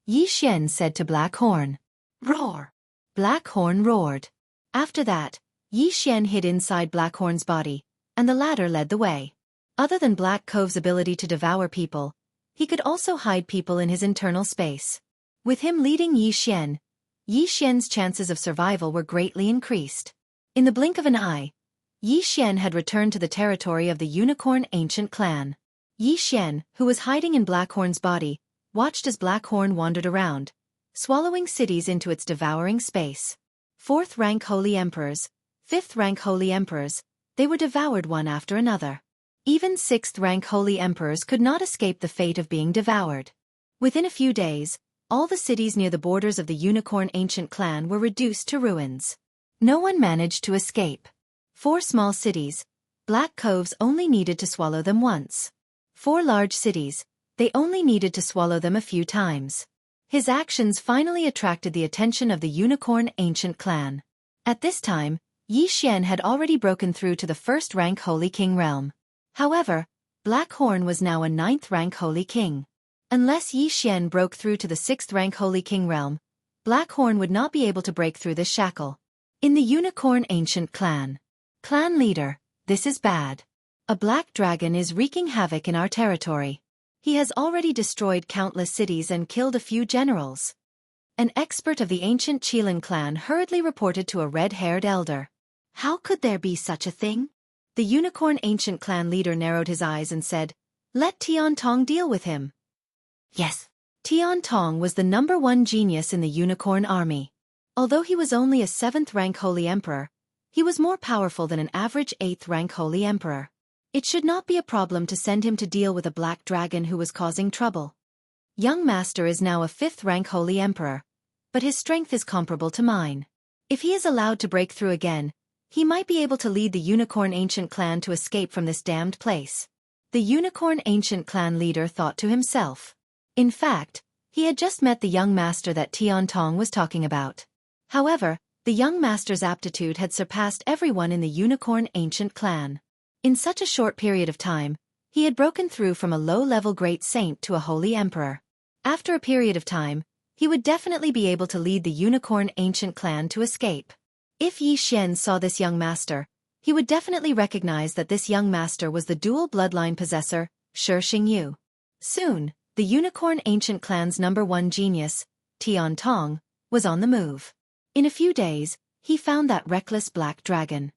Yi Xian said to Black Horn. Roar! Black Horn roared. After that, Yi Xian hid inside Black Horn's body, and the latter led the way. Other than Black Cove's ability to devour people, he could also hide people in his internal space. With him leading Yi Xian's chances of survival were greatly increased. In the blink of an eye, Yi Xian had returned to the territory of the Unicorn Ancient Clan. Yi Xian, who was hiding in Black Horn's body, watched as Black Horn wandered around, swallowing cities into its devouring space. 4th rank Holy Emperors, 5th rank Holy Emperors, they were devoured one after another. Even 6th rank Holy Emperors could not escape the fate of being devoured. Within a few days, all the cities near the borders of the Unicorn Ancient Clan were reduced to ruins. No one managed to escape. 4 small cities, Black Coves, only needed to swallow them once. 4 large cities, they only needed to swallow them a few times. His actions finally attracted the attention of the Unicorn Ancient Clan. At this time, Yi Xian had already broken through to the 1st rank Holy King realm. However, Black Horn was now a 9th rank Holy King. Unless Yi Xian broke through to the 6th rank Holy King realm, Black Horn would not be able to break through this shackle. In the Unicorn Ancient Clan. Clan leader, this is bad. A black dragon is wreaking havoc in our territory. He has already destroyed countless cities and killed a few generals. An expert of the ancient Qilin clan hurriedly reported to a red-haired elder. How could there be such a thing? The Unicorn Ancient Clan leader narrowed his eyes and said, "Let Tian Tong deal with him." Yes. Tian Tong was the #1 genius in the Unicorn army. Although he was only a 7th rank Holy Emperor, he was more powerful than an average 8th rank Holy Emperor. It should not be a problem to send him to deal with a black dragon who was causing trouble. Young Master is now a 5th rank Holy Emperor, but his strength is comparable to mine. If he is allowed to break through again, he might be able to lead the Unicorn Ancient Clan to escape from this damned place. The Unicorn Ancient Clan leader thought to himself. In fact, he had just met the young master that Tian Tong was talking about. However, the young master's aptitude had surpassed everyone in the Unicorn Ancient Clan. In such a short period of time, he had broken through from a low-level great saint to a holy emperor. After a period of time, he would definitely be able to lead the Unicorn Ancient Clan to escape. If Yi Xian saw this young master, he would definitely recognize that this young master was the dual bloodline possessor, Shi Xingyu. Soon, the Unicorn Ancient Clan's #1 genius, Tian Tong, was on the move. In a few days, he found that reckless black dragon.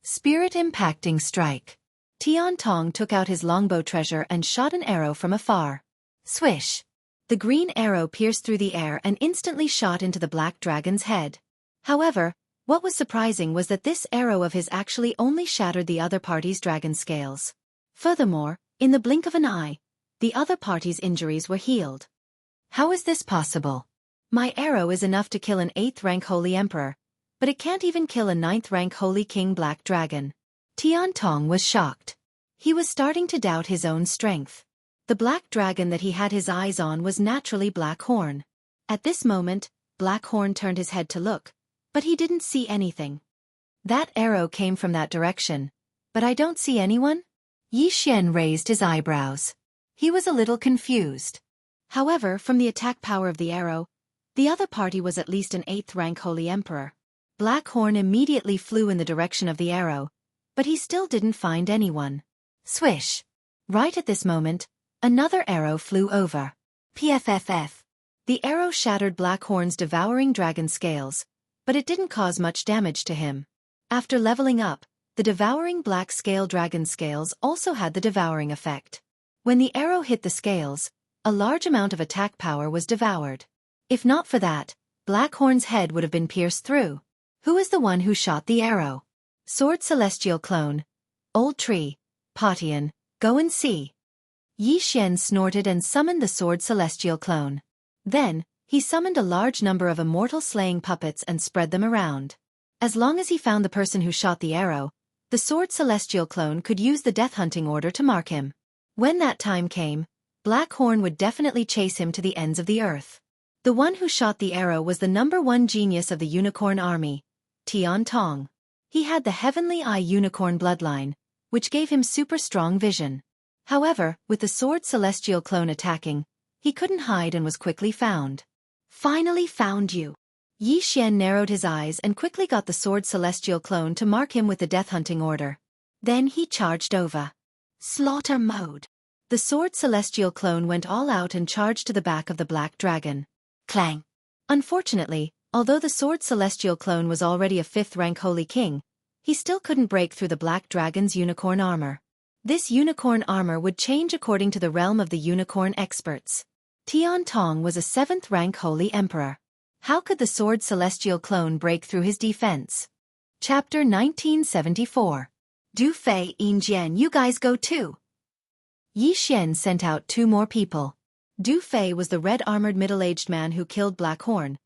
Spirit-impacting strike. Tian Tong took out his longbow treasure and shot an arrow from afar. Swish! The green arrow pierced through the air and instantly shot into the black dragon's head. However, what was surprising was that this arrow of his actually only shattered the other party's dragon scales. Furthermore, in the blink of an eye, the other party's injuries were healed. How is this possible? My arrow is enough to kill an 8th rank Holy Emperor, but it can't even kill a 9th rank Holy King Black Dragon. Tian Tong was shocked. He was starting to doubt his own strength. The black dragon that he had his eyes on was naturally Black Horn. At this moment, Black Horn turned his head to look, but he didn't see anything. That arrow came from that direction, but I don't see anyone? Yi Xian raised his eyebrows. He was a little confused. However, from the attack power of the arrow, the other party was at least an 8th rank Holy Emperor. Black Horn immediately flew in the direction of the arrow, but he still didn't find anyone. Swish! Right at this moment, another arrow flew over. PFFF. The arrow shattered Black Horn's devouring dragon scales, but it didn't cause much damage to him. After leveling up, the devouring black scale dragon scales also had the devouring effect. When the arrow hit the scales, a large amount of attack power was devoured. If not for that, Black Horn's head would have been pierced through. Who is the one who shot the arrow? Sword Celestial Clone. Old Tree. Potian, go and see. Yi Xian snorted and summoned the Sword Celestial Clone. Then, he summoned a large number of immortal slaying puppets and spread them around. As long as he found the person who shot the arrow, the Sword Celestial Clone could use the Death Hunting Order to mark him. When that time came, Black Horn would definitely chase him to the ends of the earth. The one who shot the arrow was the #1 genius of the Unicorn Army, Tian Tong. He had the Heavenly Eye Unicorn bloodline, which gave him super strong vision. However, with the Sword Celestial Clone attacking, he couldn't hide and was quickly found. Finally found you. Yi Xian narrowed his eyes and quickly got the Sword Celestial Clone to mark him with the Death Hunting Order. Then he charged over. Slaughter mode. The Sword Celestial Clone went all out and charged to the back of the black dragon. Clang. Unfortunately, although the Sword Celestial Clone was already a 5th rank Holy King, he still couldn't break through the black dragon's unicorn armor. This unicorn armor would change according to the realm of the unicorn experts. Tian Tong was a 7th-rank Holy Emperor. How could the Sword Celestial clone break through his defense? Chapter 1974. Du Fei, Yin Jian, you guys go too. Yi Xian sent out 2 more people. Du Fei was the red-armored middle-aged man who killed Black Horn,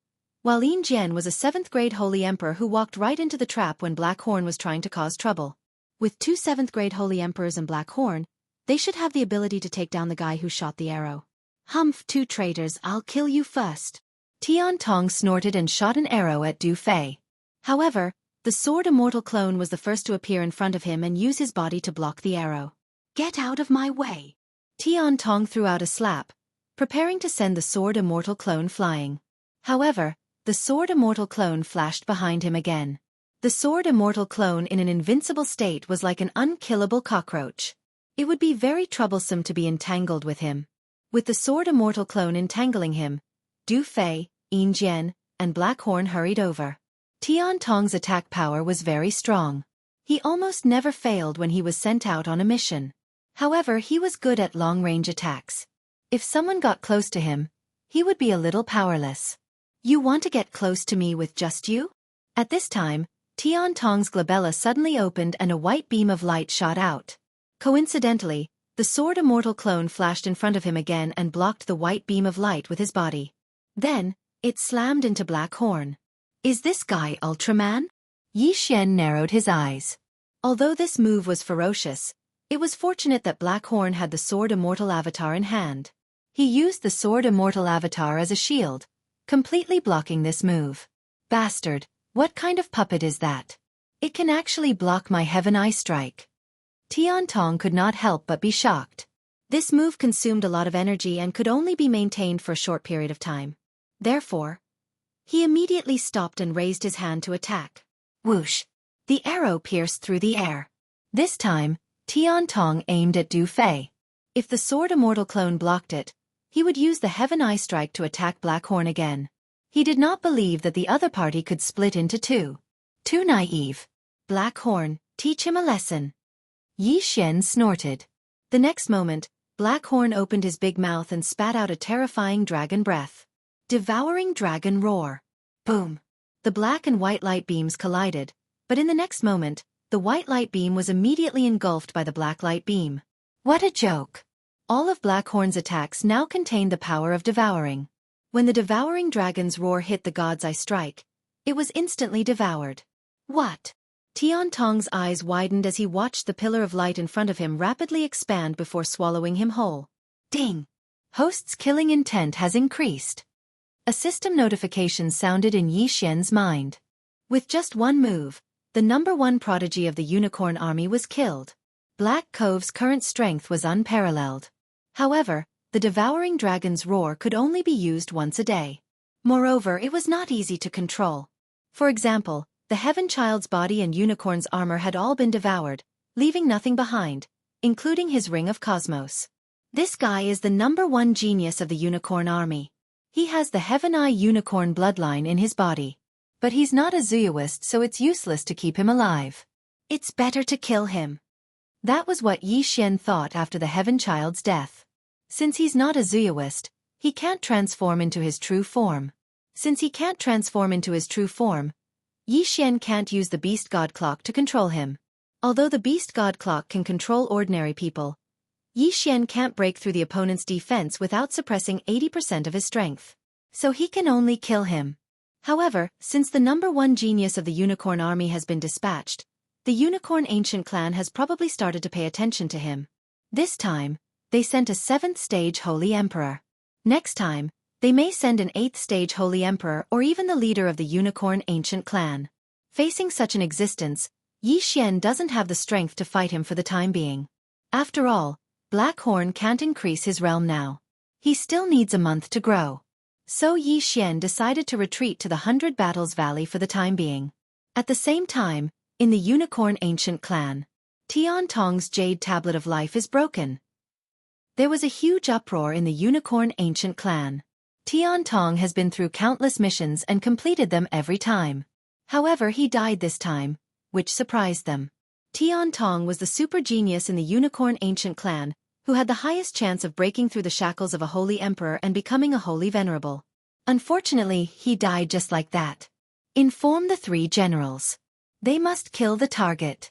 while Yin Jian was a 7th-grade Holy Emperor who walked right into the trap when Black Horn was trying to cause trouble. With 2 7th-grade Holy Emperors and Black Horn, they should have the ability to take down the guy who shot the arrow. Humph, 2 traitors, I'll kill you first. Tian Tong snorted and shot an arrow at Du Fei. However, the Sword Immortal clone was the first to appear in front of him and use his body to block the arrow. Get out of my way. Tian Tong threw out a slap, preparing to send the Sword Immortal clone flying. However, the Sword Immortal clone flashed behind him again. The Sword Immortal clone in an invincible state was like an unkillable cockroach. It would be very troublesome to be entangled with him. With the Sword Immortal clone entangling him, Du Fei, Yin Jian, and Black Horn hurried over. Tian Tong's attack power was very strong. He almost never failed when he was sent out on a mission. However, he was good at long-range attacks. If someone got close to him, he would be a little powerless. You want to get close to me with just you? At this time, Tian Tong's glabella suddenly opened and a white beam of light shot out. Coincidentally, the Sword Immortal clone flashed in front of him again and blocked the white beam of light with his body. Then, it slammed into Black Horn. Is this guy Ultraman? Yi Xian narrowed his eyes. Although this move was ferocious, it was fortunate that Black Horn had the Sword Immortal avatar in hand. He used the Sword Immortal avatar as a shield, completely blocking this move. Bastard, what kind of puppet is that? It can actually block my Heaven Eye strike. Tian Tong could not help but be shocked. This move consumed a lot of energy and could only be maintained for a short period of time. Therefore, he immediately stopped and raised his hand to attack. Whoosh! The arrow pierced through the air. This time, Tian Tong aimed at Du Fei. If the Sword Immortal clone blocked it, he would use the Heaven Eye strike to attack Black Horn again. He did not believe that the other party could split into 2. Too naive. Black Horn, teach him a lesson. Yi Xian snorted. The next moment, Black Horn opened his big mouth and spat out a terrifying dragon breath. Devouring Dragon Roar. Boom. The black and white light beams collided, but in the next moment, the white light beam was immediately engulfed by the black light beam. What a joke. All of Black Horn's attacks now contained the power of devouring. When the devouring dragon's roar hit the God's Eye strike, it was instantly devoured. What? Tian Tong's eyes widened as he watched the pillar of light in front of him rapidly expand before swallowing him whole. Ding! Host's killing intent has increased. A system notification sounded in Yi Xian's mind. With just one move, the #1 prodigy of the Unicorn Army was killed. Black Cove's current strength was unparalleled. However, the devouring dragon's roar could only be used once a day. Moreover, it was not easy to control. For example, the Heaven Child's body and Unicorn's armor had all been devoured, leaving nothing behind, including his Ring of Cosmos. This guy is the #1 genius of the Unicorn Army. He has the Heaven Eye Unicorn bloodline in his body. But he's not a Zooist, so it's useless to keep him alive. It's better to kill him. That was what Yi Xian thought after the Heaven Child's death. Since he's not a Zooist, he can't transform into his true form. Since he can't transform into his true form, Yi Xian can't use the Beast God Clock to control him. Although the Beast God Clock can control ordinary people, Yi Xian can't break through the opponent's defense without suppressing 80% of his strength. So he can only kill him. However, since the #1 genius of the Unicorn Army has been dispatched, the Unicorn Ancient Clan has probably started to pay attention to him. This time, they sent a 7th stage Holy Emperor. Next time, they may send an 8th stage Holy Emperor or even the leader of the Unicorn Ancient Clan. Facing such an existence, Yi Xian doesn't have the strength to fight him for the time being. After all, Black Horn can't increase his realm now. He still needs a month to grow. So Yi Xian decided to retreat to the 100 Battles Valley for the time being. At the same time, in the Unicorn Ancient Clan, Tian Tong's Jade Tablet of Life is broken. There was a huge uproar in the Unicorn Ancient Clan. Tian Tong has been through countless missions and completed them every time. However, he died this time, which surprised them. Tian Tong was the super genius in the Unicorn Ancient Clan, who had the highest chance of breaking through the shackles of a holy emperor and becoming a holy venerable. Unfortunately, he died just like that. Inform the 3 generals. They must kill the target.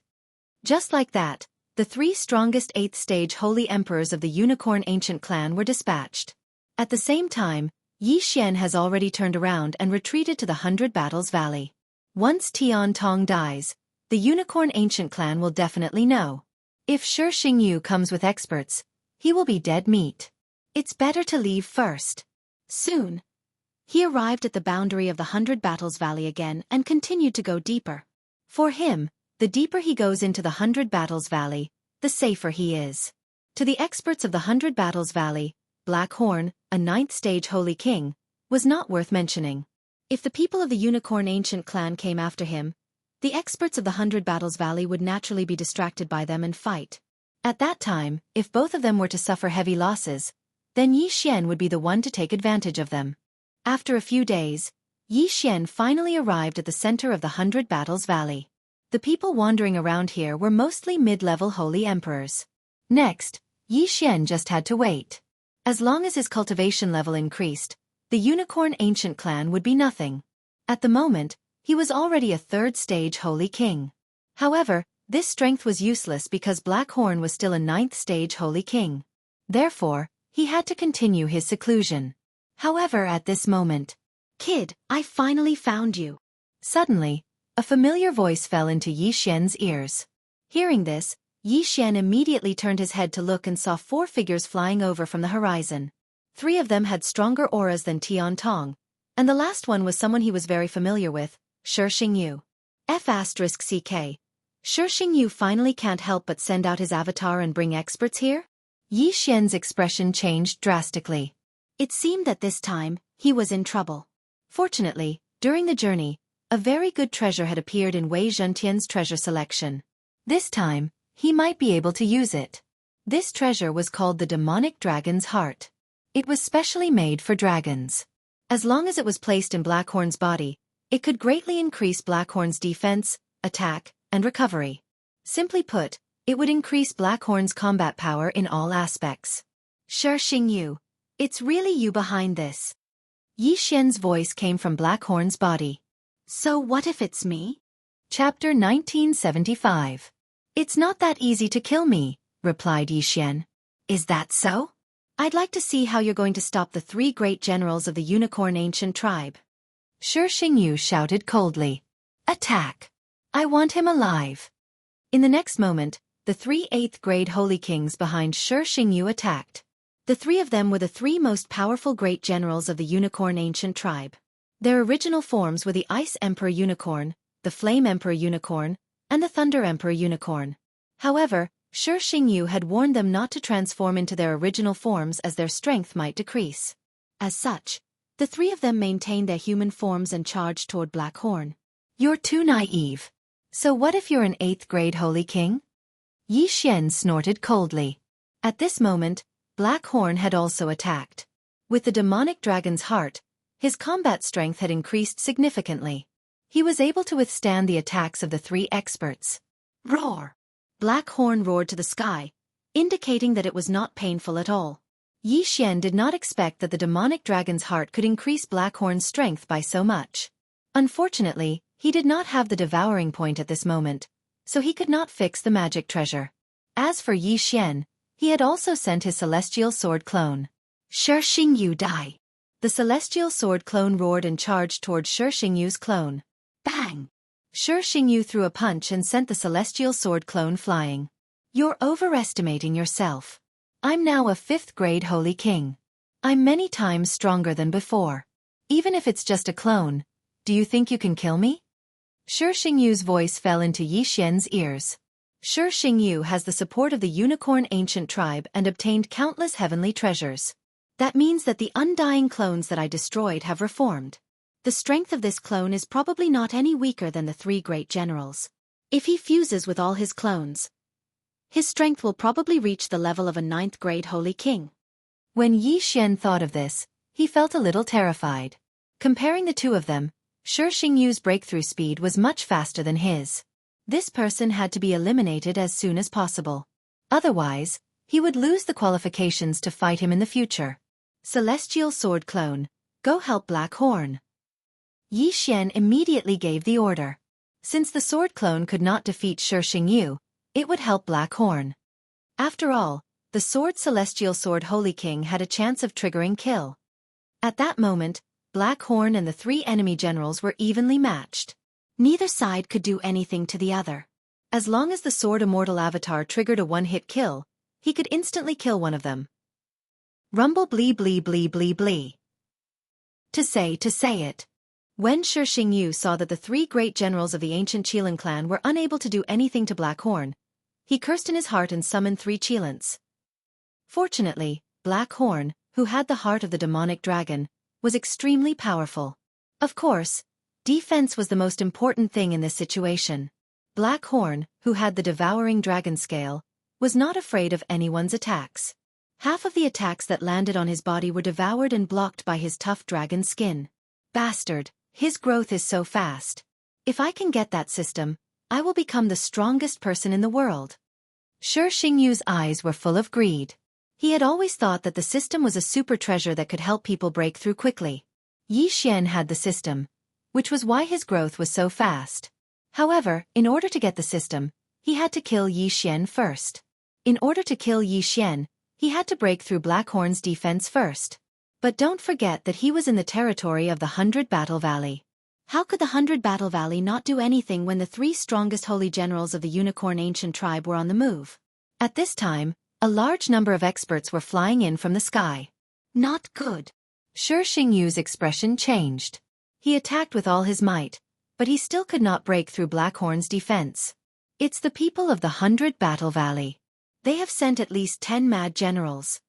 Just like that, the 3 strongest 8th stage holy emperors of the Unicorn Ancient clan were dispatched. At the same time, Yi Xian has already turned around and retreated to the 100 Battles Valley. Once Tian Tong dies, the Unicorn Ancient clan will definitely know. If Shi Xingyu comes with experts, he will be dead meat. It's better to leave first. Soon, he arrived at the boundary of the 100 Battles Valley again and continued to go deeper. For him, the deeper he goes into the 100 Battles Valley, the safer he is. To the experts of the 100 Battles Valley, Black Horn, a 9th stage holy king, was not worth mentioning. If the people of the Unicorn Ancient clan came after him, the experts of the 100 Battles Valley would naturally be distracted by them and fight. At that time, if both of them were to suffer heavy losses, then Yi Xian would be the one to take advantage of them. After a few days, Yi Xian finally arrived at the center of the 100 Battles Valley. The people wandering around here were mostly mid-level holy emperors. Next, Yi Xian just had to wait. As long as his cultivation level increased, the Unicorn Ancient clan would be nothing. At the moment, he was already a 3rd stage holy king. However, this strength was useless because Black Horn was still a 9th stage holy king. Therefore, he had to continue his seclusion. However, at this moment, "Kid, I finally found you." Suddenly, a familiar voice fell into Yi Xian's ears. Hearing this, Yi Xian immediately turned his head to look and saw 4 figures flying over from the horizon. 3 of them had stronger auras than Tian Tong, and the last one was someone he was very familiar with, Shi Xingyu. F***CK. Shi Xingyu finally can't help but send out his avatar and bring experts here? Yi Xian's expression changed drastically. It seemed that this time, he was in trouble. Fortunately, during the journey, a very good treasure had appeared in Wei Zhentian's treasure selection. This time, he might be able to use it. This treasure was called the Demonic Dragon's Heart. It was specially made for dragons. As long as it was placed in Blackhorn's body, it could greatly increase Blackhorn's defense, attack, and recovery. Simply put, it would increase Blackhorn's combat power in all aspects. Shi Xingyu, it's really you behind this. Yi Xian's voice came from Blackhorn's body. So what if it's me? Chapter 1975. It's not that easy to kill me, replied Yi Xian. Is that so? I'd like to see how you're going to stop the 3 great generals of the Unicorn Ancient tribe. Shi Xingyu shouted coldly. Attack! I want him alive. In the next moment, the 3 8th grade holy kings behind Shi Xingyu attacked. The 3 of them were the 3 most powerful great generals of the Unicorn Ancient tribe. Their original forms were the Ice Emperor Unicorn, the Flame Emperor Unicorn, and the Thunder Emperor Unicorn. However, Shi Xingyu had warned them not to transform into their original forms as their strength might decrease. As such, the 3 of them maintained their human forms and charged toward Black Horn. You're too naive. So what if you're an 8th grade holy king? Yi Xian snorted coldly. At this moment, Black Horn had also attacked. With the demonic dragon's heart, his combat strength had increased significantly. He was able to withstand the attacks of the 3 experts. Roar! Black Horn roared to the sky, indicating that it was not painful at all. Yi Xian did not expect that the demonic dragon's heart could increase Black Horn's strength by so much. Unfortunately, he did not have the devouring point at this moment, so he could not fix the magic treasure. As for Yi Xian, he had also sent his celestial sword clone. Shi Xingyu die! The celestial sword clone roared and charged toward Shi Xingyu's clone. Bang! Shi Xingyu threw a punch and sent the celestial sword clone flying. You're overestimating yourself. I'm now a 5th grade holy king. I'm many times stronger than before. Even if it's just a clone, do you think you can kill me? Shi Xingyu's voice fell into Yi Xian's ears. Shi Xingyu has the support of the Unicorn Ancient tribe and obtained countless heavenly treasures. That means that the undying clones that I destroyed have reformed. The strength of this clone is probably not any weaker than the 3 great generals. If he fuses with all his clones, his strength will probably reach the level of a 9th grade holy king. When Yi Xian thought of this, he felt a little terrified. Comparing the 2 of them, Shi Xingyu's breakthrough speed was much faster than his. This person had to be eliminated as soon as possible. Otherwise, He would lose the qualifications to fight him in the future. Celestial Sword Clone, go help Black Horn. Yi Xian immediately gave the order. Since the sword clone could not defeat Shi Xingyu, it would help Black Horn. After all, the sword Celestial Sword Holy King had a chance of triggering kill. At that moment, Black Horn and the three enemy generals were evenly matched. Neither side could do anything to the other. As long as the Sword Immortal Avatar triggered a one-hit kill, he could instantly kill one of them. Rumble blee blee blee blee blee. To say it. When Shi Xingyu saw that the three great generals of the ancient Qilin clan were unable to do anything to Black Horn, he cursed in his heart and summoned 3 Qilins. Fortunately, Black Horn, who had the heart of the demonic dragon, was extremely powerful. Of course, defense was the most important thing in this situation. Black Horn, who had the devouring dragon scale, was not afraid of anyone's attacks. Half of the attacks that landed on his body were devoured and blocked by his tough dragon skin. Bastard, his growth is so fast. If I can get that system, I will become the strongest person in the world. Shi Xingyu's eyes were full of greed. He had always thought that the system was a super treasure that could help people break through quickly. Yi Xian had the system, which was why his growth was so fast. However, in order to get the system, he had to kill Yi Xian first. In order to kill Yi Xian, he had to break through Black Horn's defense first. But don't forget that he was in the territory of the 100 Battle Valley. How could the 100 Battle Valley not do anything when the 3 strongest holy generals of the Unicorn Ancient Tribe were on the move? At this time, a large number of experts were flying in from the sky. Not good. Shi Xingyu's expression changed. He attacked with all his might, but he still could not break through Black Horn's defense. It's the people of the 100 Battle Valley. They have sent at least 10 mad generals.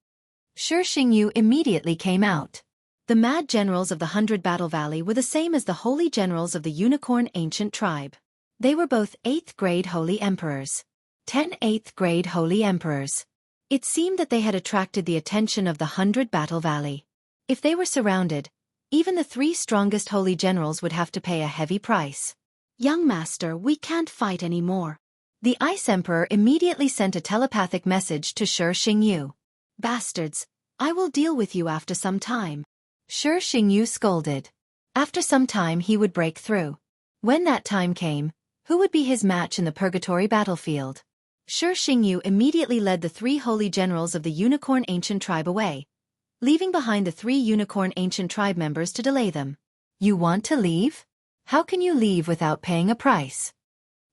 Shi Xingyu immediately came out. The mad generals of the 100 Battle Valley were the same as the holy generals of the Unicorn Ancient Tribe. They were both 8th grade holy emperors. 10 8th grade holy emperors. It seemed that they had attracted the attention of the 100 Battle Valley. If they were surrounded, even the 3 strongest holy generals would have to pay a heavy price. Young master, we can't fight anymore. The Ice Emperor immediately sent a telepathic message to Shi Xingyu. Bastards, I will deal with you after some time. Shi Xingyu scolded. After some time he would break through. When that time came, who would be his match in the Purgatory battlefield? Shi Xingyu immediately led the 3 holy generals of the Unicorn Ancient Tribe away, leaving behind the 3 Unicorn Ancient Tribe members to delay them. You want to leave? How can you leave without paying a price?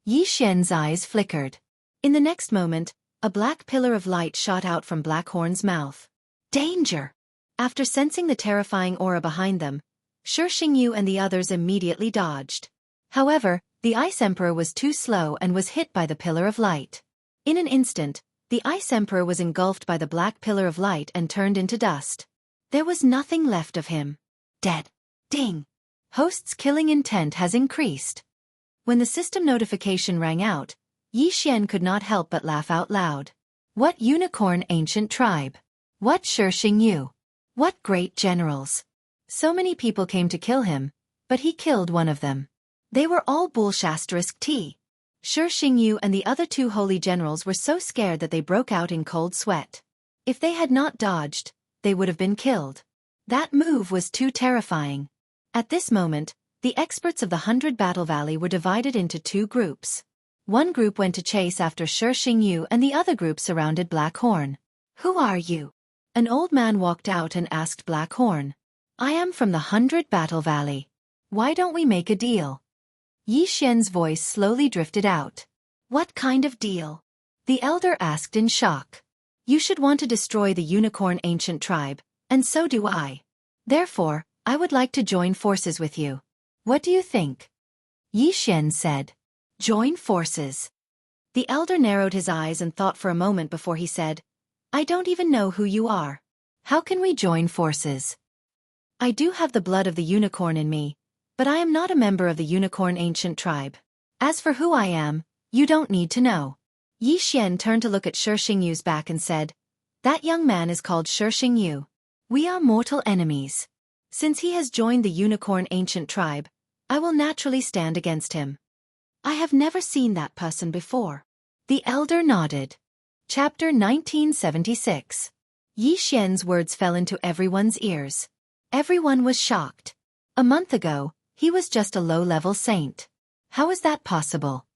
Yi Xian's eyes flickered. In the next moment, a black pillar of light shot out from Black Horn's mouth. Danger! After sensing the terrifying aura behind them, Shi Xingyu and the others immediately dodged. However, the Ice Emperor was too slow and was hit by the pillar of light. In an instant, the Ice Emperor was engulfed by the black pillar of light and turned into dust. There was nothing left of him. Dead. Ding! Host's killing intent has increased. When the system notification rang out, Yi Xian could not help but laugh out loud. What Unicorn Ancient Tribe? What Shi Xingyu? What great generals! So many people came to kill him, but he killed one of them. They were all bullshasterisk T. Shi Xingyu and the other 2 holy generals were so scared that they broke out in cold sweat. If they had not dodged, they would have been killed. That move was too terrifying. At this moment, the experts of the 100 Battle Valley were divided into 2 groups. One group went to chase after Shi Xingyu and the other group surrounded Black Horn. Who are you? An old man walked out and asked Black Horn. I am from the 100 Battle Valley. Why don't we make a deal? Yi Xian's voice slowly drifted out. What kind of deal? The elder asked in shock. You should want to destroy the Unicorn Ancient Tribe, and so do I. Therefore, I would like to join forces with you. What do you think? Yi Xian said. Join forces. The elder narrowed his eyes and thought for a moment before he said, I don't even know who you are. How can we join forces? I do have the blood of the unicorn in me, but I am not a member of the Unicorn Ancient Tribe. As for who I am, you don't need to know. Yi Xian turned to look at Shi Xingyu's back and said, That young man is called Shi Xingyu. We are mortal enemies. Since he has joined the Unicorn Ancient Tribe, I will naturally stand against him. I have never seen that person before. The elder nodded. Chapter 1976. Yi Xian's words fell into everyone's ears. Everyone was shocked. A month ago, he was just a low-level saint. How is that possible?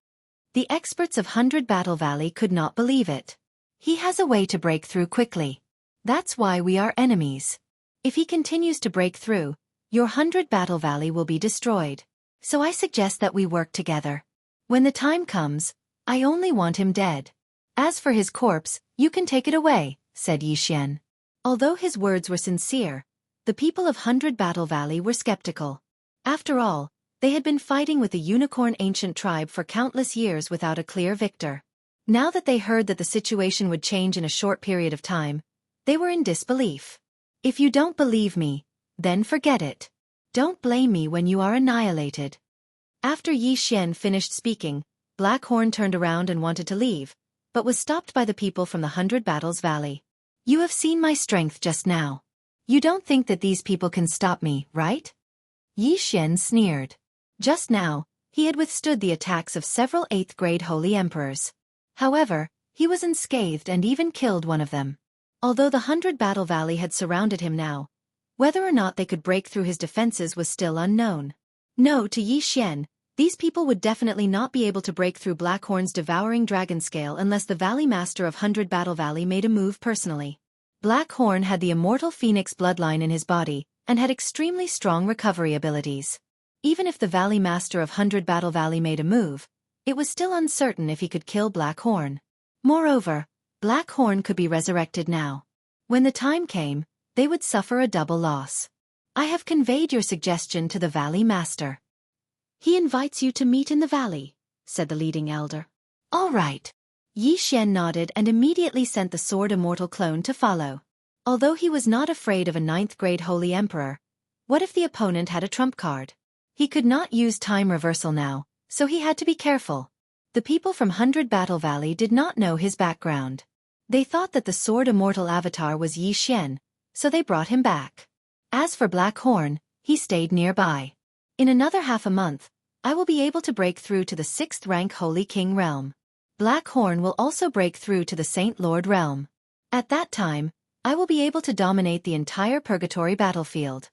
The experts of 100 Battle Valley could not believe it. He has a way to break through quickly. That's why we are enemies. If he continues to break through, your 100 Battle Valley will be destroyed. So I suggest that we work together. When the time comes, I only want him dead. As for his corpse, you can take it away, said Yi Xian. Although his words were sincere, the people of 100 Battle Valley were skeptical. After all, they had been fighting with the unicorn ancient tribe for countless years without a clear victor. Now that they heard that the situation would change in a short period of time, they were in disbelief. If you don't believe me, then forget it. Don't blame me when you are annihilated. After Yi Xian finished speaking, Blackhorn turned around and wanted to leave, but was stopped by the people from the 100 Battles Valley. You have seen my strength just now. You don't think that these people can stop me, right? Yi Xian sneered. Just now, he had withstood the attacks of several 8th-grade holy emperors. However, he was unscathed and even killed one of them. Although the 100 Battle Valley had surrounded him now, whether or not they could break through his defenses was still unknown. No, to Yi Xian, these people would definitely not be able to break through Blackhorn's devouring dragon scale unless the Valley Master of 100 Battle Valley made a move personally. Blackhorn had the immortal phoenix bloodline in his body and had extremely strong recovery abilities. Even if the Valley Master of 100 Battle Valley made a move, it was still uncertain if he could kill Blackhorn. Moreover, Blackhorn could be resurrected now. When the time came, they would suffer a double loss. I have conveyed your suggestion to the Valley Master. He invites you to meet in the valley, said the leading elder. All right. Yi Xian nodded and immediately sent the Sword Immortal clone to follow. Although he was not afraid of a 9th-grade Holy Emperor, what if the opponent had a trump card? He could not use time reversal now, so he had to be careful. The people from 100 Battle Valley did not know his background. They thought that the Sword Immortal avatar was Yi Xian, so they brought him back. As for Blackhorn, he stayed nearby. In another half a month, I will be able to break through to the 6th-rank Holy King realm. Blackhorn will also break through to the Saint Lord realm. At that time, I will be able to dominate the entire Purgatory battlefield.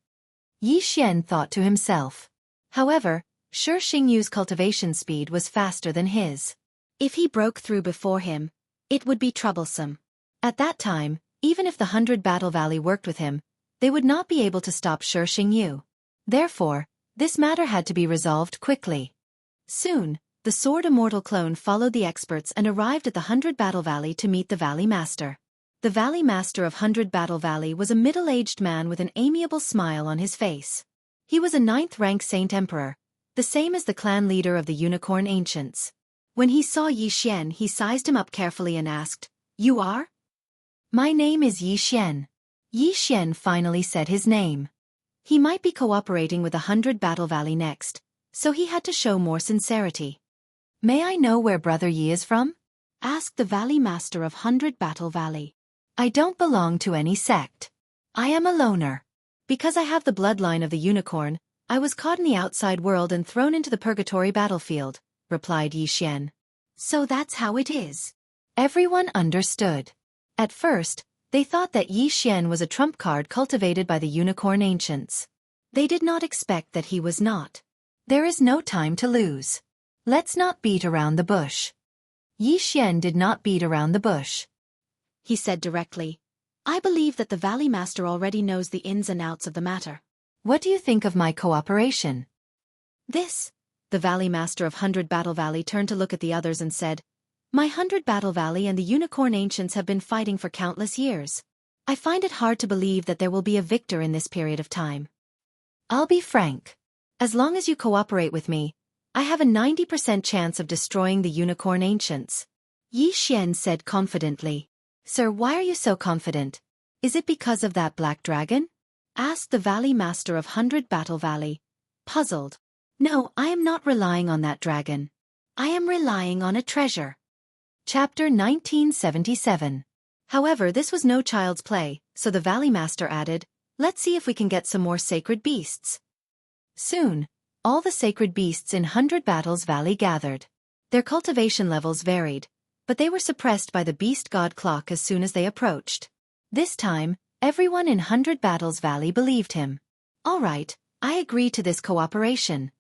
Yi Xian thought to himself. However, Shi Xingyu's cultivation speed was faster than his. If he broke through before him, it would be troublesome. At that time, even if the 100 Battle Valley worked with him, they would not be able to stop Shi Xingyu. Therefore, this matter had to be resolved quickly. Soon, the Sword Immortal clone followed the experts and arrived at the 100 Battle Valley to meet the Valley Master. The Valley Master of 100 Battle Valley was a middle-aged man with an amiable smile on his face. He was a 9th-rank Saint Emperor, the same as the clan leader of the Unicorn Ancients. When he saw Yi Xian, he sized him up carefully and asked, "You are?" "My name is Yi Xian." Yi Xian finally said his name. He might be cooperating with 100 Battle Valley next, so he had to show more sincerity. "May I know where Brother Yi is from?" asked the Valley Master of 100 Battle Valley. "I don't belong to any sect. I am a loner. Because I have the bloodline of the unicorn, I was caught in the outside world and thrown into the Purgatory battlefield," replied Yi Xian. "So that's how it is." Everyone understood. At first, they thought that Yi Xian was a trump card cultivated by the Unicorn Ancients. They did not expect that he was not. There is no time to lose. Let's not beat around the bush. Yi Xian did not beat around the bush. He said directly, "I believe that the Valley Master already knows the ins and outs of the matter. What do you think of my cooperation?" The Valley Master of 100 Battle Valley turned to look at the others and said, "My 100 Battle Valley and the Unicorn Ancients have been fighting for countless years. I find it hard to believe that there will be a victor in this period of time. I'll be frank. As long as you cooperate with me, I have a 90% chance of destroying the Unicorn Ancients." Yi Xian said confidently. "Sir, why are you so confident? Is it because of that black dragon?" asked the Valley Master of 100 Battle Valley, puzzled. "No, I am not relying on that dragon. I am relying on a treasure." Chapter 1977. However, this was no child's play, so the Valley Master added, "Let's see if we can get some more sacred beasts." Soon, all the sacred beasts in 100 Battles Valley gathered. Their cultivation levels varied, but they were suppressed by the Beast God Clock as soon as they approached. This time, everyone in 100 Battles Valley believed him. All right, I agree to this cooperation.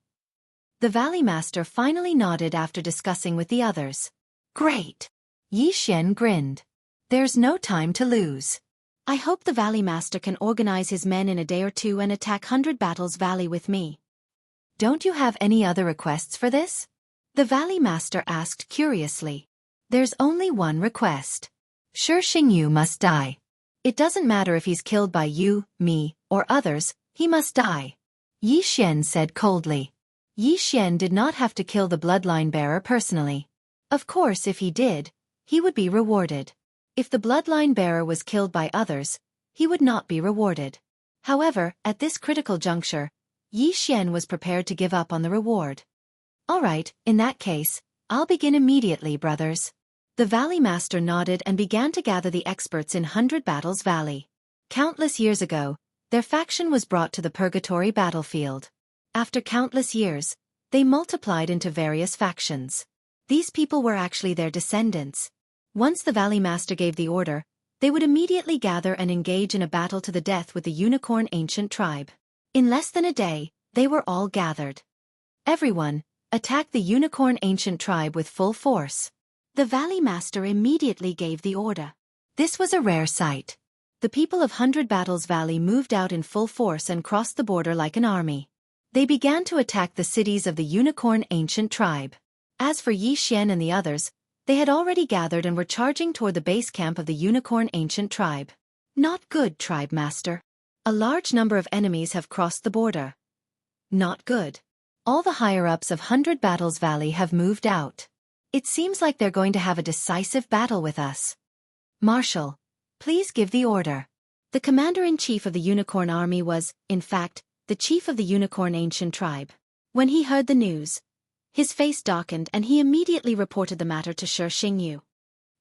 The Valley Master finally nodded after discussing with the others. Great! Yi Xian grinned. There's no time to lose. I hope the Valley Master can organize his men in a day or two and attack 100 Battles Valley with me. Don't you have any other requests for this? The Valley Master asked curiously. There's only one request. Shi Xingyu must die. It doesn't matter if he's killed by you, me, or others, he must die. Yi Xian said coldly. Yi Xian did not have to kill the bloodline bearer personally. Of course, if he did, he would be rewarded. If the bloodline bearer was killed by others, he would not be rewarded. However, at this critical juncture, Yi Xian was prepared to give up on the reward. All right, in that case, I'll begin immediately, brothers. The Valley Master nodded and began to gather the experts in 100 Battles Valley. Countless years ago, their faction was brought to the Purgatory battlefield. After countless years, they multiplied into various factions. These people were actually their descendants. Once the Valley Master gave the order, they would immediately gather and engage in a battle to the death with the Unicorn Ancient Tribe. In less than a day, they were all gathered. Everyone, attack the Unicorn Ancient Tribe with full force. The Valley Master immediately gave the order. This was a rare sight. The people of 100 Battles Valley moved out in full force and crossed the border like an army. They began to attack the cities of the Unicorn Ancient Tribe. As for Yi Xian and the others, they had already gathered and were charging toward the base camp of the Unicorn Ancient Tribe. Not good, Tribe Master. A large number of enemies have crossed the border. Not good. All the higher-ups of 100 Battles Valley have moved out. It seems like they're going to have a decisive battle with us. Marshal, please give the order. The commander-in-chief of the Unicorn Army was, in fact, the chief of the Unicorn Ancient Tribe. When he heard the news, his face darkened and he immediately reported the matter to Shi Xingyu.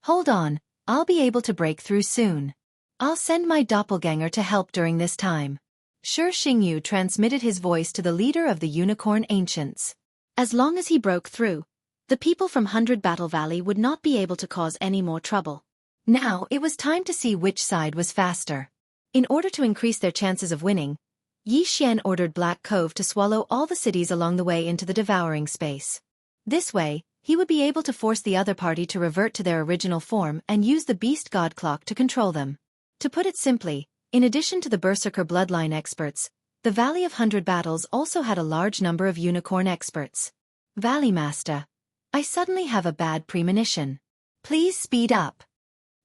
Hold on, I'll be able to break through soon. I'll send my doppelganger to help during this time. Shi Xingyu transmitted his voice to the leader of the Unicorn Ancients. As long as he broke through, the people from 100 Battle Valley would not be able to cause any more trouble. Now it was time to see which side was faster. In order to increase their chances of winning, Yi Xian ordered Black Cove to swallow all the cities along the way into the devouring space. This way, he would be able to force the other party to revert to their original form and use the Beast God Clock to control them. To put it simply, in addition to the Berserker bloodline experts, the Valley of 100 Battles also had a large number of unicorn experts. Valley Master, I suddenly have a bad premonition. Please speed up.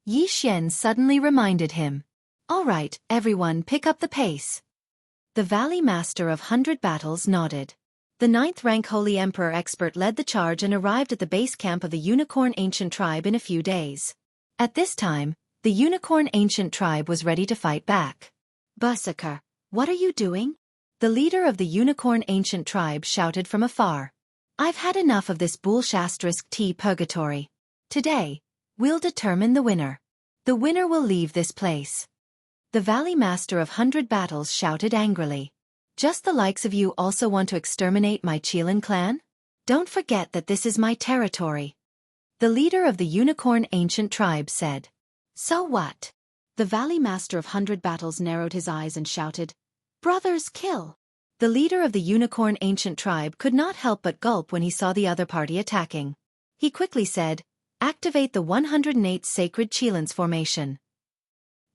Yi Xian suddenly reminded him. All right, everyone pick up the pace. The Valley Master of 100 Battles nodded. The 9th rank Holy Emperor expert led the charge and arrived at the base camp of the Unicorn Ancient Tribe in a few days. At this time, the Unicorn Ancient Tribe was ready to fight back. Berserker, what are you doing? The leader of the Unicorn Ancient Tribe shouted from afar. I've had enough of this *T purgatory. Today, we'll determine the winner. The winner will leave this place. The Valley Master of 100 Battles shouted angrily. Just the likes of you also want to exterminate my Qilin clan? Don't forget that this is my territory. The leader of the Unicorn Ancient Tribe said. So what? The Valley Master of 100 Battles narrowed his eyes and shouted, Brothers, kill! The leader of the Unicorn Ancient Tribe could not help but gulp when he saw the other party attacking. He quickly said, Activate the 108 Sacred Qilins Formation.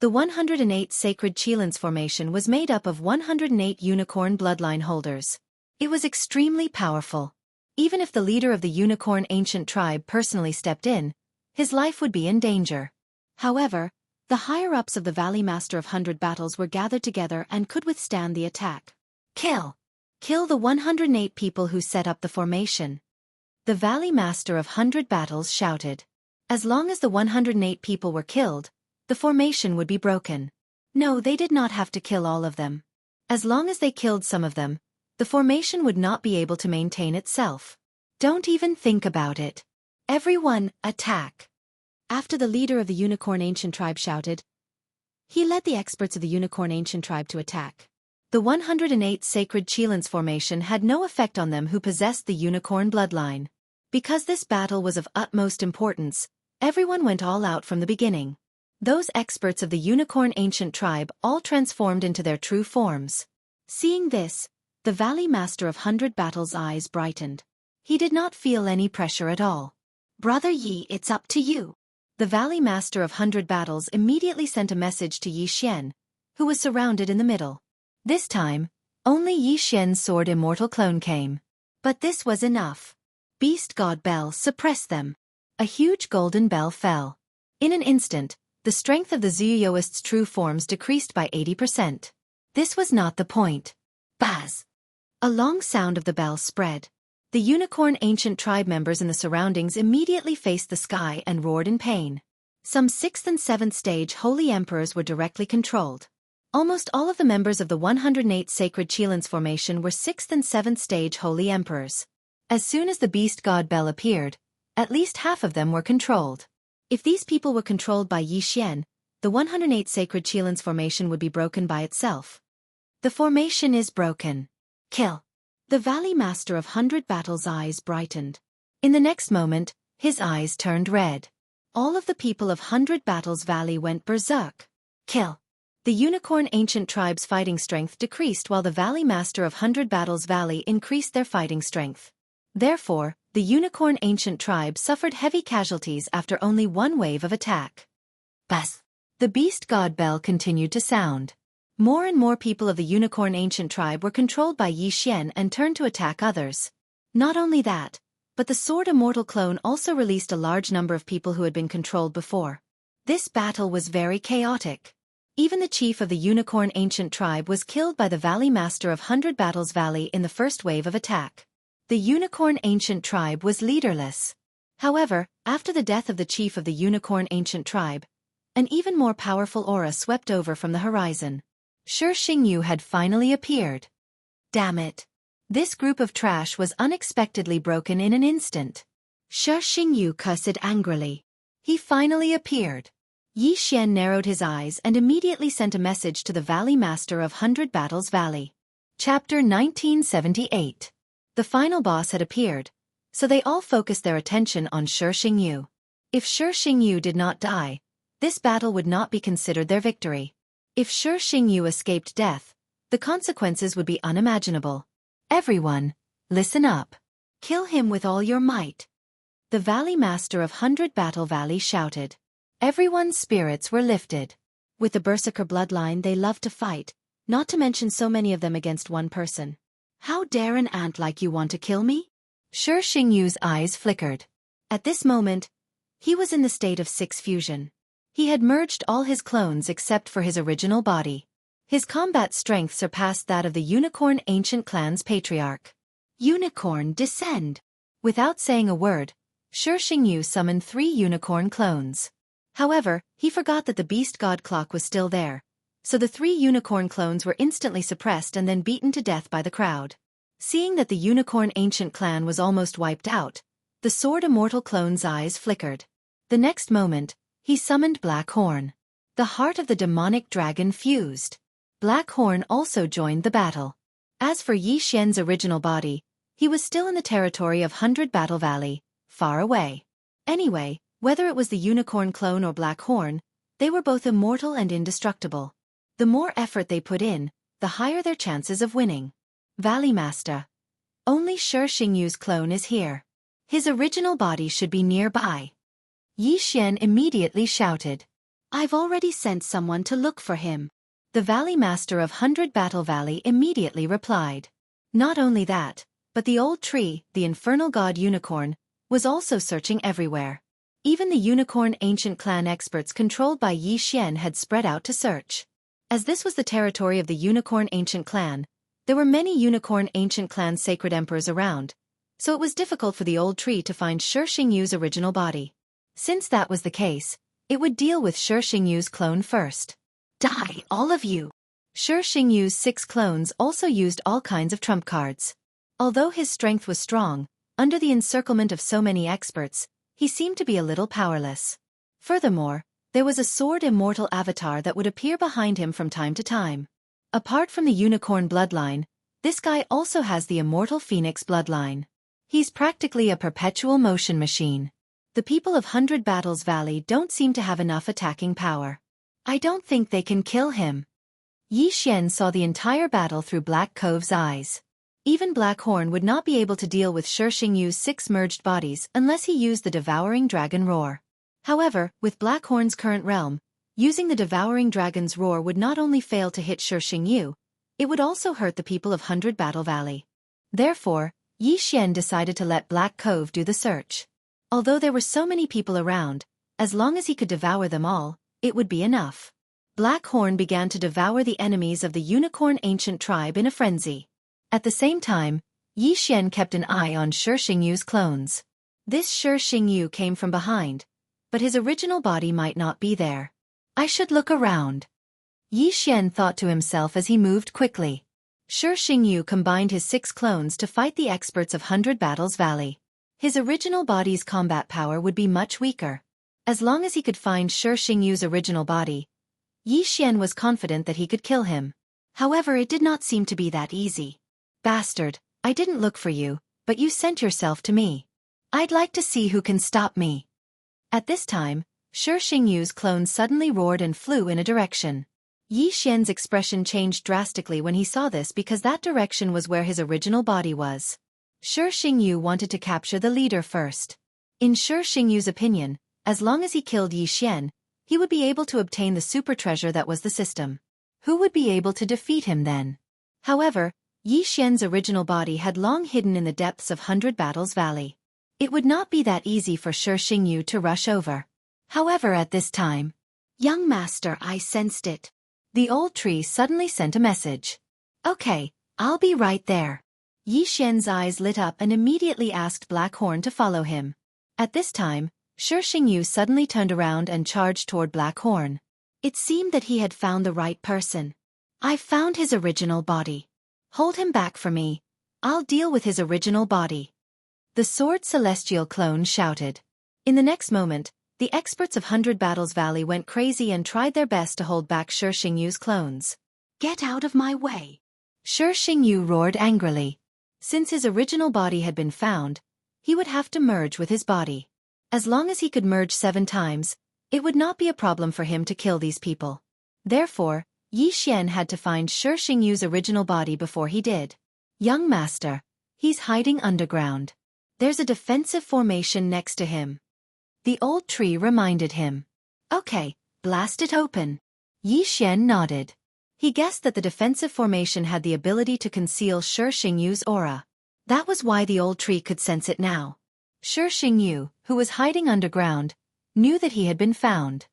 The 108 Sacred Qilins Formation was made up of 108 unicorn bloodline holders. It was extremely powerful. Even if the leader of the Unicorn Ancient Tribe personally stepped in, his life would be in danger. However, the higher-ups of the Valley Master of 100 Battles were gathered together and could withstand the attack. Kill! Kill the 108 people who set up the formation. The Valley Master of 100 Battles shouted. As long as the 108 people were killed, the formation would be broken. No, they did not have to kill all of them. As long as they killed some of them, the formation would not be able to maintain itself. Don't even think about it. Everyone, attack! After the leader of the Unicorn Ancient Tribe shouted, he led the experts of the Unicorn Ancient Tribe to attack. The 108 Sacred Qilins Formation had no effect on them who possessed the Unicorn bloodline. Because this battle was of utmost importance, Everyone went all out from the beginning. Those experts of the Unicorn Ancient Tribe all transformed into their true forms. Seeing this, the Valley Master of 100 Battles' eyes brightened. He did not feel any pressure at all. "Brother Yi, it's up to you." The Valley Master of 100 Battles immediately sent a message to Yi Xian, who was surrounded in the middle. This time, only Yi Xian's sword immortal clone came. But this was enough. Beast God Bell suppressed them. A huge golden bell fell. In an instant, the strength of the Zuyoist's true forms decreased by 80%. This was not the point. Buzz! A long sound of the bell spread. The Unicorn Ancient Tribe members in the surroundings immediately faced the sky and roared in pain. Some 6th and 7th stage Holy Emperors were directly controlled. Almost all of the members of the 108 Sacred Qilins formation were 6th and 7th stage Holy Emperors. As soon as the Beast God Bell appeared, at least half of them were controlled. If these people were controlled by Yi Xian, the 108 Sacred Qilins formation would be broken by itself. The formation is broken. Kill. The Valley Master of 100 Battles' eyes brightened. In the next moment, his eyes turned red. All of the people of 100 Battles Valley went berserk. Kill. The Unicorn Ancient Tribe's fighting strength decreased while the Valley Master of 100 Battles Valley increased their fighting strength. Therefore, the Unicorn Ancient Tribe suffered heavy casualties after only one wave of attack. Buzz! The Beast God Bell continued to sound. More and more people of the Unicorn Ancient Tribe were controlled by Yi Xian and turned to attack others. Not only that, but the Sword Immortal clone also released a large number of people who had been controlled before. This battle was very chaotic. Even the chief of the Unicorn Ancient Tribe was killed by the Valley Master of 100 Battles Valley in the first wave of attack. The Unicorn Ancient Tribe was leaderless. However, after the death of the chief of the Unicorn Ancient Tribe, an even more powerful aura swept over from the horizon. Shi Xingyu had finally appeared. Damn it. This group of trash was unexpectedly broken in an instant. Shi Xingyu cursed angrily. He finally appeared. Yi Xian narrowed his eyes and immediately sent a message to the Valley Master of 100 Battles Valley. Chapter 1978. The final boss had appeared, so they all focused their attention on Shi Xingyu. If Shi Xingyu did not die, this battle would not be considered their victory. If Shi Xingyu escaped death, the consequences would be unimaginable. Everyone, listen up. Kill him with all your might. The Valley Master of 100 Battle Valley shouted. Everyone's spirits were lifted. With the Berserker bloodline they loved to fight, not to mention so many of them against one person. How dare an ant like you want to kill me? Shi Xingyu's eyes flickered. At this moment, he was in the state of 6 fusion. He had merged all his clones except for his original body. His combat strength surpassed that of the Unicorn Ancient Clan's patriarch. Unicorn, descend! Without saying a word, Shi Xingyu summoned 3 unicorn clones. However, he forgot that the Beast God clock was still there, so the 3 unicorn clones were instantly suppressed and then beaten to death by the crowd. Seeing that the Unicorn Ancient Clan was almost wiped out, the Sword Immortal clone's eyes flickered. The next moment, he summoned Black Horn. The heart of the demonic dragon fused. Black Horn also joined the battle. As for Yi Xian's original body, he was still in the territory of 100 Battle Valley, far away. Anyway, whether it was the Unicorn clone or Black Horn, they were both immortal and indestructible. The more effort they put in, the higher their chances of winning. Valley Master. Only Shi Xingyu's clone is here. His original body should be nearby. Yi Xian immediately shouted. I've already sent someone to look for him. The Valley Master of 100 Battle Valley immediately replied. Not only that, but the old tree, the Infernal God Unicorn, was also searching everywhere. Even the Unicorn Ancient Clan experts controlled by Yi Xian had spread out to search. As this was the territory of the Unicorn Ancient Clan, there were many Unicorn Ancient Clan sacred emperors around, so it was difficult for the old tree to find Shi Xingyu's original body. Since that was the case, it would deal with Shi Xingyu's clone first. Die, all of you! Shi Xingyu's 6 clones also used all kinds of trump cards. Although his strength was strong, under the encirclement of so many experts, he seemed to be a little powerless. Furthermore, there was a Sword Immortal avatar that would appear behind him from time to time. Apart from the Unicorn bloodline, this guy also has the Immortal Phoenix bloodline. He's practically a perpetual motion machine. The people of 100 Battles Valley don't seem to have enough attacking power. I don't think they can kill him. Yi Xian saw the entire battle through Black Cove's eyes. Even Black Horn would not be able to deal with Shi Xingyu's 6 merged bodies unless he used the devouring dragon roar. However, with Black Horn's current realm, using the devouring dragon's roar would not only fail to hit Shi Xingyu, it would also hurt the people of 100 Battle Valley. Therefore, Yi Xian decided to let Black Cove do the search. Although there were so many people around, as long as he could devour them all, it would be enough. Black Horn began to devour the enemies of the Unicorn Ancient Tribe in a frenzy. At the same time, Yi Xian kept an eye on Shi Xingyu's clones. This Shi Xingyu came from behind, but his original body might not be there. I should look around. Yi Xian thought to himself as he moved quickly. Shi Xingyu combined his 6 clones to fight the experts of 100 Battles Valley. His original body's combat power would be much weaker. As long as he could find Shi Xingyu's original body, Yi Xian was confident that he could kill him. However, it did not seem to be that easy. Bastard, I didn't look for you, but you sent yourself to me. I'd like to see who can stop me. At this time, Shi Xingyu's clone suddenly roared and flew in a direction. Yi Xian's expression changed drastically when he saw this because that direction was where his original body was. Shi Xingyu wanted to capture the leader first. In Shi Xingyu's opinion, as long as he killed Yi Xian, he would be able to obtain the super treasure that was the system. Who would be able to defeat him then? However, Yi Xian's original body had long hidden in the depths of 100 Battles Valley. It would not be that easy for Shi Xingyu to rush over. However, at this time, young master, I sensed it. The old tree suddenly sent a message. Okay, I'll be right there. Yi Xian's eyes lit up and immediately asked Black Horn to follow him. At this time, Shi Xingyu suddenly turned around and charged toward Black Horn. It seemed that he had found the right person. I found his original body. Hold him back for me. I'll deal with his original body. The Sword Celestial clone shouted. In the next moment, the experts of 100 Battles Valley went crazy and tried their best to hold back Shi Xingyu's clones. Get out of my way! Shi Xingyu roared angrily. Since his original body had been found, he would have to merge with his body. As long as he could merge 7 times, it would not be a problem for him to kill these people. Therefore, Yi Xian had to find Shi Xingyu's original body before he did. Young master, he's hiding underground. There's a defensive formation next to him. The old tree reminded him. Okay, blast it open. Yi Xian nodded. He guessed that the defensive formation had the ability to conceal Shi Xingyu's aura. That was why the old tree could sense it now. Shi Xingyu, who was hiding underground, knew that he had been found.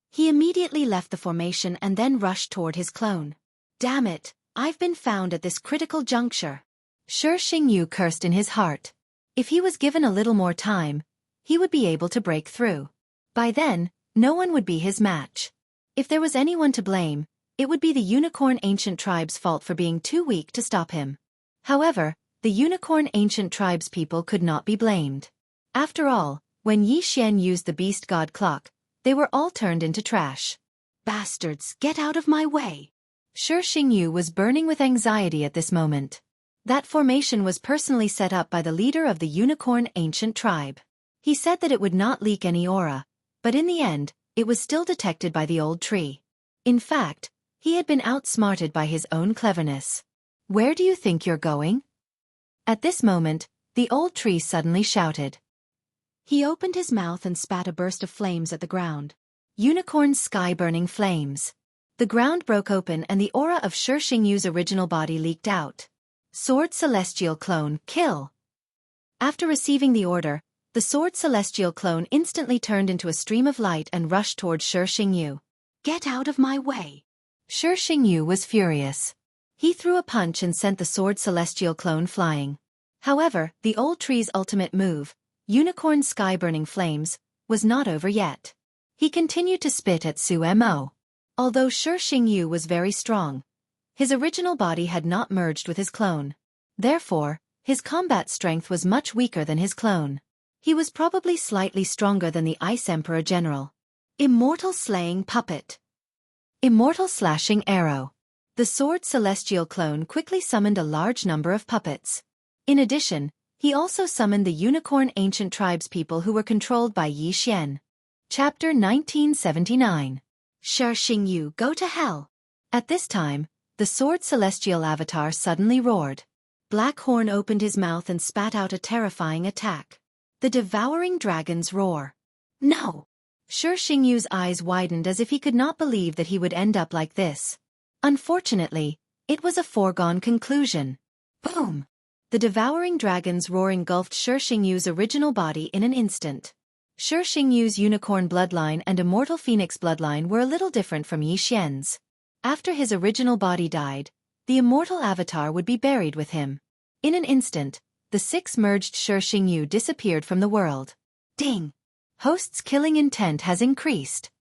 He immediately left the formation and then rushed toward his clone. Damn it, I've been found at this critical juncture. Shi Xingyu cursed in his heart. If he was given a little more time, he would be able to break through. By then, no one would be his match. If there was anyone to blame, it would be the Unicorn Ancient Tribe's fault for being too weak to stop him. However, the Unicorn Ancient Tribe's people could not be blamed. After all, when Yi Xian used the Beast God Clock, they were all turned into trash. Bastards, get out of my way! Shi Xingyu was burning with anxiety at this moment. That formation was personally set up by the leader of the Unicorn Ancient Tribe. He said that it would not leak any aura, but in the end, it was still detected by the old tree. In fact, he had been outsmarted by his own cleverness. Where do you think you're going? At this moment, the old tree suddenly shouted. He opened his mouth and spat a burst of flames at the ground. Unicorn sky-burning flames. The ground broke open and the aura of Shi Xingyu's original body leaked out. Sword Celestial Clone, kill! After receiving the order, the Sword Celestial Clone instantly turned into a stream of light and rushed toward Shi Xingyu. Get out of my way! Shi Xingyu was furious. He threw a punch and sent the Sword Celestial Clone flying. However, the old tree's ultimate move, Unicorn Sky-Burning Flames, was not over yet. He continued to spit at Sumo. Although Shi Xingyu was very strong, his original body had not merged with his clone. Therefore, his combat strength was much weaker than his clone. He was probably slightly stronger than the Ice Emperor General. Immortal Slaying Puppet. Immortal Slashing Arrow. The Sword Celestial Clone quickly summoned a large number of puppets. In addition, He also summoned the Unicorn Ancient Tribespeople who were controlled by Yi Xian. Chapter 1979. Shi Xingyu, go to hell. At this time, the Sword Celestial Avatar suddenly roared. Black Horn opened his mouth and spat out a terrifying attack. The Devouring Dragon's Roar. No! Shi Xingyu's eyes widened as if he could not believe that he would end up like this. Unfortunately, it was a foregone conclusion. Boom! The Devouring Dragon's roar engulfed Shi Xingyu's original body in an instant. Shi Xingyu's unicorn bloodline and immortal phoenix bloodline were a little different from Yi Xian's. After his original body died, the immortal avatar would be buried with him. In an instant, the six-merged Shi Xingyu disappeared from the world. Ding! Host's killing intent has increased.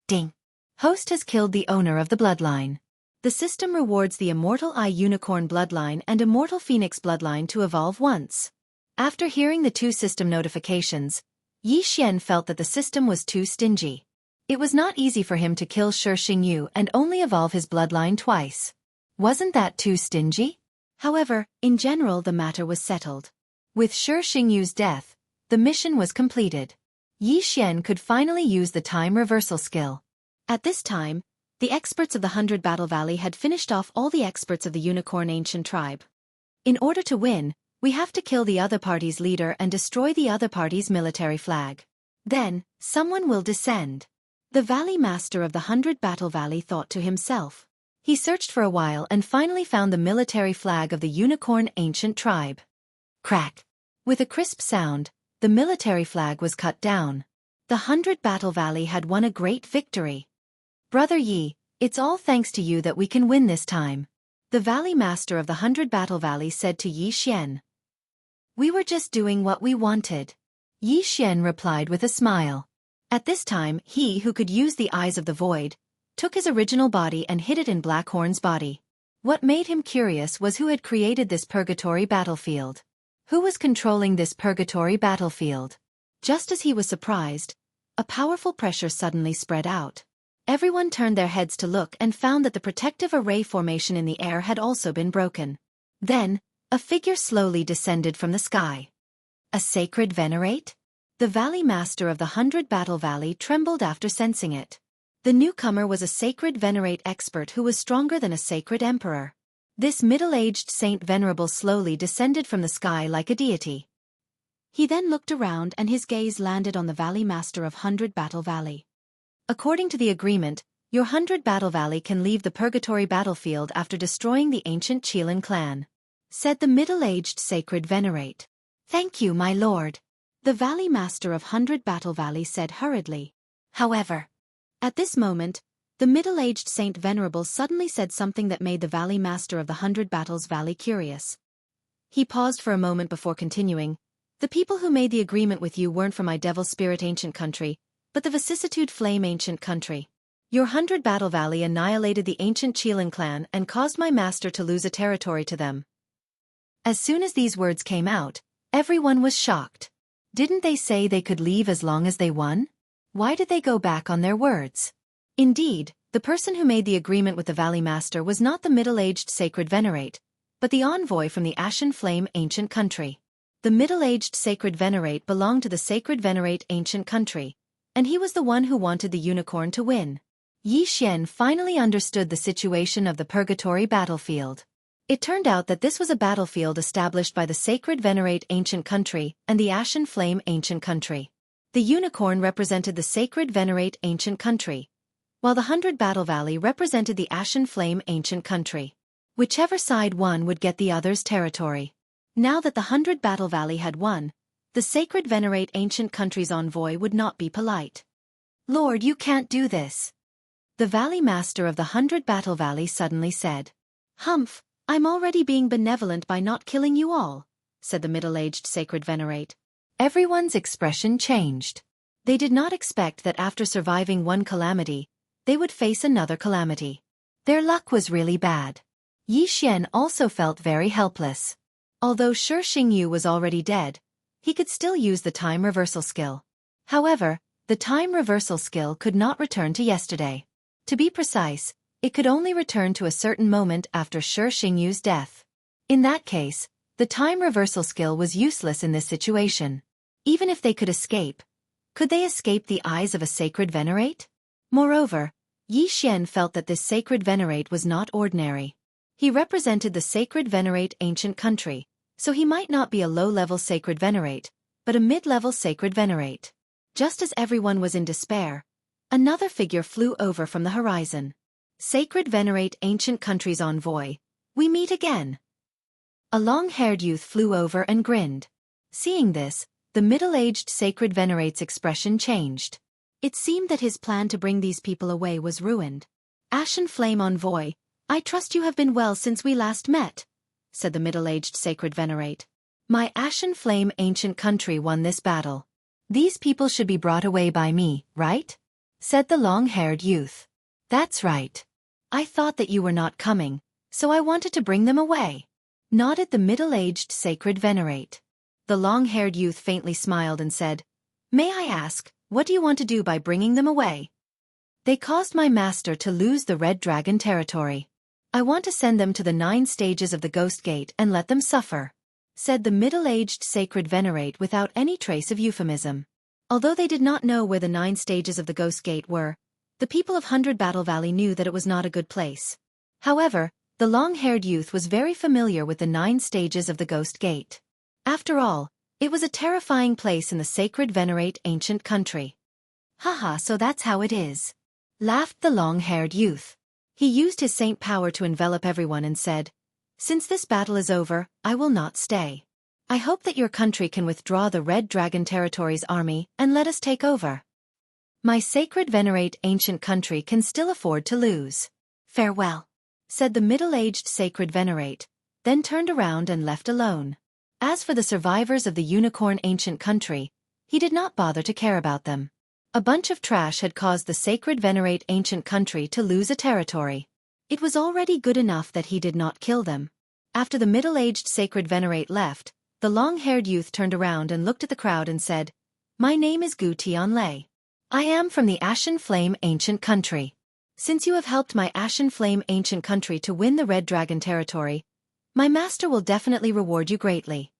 Ding! Host has killed the owner of the bloodline. The system rewards the Immortal Eye Unicorn bloodline and Immortal Phoenix bloodline to evolve once. After hearing the two system notifications, Yi Xian felt that the system was too stingy. It was not easy for him to kill Shi Xingyu and only evolve his bloodline twice. Wasn't that too stingy? However, in general the matter was settled. With Shi Xingyu's death, the mission was completed. Yi Xian could finally use the time reversal skill. At this time, the experts of the 100 Battle Valley had finished off all the experts of the Unicorn Ancient Tribe. In order to win, we have to kill the other party's leader and destroy the other party's military flag. Then, someone will descend. The Valley Master of the 100 Battle Valley thought to himself. He searched for a while and finally found the military flag of the Unicorn Ancient Tribe. Crack! With a crisp sound, the military flag was cut down. The 100 Battle Valley had won a great victory. Brother Yi, it's all thanks to you that we can win this time. The Valley Master of the 100 Battle Valley said to Yi Xian. We were just doing what we wanted. Yi Xian replied with a smile. At this time, he who could use the eyes of the void, took his original body and hid it in Blackhorn's body. What made him curious was who had created this purgatory battlefield. Who was controlling this purgatory battlefield? Just as he was surprised, a powerful pressure suddenly spread out. Everyone turned their heads to look and found that the protective array formation in the air had also been broken. Then, a figure slowly descended from the sky. A sacred venerate? The Valley Master of the 100 Battle Valley trembled after sensing it. The newcomer was a sacred venerate expert who was stronger than a sacred emperor. This middle-aged saint venerable slowly descended from the sky like a deity. He then looked around and his gaze landed on the Valley Master of 100 Battle Valley. According to the agreement, your 100 Battle Valley can leave the purgatory battlefield after destroying the ancient Qilin clan, said the middle-aged sacred venerate. Thank you, my lord. The Valley Master of 100 Battle Valley said hurriedly. However, at this moment, the middle-aged Saint Venerable suddenly said something that made the Valley Master of the 100 Battles Valley curious. He paused for a moment before continuing. The people who made the agreement with you weren't from my Devil Spirit Ancient Country, but the Vicissitude Flame Ancient Country. Your 100 Battle Valley annihilated the ancient Qilin clan and caused my master to lose a territory to them. As soon as these words came out, everyone was shocked. Didn't they say they could leave as long as they won? Why did they go back on their words? Indeed, the person who made the agreement with the Valley Master was not the middle-aged Sacred Venerate, but the envoy from the Ashen Flame Ancient Country. The middle-aged Sacred Venerate belonged to the Sacred Venerate Ancient Country, and he was the one who wanted the unicorn to win. Yi Xian finally understood the situation of the purgatory battlefield. It turned out that this was a battlefield established by the Sacred Venerate Ancient Country and the Ashen Flame Ancient Country. The unicorn represented the Sacred Venerate Ancient Country, while the 100 Battle Valley represented the Ashen Flame Ancient Country. Whichever side won would get the other's territory. Now that the 100 Battle Valley had won, the Sacred Venerate Ancient Country's envoy would not be polite. Lord, you can't do this. The Valley Master of the 100 Battle Valley suddenly said. Humph, I'm already being benevolent by not killing you all, said the middle-aged Sacred Venerate. Everyone's expression changed. They did not expect that after surviving one calamity, they would face another calamity. Their luck was really bad. Yi Xian also felt very helpless. Although Shi Xingyu was already dead, he could still use the time reversal skill. However, the time reversal skill could not return to yesterday. To be precise, it could only return to a certain moment after Shi Xingyu's death. In that case, The time reversal skill was useless in this situation. Even if they could they escape the eyes of a sacred venerate? Moreover, Yi Xian felt that this sacred venerate was not ordinary. He represented the sacred venerate ancient country, so he might not be a low-level sacred venerate, but a mid-level sacred venerate. Just as everyone was in despair, another figure flew over from the horizon. Sacred venerate ancient country's envoy, we meet again. A long-haired youth flew over and grinned. Seeing this, the middle-aged sacred venerate's expression changed. It seemed that his plan to bring these people away was ruined. Ashen Flame Envoy, I trust you have been well since we last met, said the middle-aged sacred venerate. My Ashen Flame ancient country won this battle. These people should be brought away by me, right? Said the long-haired youth. That's right. I thought that you were not coming, so I wanted to bring them away. Nodded the middle-aged sacred venerate. The long-haired youth faintly smiled and said, May I ask, what do you want to do by bringing them away? They caused my master to lose the Red Dragon territory. I want to send them to the 9 stages of the Ghost Gate and let them suffer, said the middle-aged sacred venerate without any trace of euphemism. Although they did not know where the 9 stages of the Ghost Gate were, the people of 100 Battle Valley knew that it was not a good place. However, the long-haired youth was very familiar with the 9 stages of the Ghost Gate. After all, it was a terrifying place in the sacred venerate ancient country. Haha, so that's how it is. Laughed the long-haired youth. He used his saint power to envelop everyone and said, Since this battle is over, I will not stay. I hope that your country can withdraw the Red Dragon Territory's army and let us take over. My sacred venerate ancient country can still afford to lose. Farewell, said the middle-aged sacred venerate, then turned around and left alone. As for the survivors of the unicorn ancient country, he did not bother to care about them. A bunch of trash had caused the sacred venerate ancient country to lose a territory. It was already good enough that he did not kill them. After the middle-aged sacred venerate left, the long-haired youth turned around and looked at the crowd and said, My name is Gu Tianlei. I am from the Ashen Flame ancient country. Since you have helped my Ashen Flame ancient country to win the Red Dragon territory, my master will definitely reward you greatly.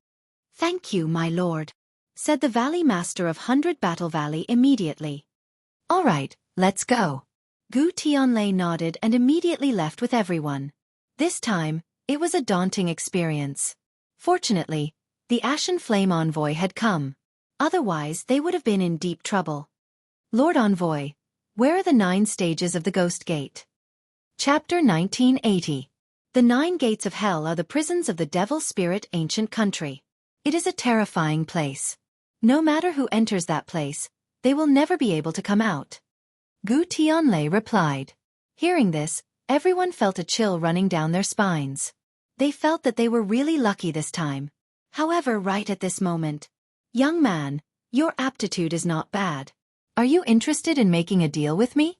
Thank you, my lord, said the Valley Master of 100 Battle Valley immediately. All right, let's go. Gu Tianlei nodded and immediately left with everyone. This time, it was a daunting experience. Fortunately, the Ashen Flame Envoy had come. Otherwise, they would have been in deep trouble. Lord Envoy, where are the 9 stages of the Ghost Gate? Chapter 1980. The 9 gates of hell are the prisons of the Devil Spirit ancient country. It is a terrifying place. No matter who enters that place, they will never be able to come out. Gu Tianlei replied. Hearing this, everyone felt a chill running down their spines. They felt that they were really lucky this time. However, right at this moment, young man, your aptitude is not bad. Are you interested in making a deal with me?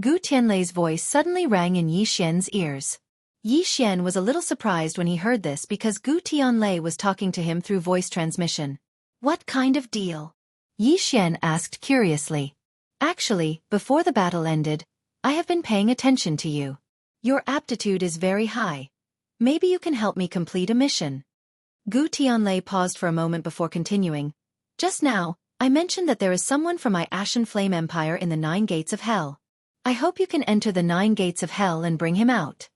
Gu Tianlei's voice suddenly rang in Yi Xian's ears. Yi Xian was a little surprised when he heard this because Gu Tianlei was talking to him through voice transmission. What kind of deal? Yi Xian asked curiously. Actually, before the battle ended, I have been paying attention to you. Your aptitude is very high. Maybe you can help me complete a mission. Gu Tianlei paused for a moment before continuing. Just now, I mentioned that there is someone from my Ashen Flame Empire in the 9 gates of hell. I hope you can enter the 9 gates of hell and bring him out.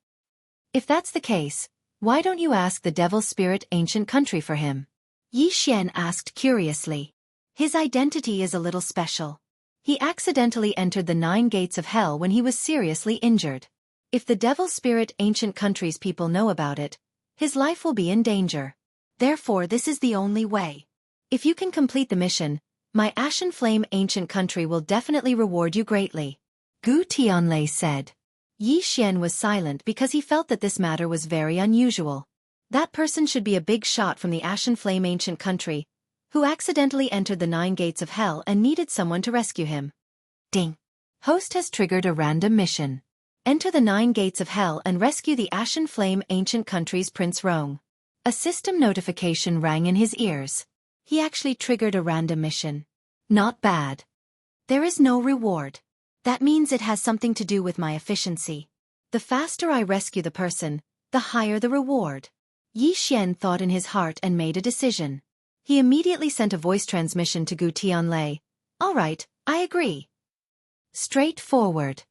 If that's the case, why don't you ask the Devil Spirit ancient country for him? Yi Xian asked curiously. His identity is a little special. He accidentally entered the 9 gates of hell when he was seriously injured. If the Devil Spirit ancient country's people know about it, his life will be in danger. Therefore, this is the only way. If you can complete the mission, my Ashen Flame ancient country will definitely reward you greatly. Gu Tianlei said. Yi Xian was silent because he felt that this matter was very unusual. That person should be a big shot from the Ashen Flame ancient country, who accidentally entered the 9 gates of hell and needed someone to rescue him. Ding! Host has triggered a random mission. Enter the 9 gates of hell and rescue the Ashen Flame ancient country's Prince Rong. A system notification rang in his ears. He actually triggered a random mission. Not bad. There is no reward. That means it has something to do with my efficiency. The faster I rescue the person, the higher the reward. Yi Xian thought in his heart and made a decision. He immediately sent a voice transmission to Gu Tianlei. All right, I agree. Straightforward.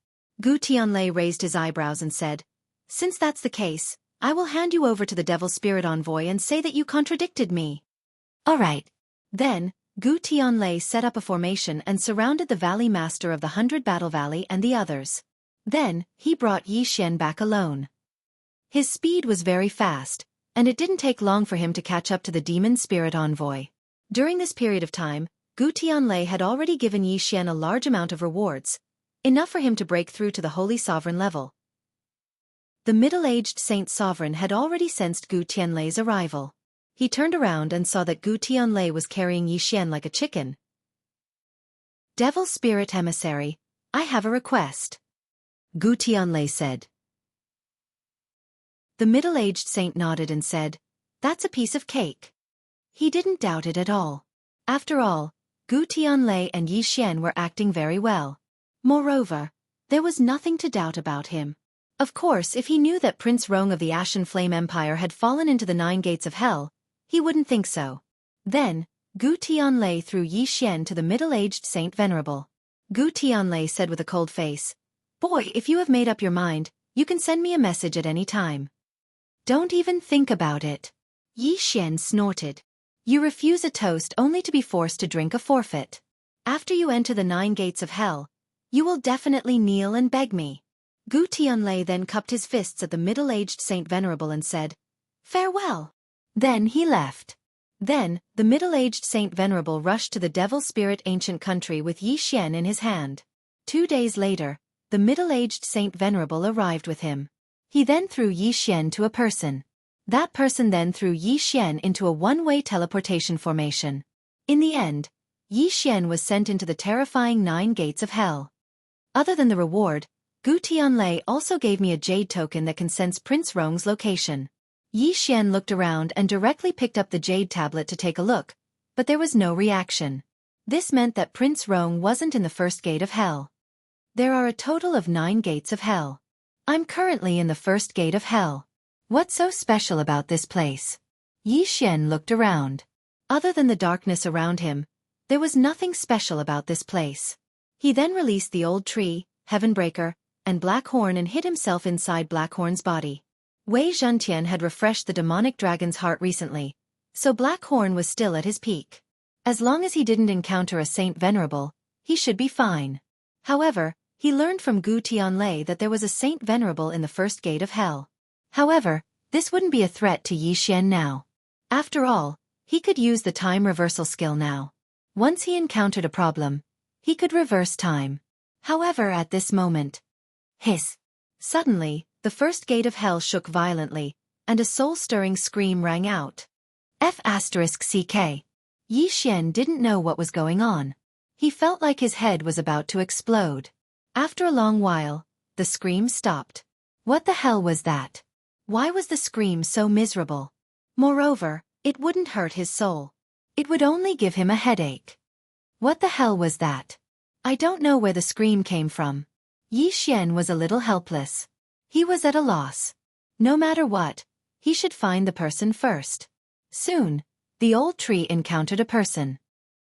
Gu Tianlei raised his eyebrows and said, since that's the case, I will hand you over to the Devil Spirit Envoy and say that you contradicted me. All right. Then, Gu Tianlei set up a formation and surrounded the Valley Master of the 100 Battle Valley and the others. Then, he brought Yi Xian back alone. His speed was very fast, and it didn't take long for him to catch up to the Demon Spirit Envoy. During this period of time, Gu Tianlei had already given Yi Xian a large amount of rewards, enough for him to break through to the Holy Sovereign level. The middle-aged Saint Sovereign had already sensed Gu Tianlei's arrival. He turned around and saw that Gu Tianlei was carrying Yi Xian like a chicken. Devil Spirit Emissary, I have a request. Gu Tianlei said. The middle-aged saint nodded and said, that's a piece of cake. He didn't doubt it at all. After all, Gu Tianlei and Yi Xian were acting very well. Moreover, there was nothing to doubt about him. Of course, if he knew that Prince Rong of the Ashen Flame Empire had fallen into the 9 gates of hell, he wouldn't think so. Then, Gu Tianlei threw Yi Xian to the middle-aged Saint Venerable. Gu Tianlei said with a cold face, boy, if you have made up your mind, you can send me a message at any time. Don't even think about it. Yi Xian snorted. You refuse a toast only to be forced to drink a forfeit. After you enter the 9 gates of hell, you will definitely kneel and beg me. Gu Tianlei then cupped his fists at the middle-aged Saint Venerable and said, farewell. Then he left. Then, the middle-aged Saint Venerable rushed to the Devil Spirit Ancient Country with Yi Xian in his hand. 2 days later, the middle-aged Saint Venerable arrived with him. He then threw Yi Xian to a person. That person then threw Yi Xian into a one-way teleportation formation. In the end, Yi Xian was sent into the terrifying 9 gates of hell. Other than the reward, Gu Tianlei also gave me a jade token that can sense Prince Rong's location. Yi Xian looked around and directly picked up the jade tablet to take a look, but there was no reaction. This meant that Prince Rong wasn't in the first gate of hell. There are a total of 9 gates of hell. I'm currently in the first gate of hell. What's so special about this place? Yi Xian looked around. Other than the darkness around him, there was nothing special about this place. He then released the old tree, Heavenbreaker, and Blackhorn and hid himself inside Blackhorn's body. Wei Zhentian had refreshed the demonic dragon's heart recently, so Blackhorn was still at his peak. As long as he didn't encounter a Saint Venerable, he should be fine. However, he learned from Gu Tianlei that there was a Saint Venerable in the first gate of hell. However, this wouldn't be a threat to Yi Xian now. After all, he could use the time reversal skill now. Once he encountered a problem, he could reverse time. However, at this moment, hiss! Suddenly, the first gate of hell shook violently, and a soul-stirring scream rang out. F***CK. Yi Xian didn't know what was going on. He felt like his head was about to explode. After a long while, the scream stopped. What the hell was that? Why was the scream so miserable? Moreover, it wouldn't hurt his soul. It would only give him a headache. What the hell was that? I don't know where the scream came from. Yi Xian was a little helpless. He was at a loss. No matter what, he should find the person first. Soon, the old tree encountered a person.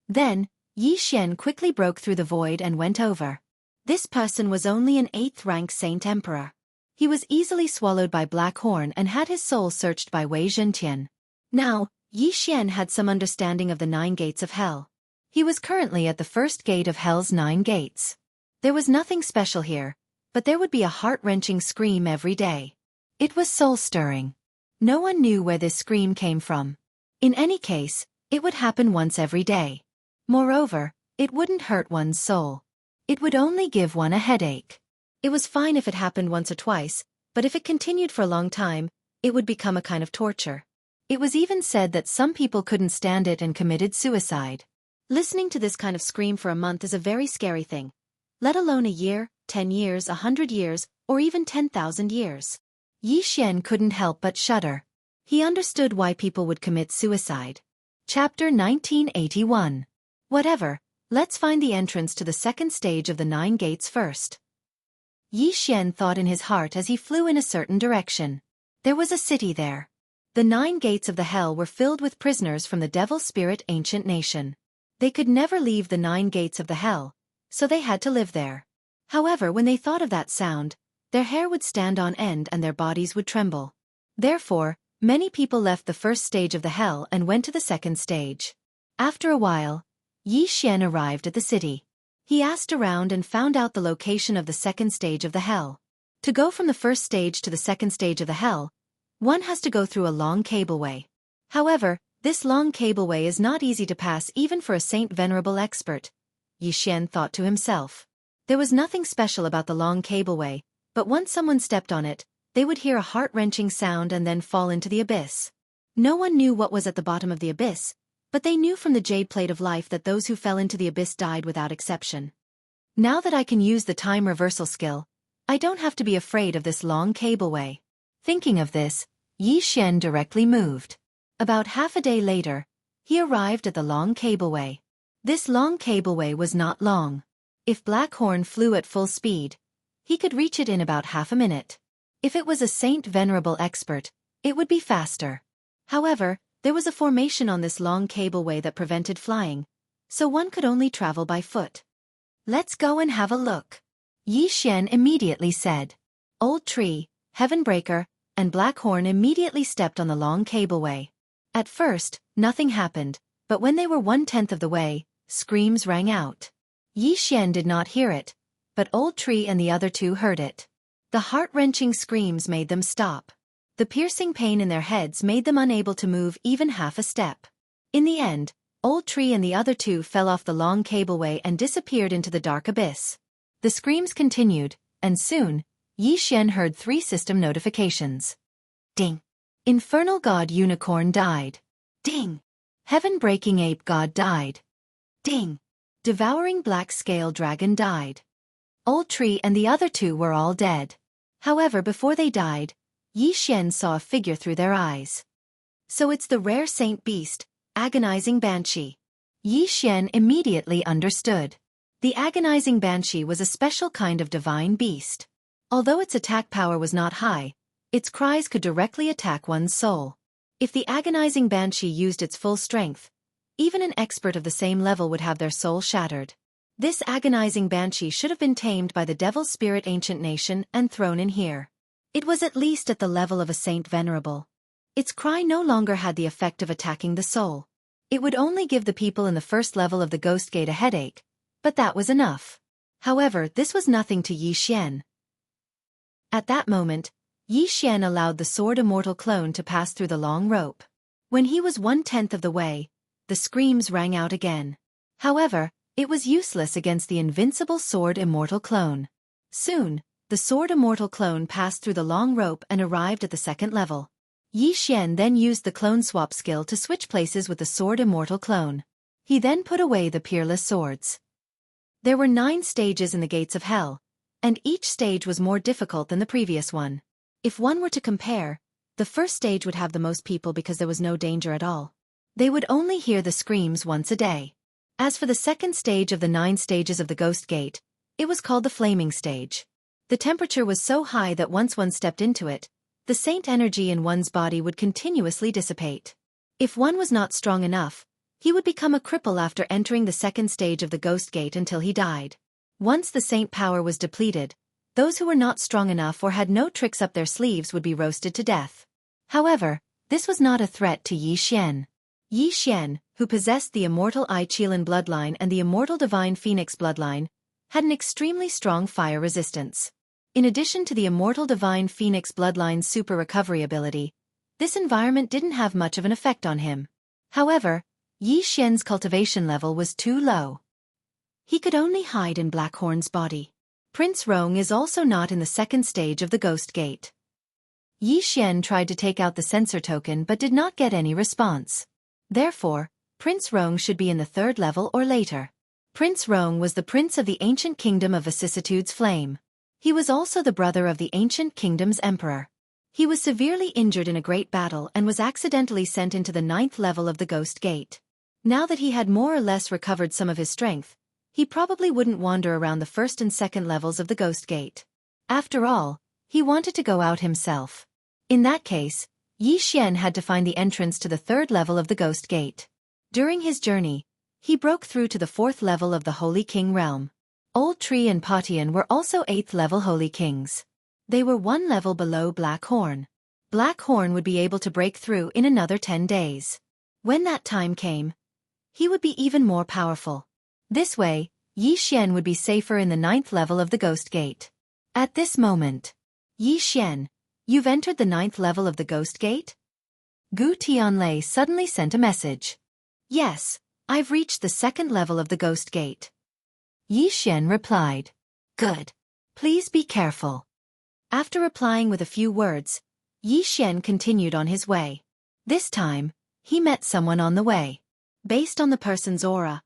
Then, Yi Xian quickly broke through the void and went over. This person was only an 8th rank Saint Emperor. He was easily swallowed by Blackhorn and had his soul searched by Wei Zhentian. Now, Yi Xian had some understanding of the 9 gates of hell. He was currently at the first gate of hell's 9 gates. There was nothing special here, but there would be a heart-wrenching scream every day. It was soul-stirring. No one knew where this scream came from. In any case, it would happen once every day. Moreover, it wouldn't hurt one's soul. It would only give one a headache. It was fine if it happened once or twice, but if it continued for a long time, it would become a kind of torture. It was even said that some people couldn't stand it and committed suicide. Listening to this kind of scream for a month is a very scary thing, let alone a year, 10 years, 100 years, or even 10,000 years. Yi Xian couldn't help but shudder. He understood why people would commit suicide. Chapter 1981. Whatever, let's find the entrance to the second stage of the 9 gates first. Yi Xian thought in his heart as he flew in a certain direction. There was a city there. The 9 gates of the hell were filled with prisoners from the devil spirit ancient nation. They could never leave the 9 gates of the hell, so they had to live there. However, when they thought of that sound, their hair would stand on end and their bodies would tremble. Therefore, many people left the first stage of the hell and went to the second stage. After a while, Yi Xian arrived at the city. He asked around and found out the location of the second stage of the hell. To go from the first stage to the second stage of the hell, one has to go through a long cableway. However, this long cableway is not easy to pass even for a saint venerable expert, Yi Xian thought to himself. There was nothing special about the long cableway, but once someone stepped on it, they would hear a heart-wrenching sound and then fall into the abyss. No one knew what was at the bottom of the abyss, but they knew from the jade plate of life that those who fell into the abyss died without exception. Now that I can use the time reversal skill, I don't have to be afraid of this long cableway. Thinking of this, Yi Xian directly moved. About half a day later, he arrived at the long cableway. This long cableway was not long. If Blackhorn flew at full speed, he could reach it in about half a minute. If it was a saint venerable expert, it would be faster. However, there was a formation on this long cableway that prevented flying, so one could only travel by foot. Let's go and have a look, Yi Xian immediately said. Old Tree, Heavenbreaker, and Blackhorn immediately stepped on the long cableway. At first, nothing happened, but when they were 1/10 of the way, screams rang out. Yi Xian did not hear it, but Old Tree and the other two heard it. The heart-wrenching screams made them stop. The piercing pain in their heads made them unable to move even half a step. In the end, Old Tree and the other two fell off the long cableway and disappeared into the dark abyss. The screams continued, and soon, Yi Xian heard 3 system notifications. Ding! Infernal God Unicorn died. Ding! Heaven-breaking Ape God died. Ding! Devouring Black Scale Dragon died. Old Tree and the other two were all dead. However, before they died, Yi Xian saw a figure through their eyes. So it's the rare saint beast, Agonizing Banshee. Yi Xian immediately understood. The Agonizing Banshee was a special kind of divine beast. Although its attack power was not high, its cries could directly attack one's soul. If the Agonizing Banshee used its full strength, even an expert of the same level would have their soul shattered. This Agonizing Banshee should have been tamed by the Devil Spirit Ancient Nation and thrown in here. It was at least at the level of a Saint Venerable. Its cry no longer had the effect of attacking the soul. It would only give the people in the first level of the Ghost Gate a headache, but that was enough. However, this was nothing to Yi Xian. At that moment, Yi Xian allowed the Sword Immortal clone to pass through the long rope. When he was 1/10 of the way, the screams rang out again. However, it was useless against the invincible Sword Immortal clone. Soon, the Sword Immortal clone passed through the long rope and arrived at the second level. Yi Xian then used the clone swap skill to switch places with the Sword Immortal clone. He then put away the peerless swords. There were 9 stages in the Gates of Hell, and each stage was more difficult than the previous one. If one were to compare, the first stage would have the most people because there was no danger at all. They would only hear the screams once a day. As for the second stage of the 9 stages of the Ghost Gate, it was called the Flaming Stage. The temperature was so high that once one stepped into it, the saint energy in one's body would continuously dissipate. If one was not strong enough, he would become a cripple after entering the second stage of the Ghost Gate until he died. Once the saint power was depleted, those who were not strong enough or had no tricks up their sleeves would be roasted to death. However, this was not a threat to Yi Xian. Yi Xian, who possessed the immortal I Qilin bloodline and the immortal divine Phoenix bloodline, had an extremely strong fire resistance. In addition to the immortal divine Phoenix bloodline's super recovery ability, this environment didn't have much of an effect on him. However, Yi Xian's cultivation level was too low. He could only hide in Blackhorn's body. Prince Rong is also not in the second stage of the Ghost Gate. Yi Xian tried to take out the sensor token but did not get any response. Therefore, Prince Rong should be in the 3rd level or later. Prince Rong was the prince of the ancient kingdom of Vicissitude's Flame. He was also the brother of the ancient kingdom's emperor. He was severely injured in a great battle and was accidentally sent into the 9th level of the Ghost Gate. Now that he had more or less recovered some of his strength, he probably wouldn't wander around the 1st and 2nd levels of the Ghost Gate. After all, he wanted to go out himself. In that case, Yi Xian had to find the entrance to the 3rd level of the Ghost Gate. During his journey, he broke through to the 4th level of the Holy King realm. Old Tree and Potian were also 8th level Holy Kings. They were 1 level below Black Horn. Black Horn would be able to break through in another 10 days. When that time came, he would be even more powerful. This way, Yi Xian would be safer in the 9th level of the Ghost Gate. At this moment, Yi Xian, you've entered the 9th level of the Ghost Gate? Gu Tianlei suddenly sent a message. Yes, I've reached the 2nd level of the Ghost Gate. Yi Xian replied. Good. Please be careful. After replying with a few words, Yi Xian continued on his way. This time, he met someone on the way. Based on the person's aura,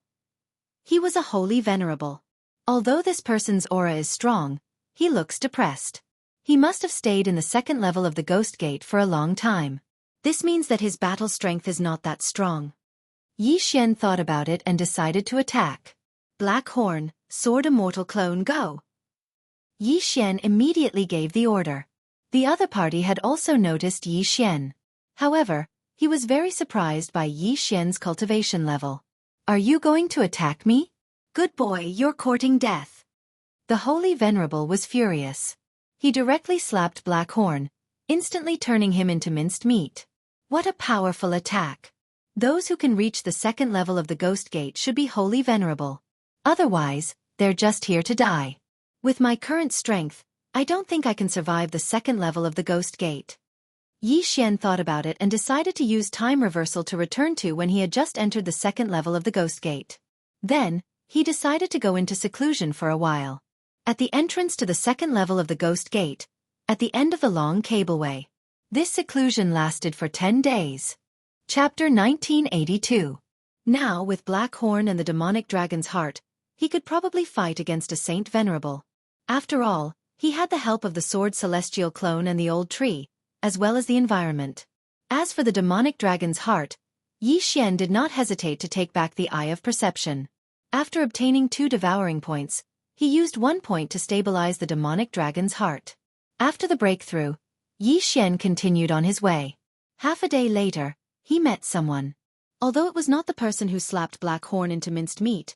he was a holy venerable. Although this person's aura is strong, he looks depressed. He must have stayed in the 2nd level of the Ghost Gate for a long time. This means that his battle strength is not that strong. Yi Xian thought about it and decided to attack. Black Horn, Sword Immortal Clone, go! Yi Xian immediately gave the order. The other party had also noticed Yi Xian. However, he was very surprised by Yi Xian's cultivation level. Are you going to attack me? Good boy, you're courting death. The Holy Venerable was furious. He directly slapped Black Horn, instantly turning him into minced meat. What a powerful attack. Those who can reach the 2nd level of the Ghost Gate should be Holy Venerable. Otherwise, they're just here to die. With my current strength, I don't think I can survive the 2nd level of the Ghost Gate. Yi Xian thought about it and decided to use time reversal to return to when he had just entered the 2nd level of the Ghost Gate. Then, he decided to go into seclusion for a while. At the entrance to the 2nd level of the Ghost Gate, at the end of the long cableway. This seclusion lasted for 10 days. Chapter 1982. Now, with Black Horn and the demonic dragon's heart, he could probably fight against a Saint Venerable. After all, he had the help of the Sword Celestial Clone and the Old Tree, as well as the environment. As for the demonic dragon's heart, Yi Xian did not hesitate to take back the Eye of Perception. After obtaining 2 devouring points, he used 1 point to stabilize the demonic dragon's heart. After the breakthrough, Yi Xian continued on his way. Half a day later, he met someone. Although it was not the person who slapped Black Horn into minced meat,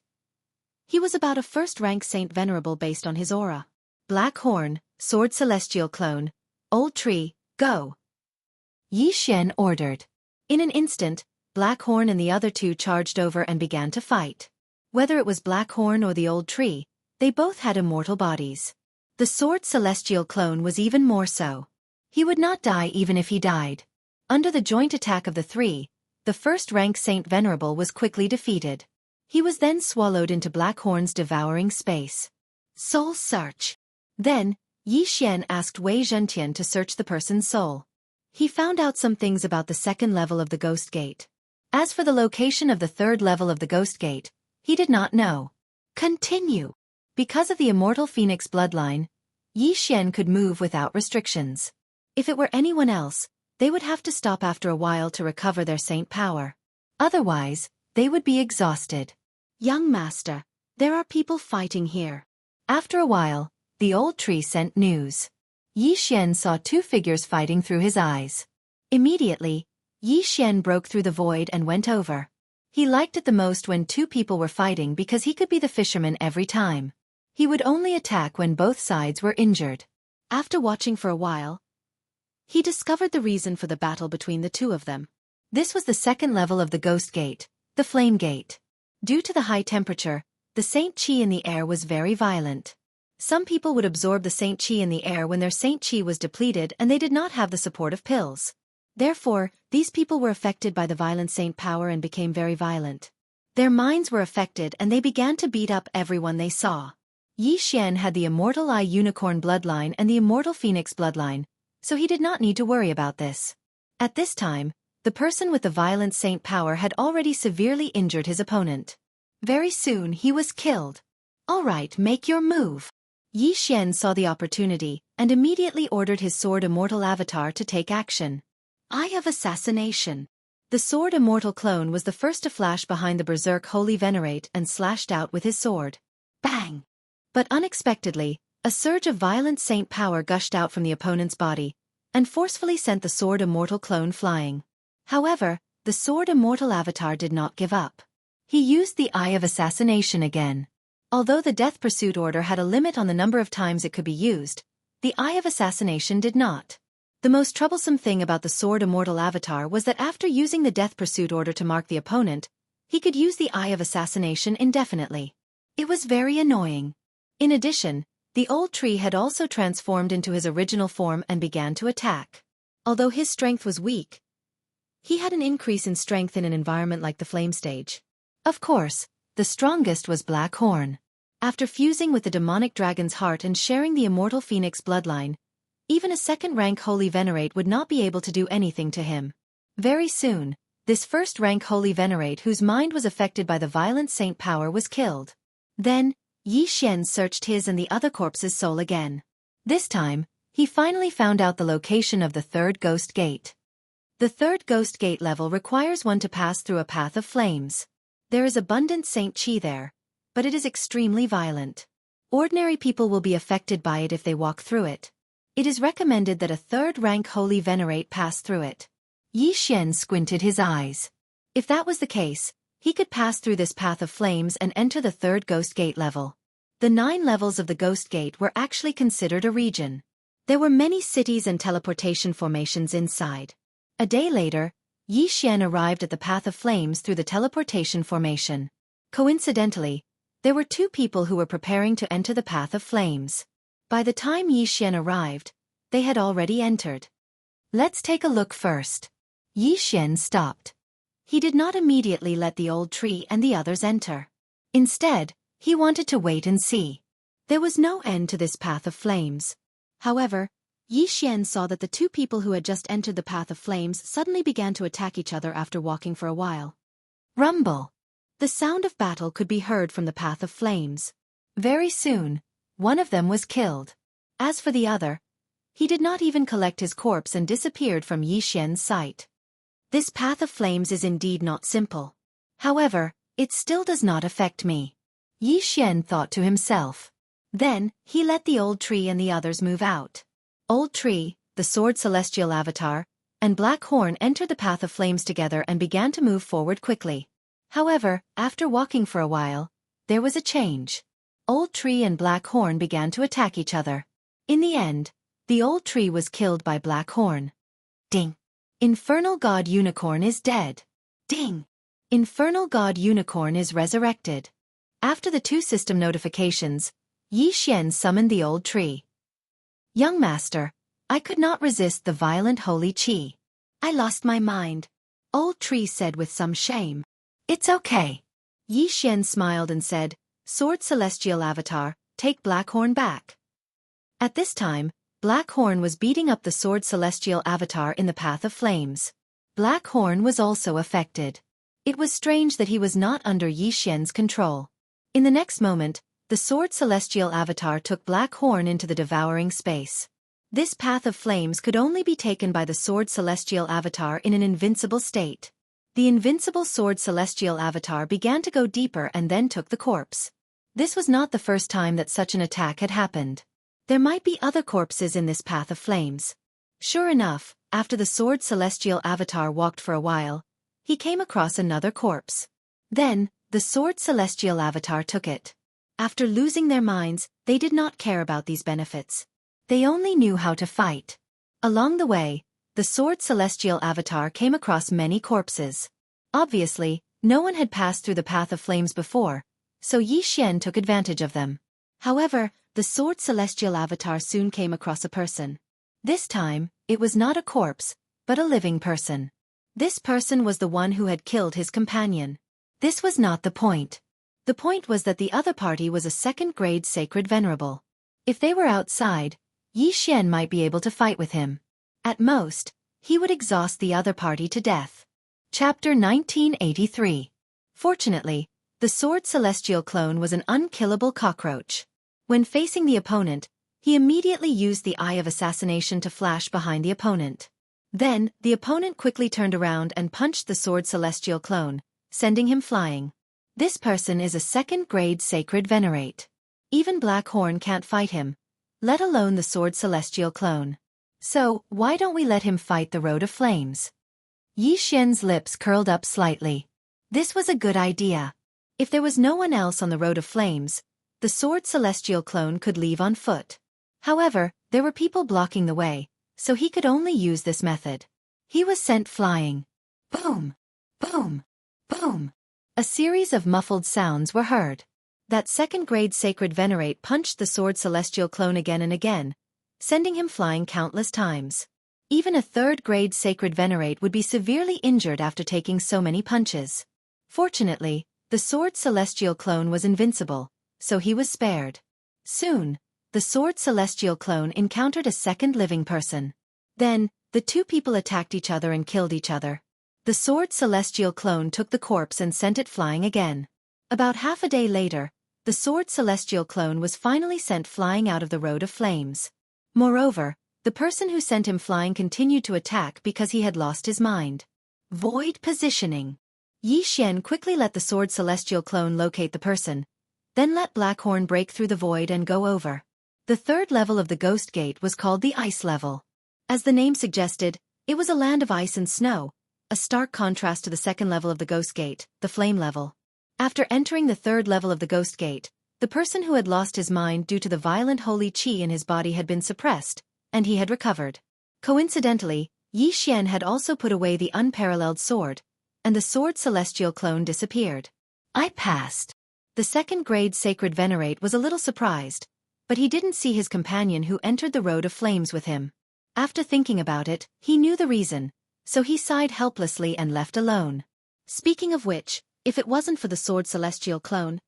he was about a 1st-rank Saint Venerable based on his aura. Black Horn, Sword Celestial Clone, Old Tree, go! Yi Xian ordered. In an instant, Black Horn and the other 2 charged over and began to fight. Whether it was Black Horn or the Old Tree, they both had immortal bodies. The Sword Celestial Clone was even more so. He would not die even if he died. Under the joint attack of the 3, the 1st-rank Saint Venerable was quickly defeated. He was then swallowed into Black Horn's devouring space. Soul search. Then, Yi Xian asked Wei Zhentian to search the person's soul. He found out some things about the 2nd level of the Ghost Gate. As for the location of the 3rd level of the Ghost Gate, he did not know. Continue. Because of the immortal Phoenix bloodline, Yi Xian could move without restrictions. If it were anyone else, they would have to stop after a while to recover their saint power. Otherwise, they would be exhausted. Young master, there are people fighting here. After a while, the Old Tree sent news. Yi Xian saw 2 figures fighting through his eyes. Immediately, Yi Xian broke through the void and went over. He liked it the most when 2 people were fighting because he could be the fisherman every time. He would only attack when both sides were injured. After watching for a while, he discovered the reason for the battle between the 2 of them. This was the 2nd level of the Ghost Gate, the Flame Gate. Due to the high temperature, the Saint Qi in the air was very violent. Some people would absorb the Saint Qi in the air when their Saint Qi was depleted and they did not have the support of pills. Therefore, these people were affected by the violent Saint power and became very violent. Their minds were affected and they began to beat up everyone they saw. Yi Xian had the Immortal Eye Unicorn bloodline and the Immortal Phoenix bloodline, so he did not need to worry about this. At this time, the person with the violent Saint power had already severely injured his opponent. Very soon he was killed. Alright, make your move. Yi Xian saw the opportunity and immediately ordered his Sword Immortal Avatar to take action. Eye of Assassination. The Sword Immortal Clone was the first to flash behind the Berserk Holy Venerate and slashed out with his sword. Bang! But unexpectedly, a surge of violent Saint power gushed out from the opponent's body, and forcefully sent the Sword Immortal clone flying. However, the Sword Immortal avatar did not give up. He used the Eye of Assassination again. Although the Death Pursuit Order had a limit on the number of times it could be used, the Eye of Assassination did not. The most troublesome thing about the Sword Immortal avatar was that after using the Death Pursuit Order to mark the opponent, he could use the Eye of Assassination indefinitely. It was very annoying. In addition, the old tree had also transformed into his original form and began to attack. Although his strength was weak, he had an increase in strength in an environment like the Flame Stage. Of course, the strongest was Black Horn. After fusing with the demonic dragon's heart and sharing the immortal phoenix bloodline, even a second-rank Holy Venerate would not be able to do anything to him. Very soon, this first-rank Holy Venerate whose mind was affected by the violent saint power was killed. Then, Yi Xian searched his and the other corpse's soul again. This time, he finally found out the location of the third Ghost Gate. The third Ghost Gate level requires one to pass through a path of flames. There is abundant Saint Qi there, but it is extremely violent. Ordinary people will be affected by it if they walk through it. It is recommended that a third-rank Holy Venerate pass through it. Yi Xian squinted his eyes. If that was the case, he could pass through this path of flames and enter the third Ghost Gate level. The 9 levels of the Ghost Gate were actually considered a region. There were many cities and teleportation formations inside. A day later, Yi Xian arrived at the path of flames through the teleportation formation. Coincidentally, there were 2 people who were preparing to enter the path of flames. By the time Yi Xian arrived, they had already entered. Let's take a look first. Yi Xian stopped. He did not immediately let the old tree and the others enter. Instead, he wanted to wait and see. There was no end to this path of flames. However, Yi Xian saw that the 2 people who had just entered the path of flames suddenly began to attack each other after walking for a while. Rumble! The sound of battle could be heard from the path of flames. Very soon, one of them was killed. As for the other, he did not even collect his corpse and disappeared from Yi Xian's sight. This path of flames is indeed not simple. However, it still does not affect me. Yi Xian thought to himself. Then, he let the old tree and the others move out. Old Tree, the Sword Celestial Avatar, and Black Horn entered the path of flames together and began to move forward quickly. However, after walking for a while, there was a change. Old Tree and Black Horn began to attack each other. In the end, the old tree was killed by Black Horn. Ding! Infernal God Unicorn is dead. Ding! Infernal God Unicorn is resurrected. After the 2 system notifications, Yi Xian summoned the old tree. Young master, I could not resist the violent holy qi. I lost my mind. Old tree said with some shame. It's okay. Yi Xian smiled and said, Sword Celestial Avatar, take Black Horn back. At this time, Black Horn was beating up the Sword Celestial Avatar in the path of flames. Black Horn was also affected. It was strange that he was not under Yi Xian's control. In the next moment, the Sword Celestial Avatar took Black Horn into the devouring space. This path of flames could only be taken by the Sword Celestial Avatar in an invincible state. The invincible Sword Celestial Avatar began to go deeper and then took the corpse. This was not the first time that such an attack had happened. There might be other corpses in this path of flames. Sure enough, after the Sword Celestial Avatar walked for a while, he came across another corpse. Then, the Sword Celestial Avatar took it. After losing their minds, they did not care about these benefits. They only knew how to fight. Along the way, the Sword Celestial Avatar came across many corpses. Obviously, no one had passed through the path of flames before, so Yi Xian took advantage of them. However, the Sword Celestial Avatar soon came across a person. This time, it was not a corpse, but a living person. This person was the one who had killed his companion. This was not the point. The point was that the other party was a second-grade sacred venerable. If they were outside, Yi Xian might be able to fight with him. At most, he would exhaust the other party to death. Chapter 1983. Fortunately, the Sword Celestial clone was an unkillable cockroach. When facing the opponent, he immediately used the Eye of Assassination to flash behind the opponent. Then, the opponent quickly turned around and punched the Sword Celestial clone, sending him flying. This person is a second-grade sacred venerate. Even Black Horn can't fight him, let alone the Sword Celestial clone. So, why don't we let him fight the Road of Flames? Yi Xian's lips curled up slightly. This was a good idea. If there was no one else on the Road of Flames, the Sword Celestial clone could leave on foot. However, there were people blocking the way, so he could only use this method. He was sent flying. Boom! Boom! Boom! A series of muffled sounds were heard. That second-grade Sacred Venerate punched the Sword Celestial clone again and again, sending him flying countless times. Even a third-grade Sacred Venerate would be severely injured after taking so many punches. Fortunately, the Sword Celestial clone was invincible, so he was spared. Soon, the Sword Celestial clone encountered a second living person. Then, the two people attacked each other and killed each other. The Sword Celestial clone took the corpse and sent it flying again. About half a day later, the Sword Celestial clone was finally sent flying out of the Road of Flames. Moreover, the person who sent him flying continued to attack because he had lost his mind. Void positioning. Yi Xian quickly let the Sword Celestial clone locate the person, then let Blackhorn break through the void and go over. The third level of the Ghost Gate was called the Ice Level. As the name suggested, it was a land of ice and snow, a stark contrast to the second level of the Ghost Gate, the Flame Level. After entering the third level of the Ghost Gate, the person who had lost his mind due to the violent holy qi in his body had been suppressed, and he had recovered. Coincidentally, Yi Xian had also put away the unparalleled sword, and the Sword Celestial clone disappeared. I passed. The second-grade Sacred Venerate was a little surprised, but he didn't see his companion who entered the Road of Flames with him. After thinking about it, he knew the reason, so he sighed helplessly and left alone. Speaking of which, if it wasn't for the Sword Celestial clone,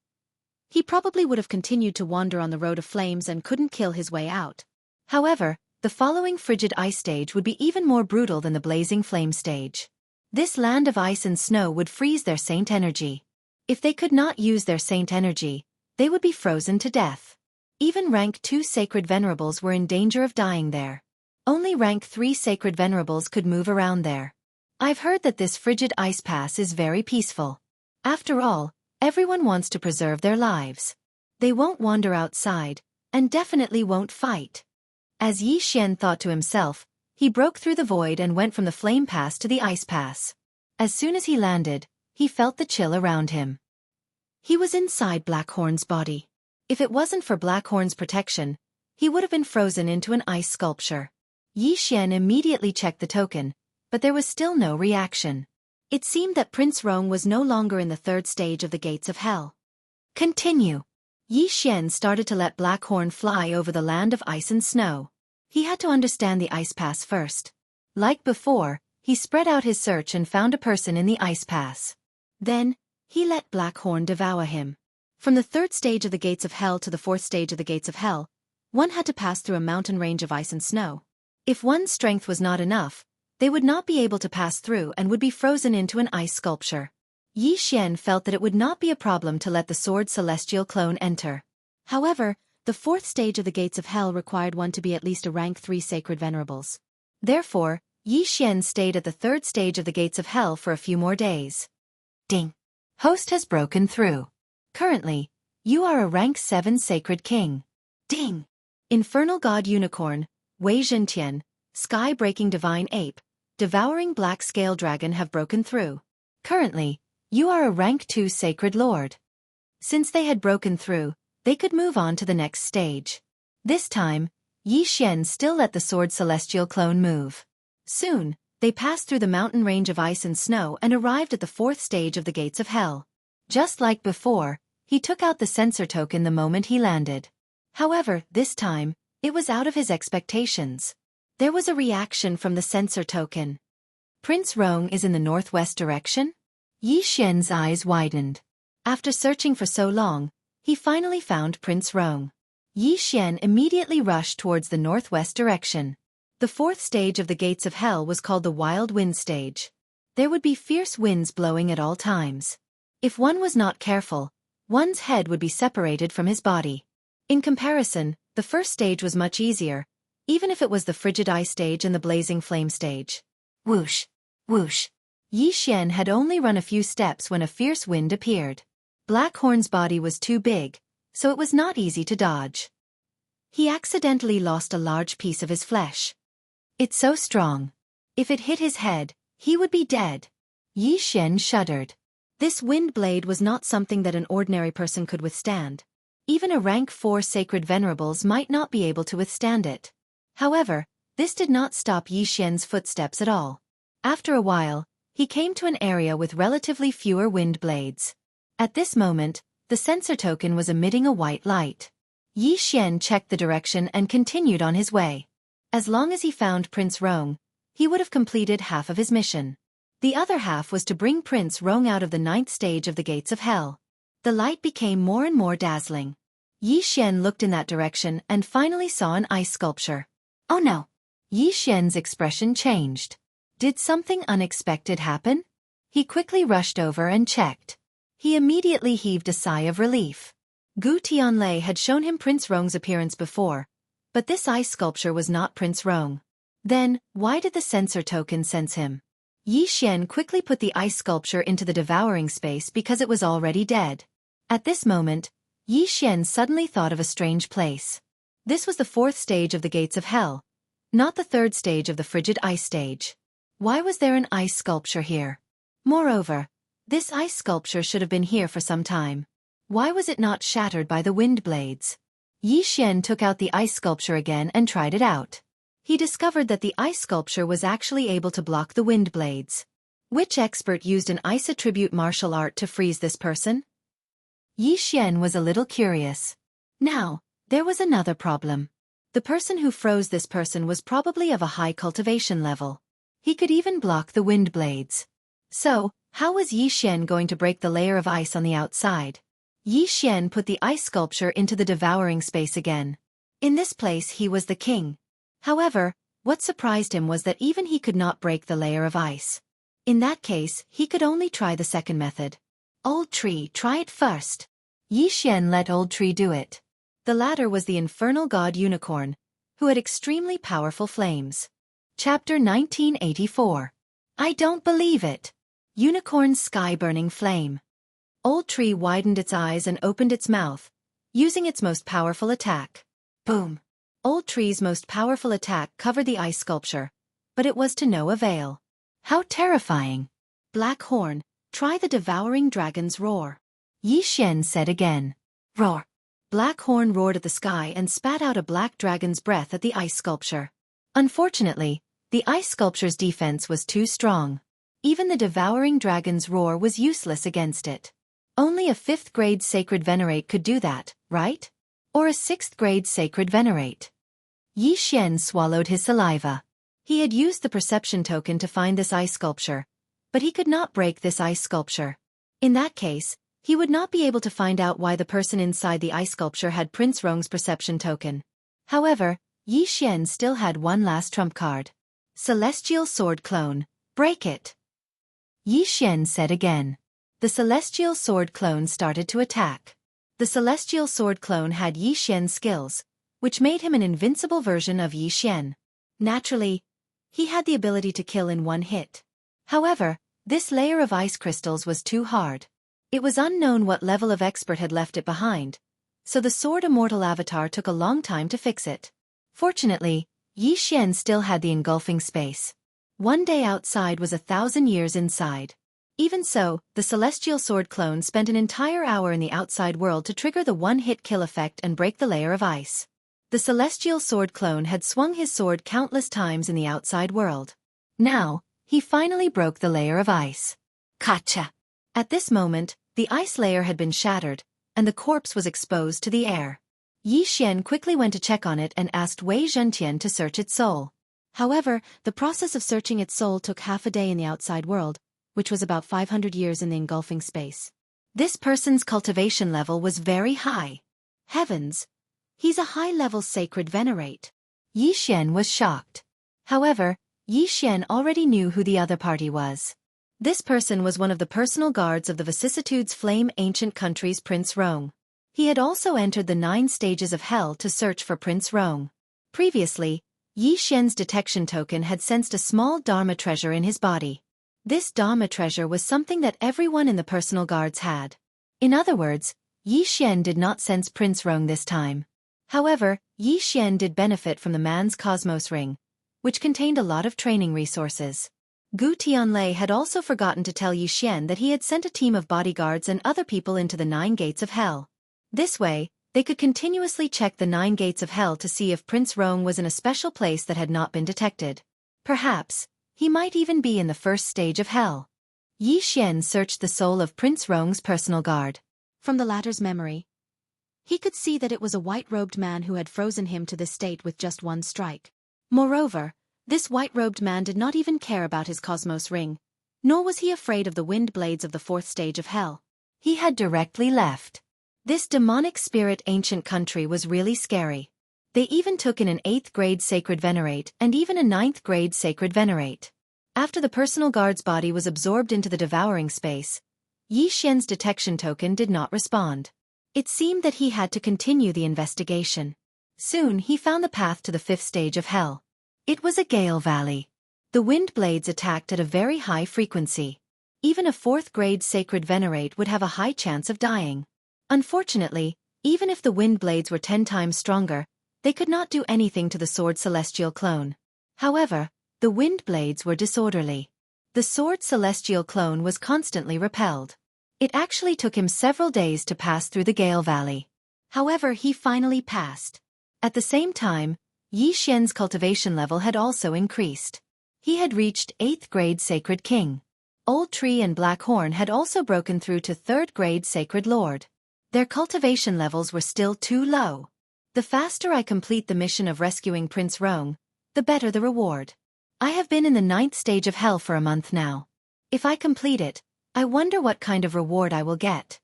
he probably would have continued to wander on the Road of Flames and couldn't kill his way out. However, the following frigid ice stage would be even more brutal than the blazing flame stage. This land of ice and snow would freeze their saint energy. If they could not use their saint energy, they would be frozen to death. Even rank 2 Sacred Venerables were in danger of dying there. Only rank 3 Sacred Venerables could move around there. I've heard that this frigid ice pass is very peaceful. After all, everyone wants to preserve their lives. They won't wander outside, and definitely won't fight. As Yi Xian thought to himself, he broke through the void and went from the Flame Pass to the Ice Pass. As soon as he landed, he felt the chill around him. He was inside Blackhorn's body. If it wasn't for Blackhorn's protection, he would have been frozen into an ice sculpture. Yi Xian immediately checked the token, but there was still no reaction. It seemed that Prince Rong was no longer in the third stage of the Gates of Hell. Continue. Yi Xian started to let Blackhorn fly over the land of ice and snow. He had to understand the Ice Pass first. Like before, he spread out his search and found a person in the Ice Pass. Then, he let Blackhorn devour him. From the third stage of the Gates of Hell to the fourth stage of the Gates of Hell, one had to pass through a mountain range of ice and snow. If one's strength was not enough, they would not be able to pass through and would be frozen into an ice sculpture. Yi Xian felt that it would not be a problem to let the Sword Celestial clone enter. However, the fourth stage of the Gates of Hell required one to be at least a rank 3 Sacred Venerables. Therefore, Yi Xian stayed at the third stage of the Gates of Hell for a few more days. Ding! Host has broken through. Currently, you are a rank 7 Sacred King. Ding! Infernal God Unicorn, Wei Zhentian, Sky-Breaking Divine Ape, Devouring Black Scale Dragon have broken through. Currently, you are a rank 2 Sacred Lord. Since they had broken through, they could move on to the next stage. This time, Yi Xian still let the Sword Celestial clone move. Soon, they passed through the mountain range of ice and snow and arrived at the fourth stage of the Gates of Hell. Just like before, he took out the sensor token the moment he landed. However, this time, it was out of his expectations. There was a reaction from the sensor token. Prince Rong is in the northwest direction? Yi Xian's eyes widened. After searching for so long, he finally found Prince Rong. Yi Xian immediately rushed towards the northwest direction. The fourth stage of the Gates of Hell was called the Wild Wind Stage. There would be fierce winds blowing at all times. If one was not careful, one's head would be separated from his body. In comparison, the first stage was much easier, even if it was the Frigid Ice Stage and the Blazing Flame Stage. Whoosh! Whoosh! Yi Xian had only run a few steps when a fierce wind appeared. Blackhorn's body was too big, so it was not easy to dodge. He accidentally lost a large piece of his flesh. It's so strong. If it hit his head, he would be dead. Yi Xian shuddered. This wind blade was not something that an ordinary person could withstand. Even a rank 4 sacred venerables might not be able to withstand it. However, this did not stop Yi Xian's footsteps at all. After a while, he came to an area with relatively fewer wind blades. At this moment, the sensor token was emitting a white light. Yi Xian checked the direction and continued on his way. As long as he found Prince Rong, he would have completed half of his mission. The other half was to bring Prince Rong out of the 9th stage of the gates of hell. The light became more and more dazzling. Yi Xian looked in that direction and finally saw an ice sculpture. Oh no! Yi Xian's expression changed. Did something unexpected happen? He quickly rushed over and checked. He immediately heaved a sigh of relief. Gu Tianlei had shown him Prince Rong's appearance before, but this ice sculpture was not Prince Rong. Then, why did the sensor token sense him? Yi Xian quickly put the ice sculpture into the devouring space because it was already dead. At this moment, Yi Xian suddenly thought of a strange place. This was the 4th stage of the gates of hell, not the 3rd stage of the frigid ice stage. Why was there an ice sculpture here? Moreover, this ice sculpture should have been here for some time. Why was it not shattered by the wind blades? Yi Xian took out the ice sculpture again and tried it out. He discovered that the ice sculpture was actually able to block the wind blades. Which expert used an ice attribute martial art to freeze this person? Yi Xian was a little curious. Now, there was another problem. The person who froze this person was probably of a high cultivation level. He could even block the wind blades. So, how was Yi Xian going to break the layer of ice on the outside? Yi Xian put the ice sculpture into the devouring space again. In this place he was the king. However, what surprised him was that even he could not break the layer of ice. In that case, he could only try the second method. Old Tree, try it first. Yi Xian let Old Tree do it. The latter was the infernal god unicorn, who had extremely powerful flames. Chapter 1984. I don't believe it. Unicorn's sky-burning flame. Old Tree widened its eyes and opened its mouth, using its most powerful attack. Boom! Old Tree's most powerful attack covered the ice sculpture, but it was to no avail. How terrifying! Black Horn, try the devouring dragon's roar. Yi Xian said again. Roar! Black Horn roared at the sky and spat out a black dragon's breath at the ice sculpture. Unfortunately, the ice sculpture's defense was too strong. Even the devouring dragon's roar was useless against it. Only a 5th grade sacred venerate could do that, right? Or a 6th grade sacred venerate. Yi Xian swallowed his saliva. He had used the perception token to find this ice sculpture, but he could not break this ice sculpture. In that case, he would not be able to find out why the person inside the ice sculpture had Prince Rong's perception token. However, Yi Xian still had one last trump card. Celestial Sword Clone, break it. Yi Xian said again. The Celestial Sword Clone started to attack. The Celestial Sword Clone had Yi Xian's skills, which made him an invincible version of Yi Xian. Naturally, he had the ability to kill in one hit. However, this layer of ice crystals was too hard. It was unknown what level of expert had left it behind, so the Sword Immortal avatar took a long time to fix it. Fortunately, Yi Xian still had the engulfing space. One day outside was 1,000 years inside. Even so, the Celestial Sword Clone spent an entire hour in the outside world to trigger the one-hit kill effect and break the layer of ice. The Celestial Sword Clone had swung his sword countless times in the outside world. Now, he finally broke the layer of ice. Gotcha! At this moment, the ice layer had been shattered, and the corpse was exposed to the air. Yi Xian quickly went to check on it and asked Wei Zhentian to search its soul. However, the process of searching its soul took half a day in the outside world, which was about 500 years in the engulfing space. This person's cultivation level was very high. Heavens! He's a high-level sacred venerate. Yi Xian was shocked. However, Yi Xian already knew who the other party was. This person was one of the personal guards of the Vicissitudes Flame Ancient Country's Prince Rong. He had also entered the 9 stages of hell to search for Prince Rong. Previously, Yi Xian's detection token had sensed a small Dharma treasure in his body. This Dharma treasure was something that everyone in the personal guards had. In other words, Yi Xian did not sense Prince Rong this time. However, Yi Xian did benefit from the man's Cosmos Ring, which contained a lot of training resources. Gu Tianlei had also forgotten to tell Yi Xian that he had sent a team of bodyguards and other people into the 9 gates of hell. This way, they could continuously check the 9 gates of hell to see if Prince Rong was in a special place that had not been detected. Perhaps, he might even be in the first stage of hell. Yi Xian searched the soul of Prince Rong's personal guard. From the latter's memory, he could see that it was a white-robed man who had frozen him to this state with just one strike. Moreover, this white-robed man did not even care about his cosmos ring, nor was he afraid of the wind blades of the 4th stage of hell. He had directly left. This demonic spirit ancient country was really scary. They even took in an 8th grade sacred venerate and even a 9th grade sacred venerate. After the personal guard's body was absorbed into the devouring space, Yi Xian's detection token did not respond. It seemed that he had to continue the investigation. Soon he found the path to the 5th stage of hell. It was a gale valley. The wind blades attacked at a very high frequency. Even a 4th grade sacred venerate would have a high chance of dying. Unfortunately, even if the wind blades were 10 times stronger, they could not do anything to the sword celestial clone. However, the wind blades were disorderly. The sword celestial clone was constantly repelled. It actually took him several days to pass through the Gale Valley. However, he finally passed. At the same time, Yi Xian's cultivation level had also increased. He had reached 8th grade Sacred King. Old Tree and Black Horn had also broken through to 3rd grade Sacred Lord. Their cultivation levels were still too low. The faster I complete the mission of rescuing Prince Rong, the better the reward. I have been in the 9th stage of hell for a month now. If I complete it, I wonder what kind of reward I will get.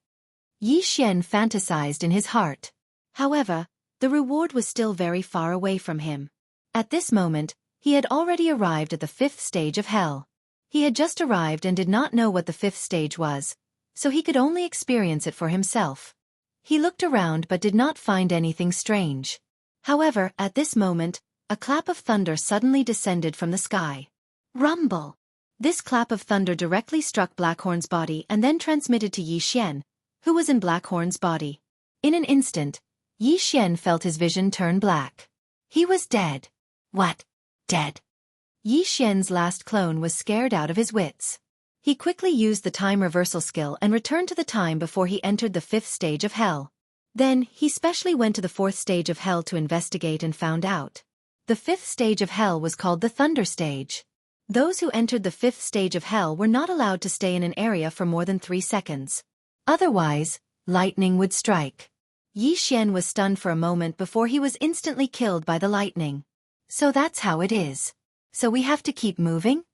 Yi Xian fantasized in his heart. However, the reward was still very far away from him. At this moment, he had already arrived at the 5th stage of hell. He had just arrived and did not know what the 5th stage was, so he could only experience it for himself. He looked around but did not find anything strange. However, at this moment, a clap of thunder suddenly descended from the sky. Rumble! This clap of thunder directly struck Blackhorn's body and then transmitted to Yi Xian, who was in Blackhorn's body. In an instant, Yi Xian felt his vision turn black. He was dead. What? Dead? Yi Xian's last clone was scared out of his wits. He quickly used the time reversal skill and returned to the time before he entered the 5th stage of hell. Then, he specially went to the 4th stage of hell to investigate and found out. The 5th stage of hell was called the Thunder Stage. Those who entered the 5th stage of hell were not allowed to stay in an area for more than 3 seconds. Otherwise, lightning would strike. Yi Xian was stunned for a moment before he was instantly killed by the lightning. So that's how it is. So we have to keep moving?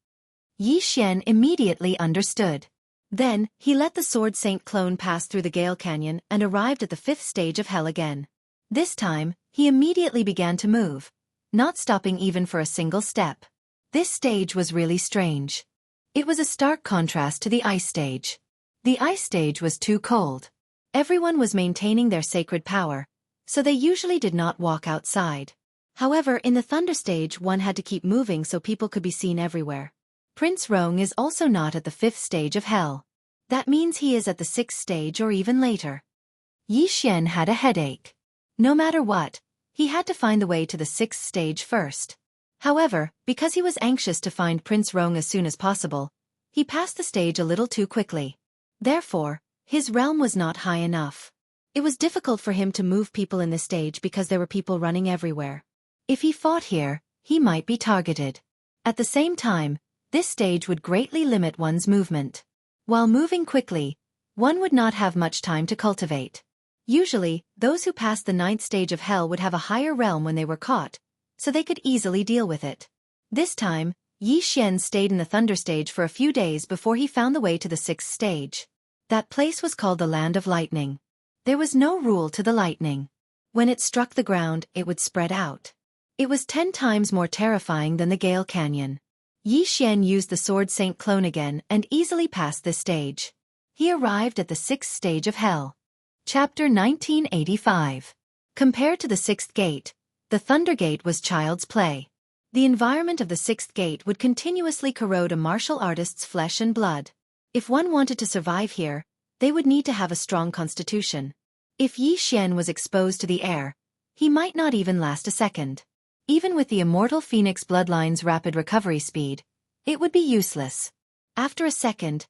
Yi Xian immediately understood. Then, he let the Sword Saint clone pass through the Gale Canyon and arrived at the 5th stage of hell again. This time, he immediately began to move, not stopping even for a single step. This stage was really strange. It was a stark contrast to the Ice Stage. The Ice Stage was too cold. Everyone was maintaining their sacred power, so they usually did not walk outside. However, in the Thunder Stage one had to keep moving so people could be seen everywhere. Prince Rong is also not at the 5th stage of hell. That means he is at the 6th stage or even later. Yi Xian had a headache. No matter what, he had to find the way to the 6th stage first. However, because he was anxious to find Prince Rong as soon as possible, he passed the stage a little too quickly. Therefore, his realm was not high enough. It was difficult for him to move people in this stage because there were people running everywhere. If he fought here, he might be targeted. At the same time, this stage would greatly limit one's movement. While moving quickly, one would not have much time to cultivate. Usually, those who passed the 9th stage of hell would have a higher realm when they were caught, so they could easily deal with it. This time, Yi Xian stayed in the Thunder Stage for a few days before he found the way to the 6th stage. That place was called the Land of Lightning. There was no rule to the lightning. When it struck the ground, it would spread out. It was 10 times more terrifying than the Gale Canyon. Yi Xian used the Sword Saint clone again and easily passed this stage. He arrived at the 6th stage of hell. Chapter 1985. Compared to the 6th gate, the Thunder Gate was child's play. The environment of the 6th gate would continuously corrode a martial artist's flesh and blood. If one wanted to survive here, they would need to have a strong constitution. If Yi Xian was exposed to the air, he might not even last a second. Even with the immortal Phoenix bloodline's rapid recovery speed, it would be useless. After a second,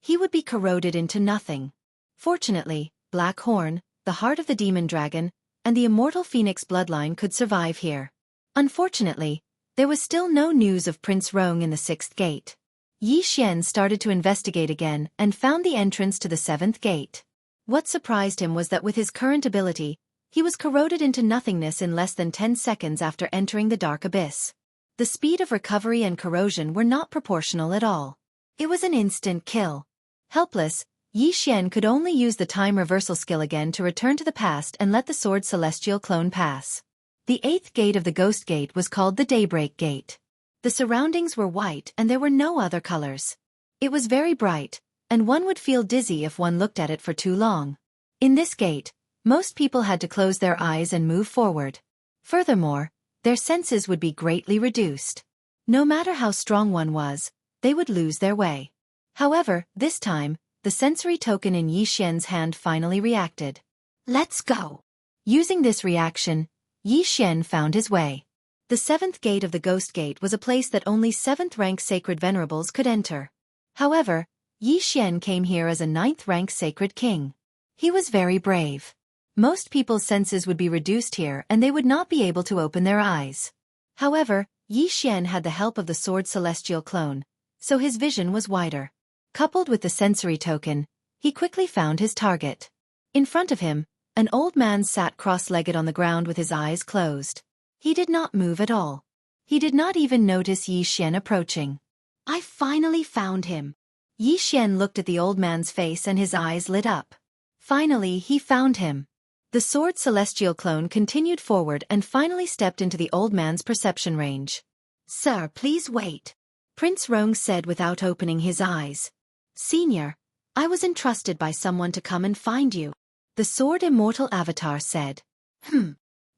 he would be corroded into nothing. Fortunately, Black Horn, the heart of the demon dragon, and the immortal Phoenix bloodline could survive here. Unfortunately, there was still no news of Prince Rong in the 6th gate. Yi Xian started to investigate again and found the entrance to the 7th gate. What surprised him was that with his current ability, he was corroded into nothingness in less than 10 seconds after entering the dark abyss. The speed of recovery and corrosion were not proportional at all. It was an instant kill. Helpless, Yi Xian could only use the time reversal skill again to return to the past and let the sword celestial clone pass. The 8th gate of the Ghost Gate was called the Daybreak Gate. The surroundings were white and there were no other colors. It was very bright, and one would feel dizzy if one looked at it for too long. In this gate, most people had to close their eyes and move forward. Furthermore, their senses would be greatly reduced. No matter how strong one was, they would lose their way. However, this time, the sensory token in Yi Xian's hand finally reacted. Let's go! Using this reaction, Yi Xian found his way. The 7th gate of the Ghost Gate was a place that only 7th-rank sacred venerables could enter. However, Yi Xian came here as a 9th-rank sacred king. He was very brave. Most people's senses would be reduced here and they would not be able to open their eyes. However, Yi Xian had the help of the sword celestial clone, so his vision was wider. Coupled with the sensory token, he quickly found his target. In front of him, an old man sat cross-legged on the ground with his eyes closed. He did not move at all. He did not even notice Yi Xian approaching. I finally found him. Yi Xian looked at the old man's face and his eyes lit up. Finally, he found him. The sword celestial clone continued forward and finally stepped into the old man's perception range. Sir, please wait, Prince Rong said without opening his eyes. Senior, I was entrusted by someone to come and find you, the sword immortal avatar said.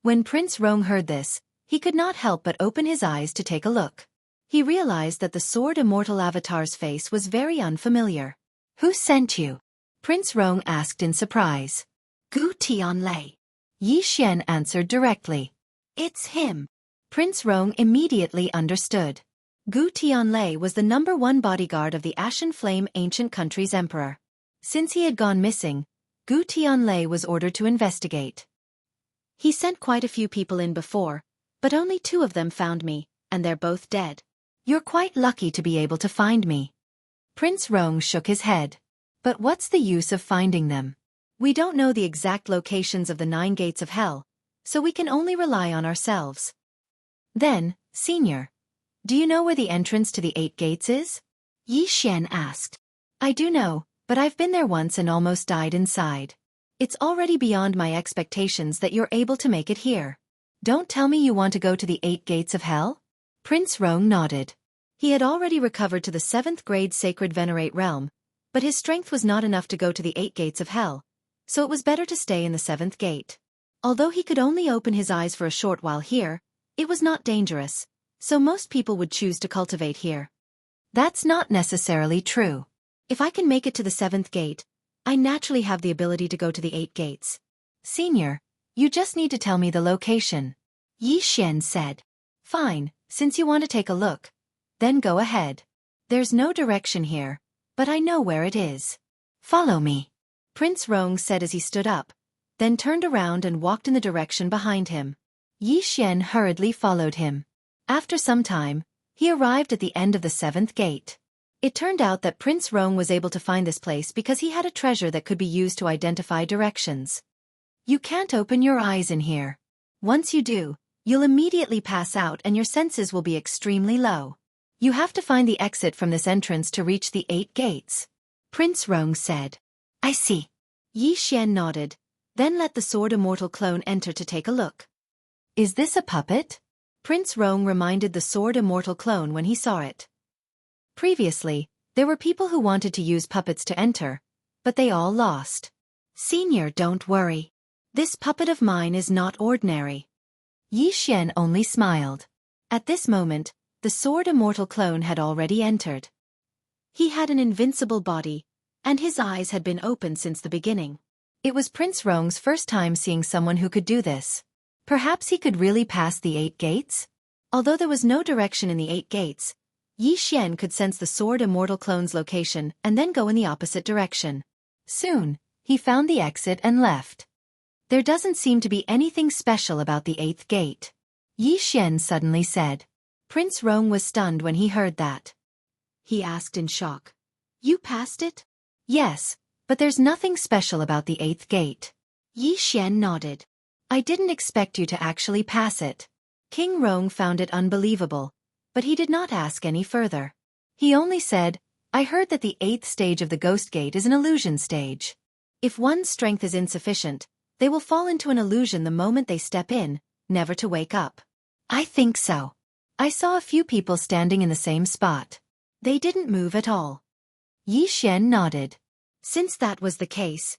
When Prince Rong heard this, he could not help but open his eyes to take a look. He realized that the sword immortal avatar's face was very unfamiliar. Who sent you? Prince Rong asked in surprise. Gu Tianlei. Yi Xian answered directly. It's him. Prince Rong immediately understood. Gu Tianlei was the #1 bodyguard of the Ashen Flame Ancient Country's emperor. Since he had gone missing, Gu Tianlei was ordered to investigate. He sent quite a few people in before, but only 2 of them found me, and they're both dead. You're quite lucky to be able to find me. Prince Rong shook his head. But what's the use of finding them? We don't know the exact locations of the 9 gates of hell, so we can only rely on ourselves. Then, Senior, do you know where the entrance to the 8 gates is? Yi Xian asked. I do know, but I've been there once and almost died inside. It's already beyond my expectations that you're able to make it here. Don't tell me you want to go to the 8 gates of hell? Prince Rong nodded. He had already recovered to the 7th grade sacred venerate realm, but his strength was not enough to go to the 8 gates of hell, so it was better to stay in the 7th gate. Although he could only open his eyes for a short while here, it was not dangerous, so most people would choose to cultivate here. That's not necessarily true. If I can make it to the 7th gate, I naturally have the ability to go to the 8 gates. Senior, you just need to tell me the location. Yi Xian said. Fine, since you want to take a look. Then go ahead. There's no direction here, but I know where it is. Follow me. Prince Rong said as he stood up, then turned around and walked in the direction behind him. Yi Xian hurriedly followed him. After some time, he arrived at the end of the 7th gate. It turned out that Prince Rong was able to find this place because he had a treasure that could be used to identify directions. You can't open your eyes in here. Once you do, you'll immediately pass out and your senses will be extremely low. You have to find the exit from this entrance to reach the 8 gates. Prince Rong said. I see. Yi Xian nodded, then let the sword immortal clone enter to take a look. Is this a puppet? Prince Rong reminded the sword immortal clone when he saw it. Previously, there were people who wanted to use puppets to enter, but they all lost. Senior, don't worry. This puppet of mine is not ordinary. Yi Xian only smiled. At this moment, the sword immortal clone had already entered. He had an invincible body, and his eyes had been open since the beginning. It was Prince Rong's first time seeing someone who could do this. Perhaps he could really pass the 8 gates? Although there was no direction in the 8 gates, Yi Xian could sense the Sword Immortal Clone's location and then go in the opposite direction. Soon, he found the exit and left. There doesn't seem to be anything special about the 8th gate, Yi Xian suddenly said. Prince Rong was stunned when he heard that. He asked in shock. You passed it? Yes, but there's nothing special about the 8th gate. Yi Xian nodded. I didn't expect you to actually pass it. King Rong found it unbelievable, but he did not ask any further. He only said, I heard that the 8th stage of the Ghost Gate is an illusion stage. If one's strength is insufficient, they will fall into an illusion the moment they step in, never to wake up. I think so. I saw a few people standing in the same spot. They didn't move at all. Yi Xian nodded. Since that was the case,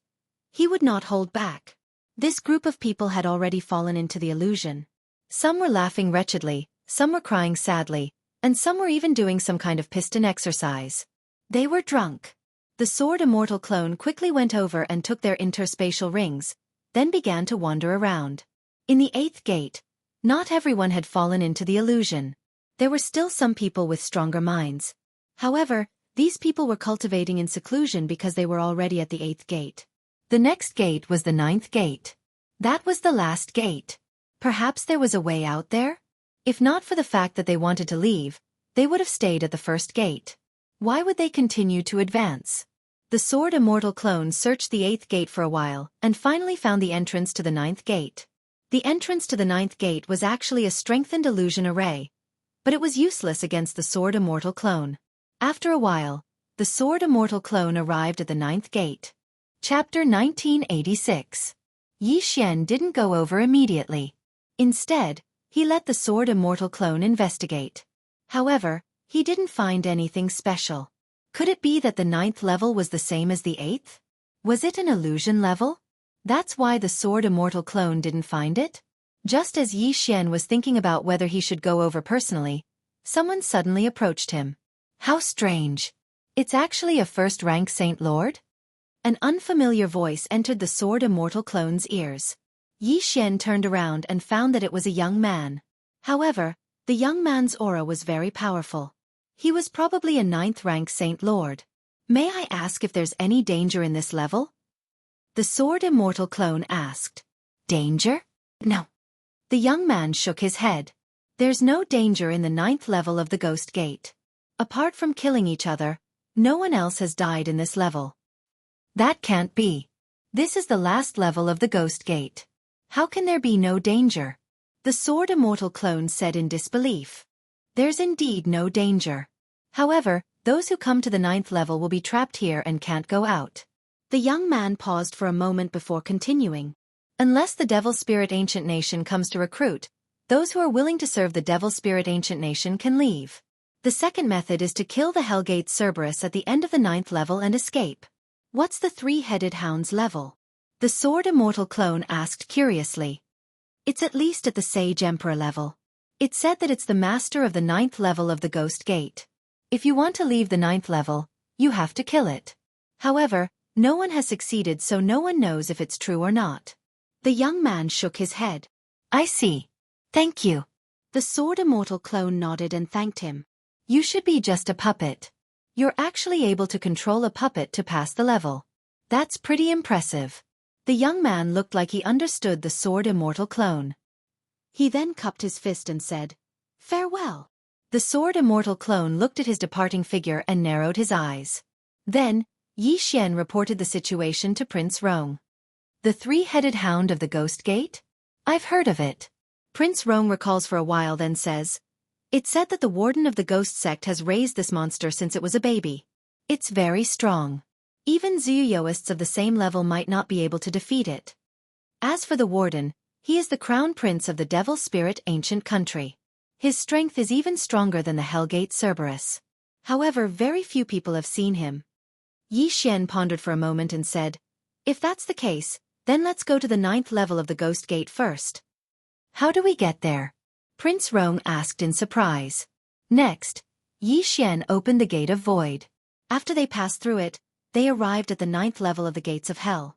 he would not hold back. This group of people had already fallen into the illusion. Some were laughing wretchedly, some were crying sadly, and some were even doing some kind of piston exercise. They were drunk. The Sword Immortal Clone quickly went over and took their interspatial rings, then began to wander around. In the 8th gate, not everyone had fallen into the illusion. There were still some people with stronger minds. However, these people were cultivating in seclusion because they were already at the 8th gate. The next gate was the 9th gate. That was the last gate. Perhaps there was a way out there? If not for the fact that they wanted to leave, they would have stayed at the first gate. Why would they continue to advance? The Sword Immortal Clone searched the 8th gate for a while and finally found the entrance to the 9th gate. The entrance to the 9th gate was actually a strengthened illusion array, but it was useless against the Sword Immortal Clone. After a while, the Sword Immortal Clone arrived at the 9th gate. Chapter 1986. Yi Xian didn't go over immediately. Instead, he let the Sword Immortal Clone investigate. However, he didn't find anything special. Could it be that the 9th level was the same as the 8th? Was it an illusion level? That's why the Sword Immortal Clone didn't find it? Just as Yi Xian was thinking about whether he should go over personally, someone suddenly approached him. How strange. It's actually a first-rank Saint Lord? An unfamiliar voice entered the Sword Immortal Clone's ears. Yi Xian turned around and found that it was a young man. However, the young man's aura was very powerful. He was probably a 9th-rank Saint Lord. May I ask if there's any danger in this level? The Sword Immortal Clone asked. Danger? No. The young man shook his head. There's no danger in the 9th level of the Ghost Gate. Apart from killing each other, no one else has died in this level. That can't be. This is the last level of the Ghost Gate. How can there be no danger? The Sword Immortal Clone said in disbelief. There's indeed no danger. However, those who come to the 9th level will be trapped here and can't go out. The young man paused for a moment before continuing. Unless the Devil Spirit Ancient Nation comes to recruit, those who are willing to serve the Devil Spirit Ancient Nation can leave. The second method is to kill the Hellgate Cerberus at the end of the 9th level and escape. What's the Three-Headed Hound's level? The Sword Immortal Clone asked curiously. It's at least at the Sage Emperor level. It said that it's the master of the 9th level of the Ghost Gate. If you want to leave the 9th level, you have to kill it. However, no one has succeeded, so no one knows if it's true or not. The young man shook his head. I see. Thank you. The Sword Immortal Clone nodded and thanked him. You should be just a puppet. You're actually able to control a puppet to pass the level. That's pretty impressive. The young man looked like he understood the Sword Immortal Clone. He then cupped his fist and said, Farewell. The Sword Immortal Clone looked at his departing figure and narrowed his eyes. Then, Yi Xian reported the situation to Prince Rong. The Three-Headed Hound of the Ghost Gate? I've heard of it. Prince Rong recalls for a while, then says, It said that the warden of the ghost sect has raised this monster since it was a baby. It's very strong. Even Zuyuyoists of the same level might not be able to defeat it. As for the warden, he is the crown prince of the Devil Spirit Ancient Country. His strength is even stronger than the Hellgate Cerberus. However, very few people have seen him. Yi Xian pondered for a moment and said, If that's the case, then let's go to the 9th level of the Ghost Gate first. How do we get there? Prince Rong asked in surprise. Next, Yi Xian opened the Gate of Void. After they passed through it, they arrived at the 9th level of the Gates of Hell.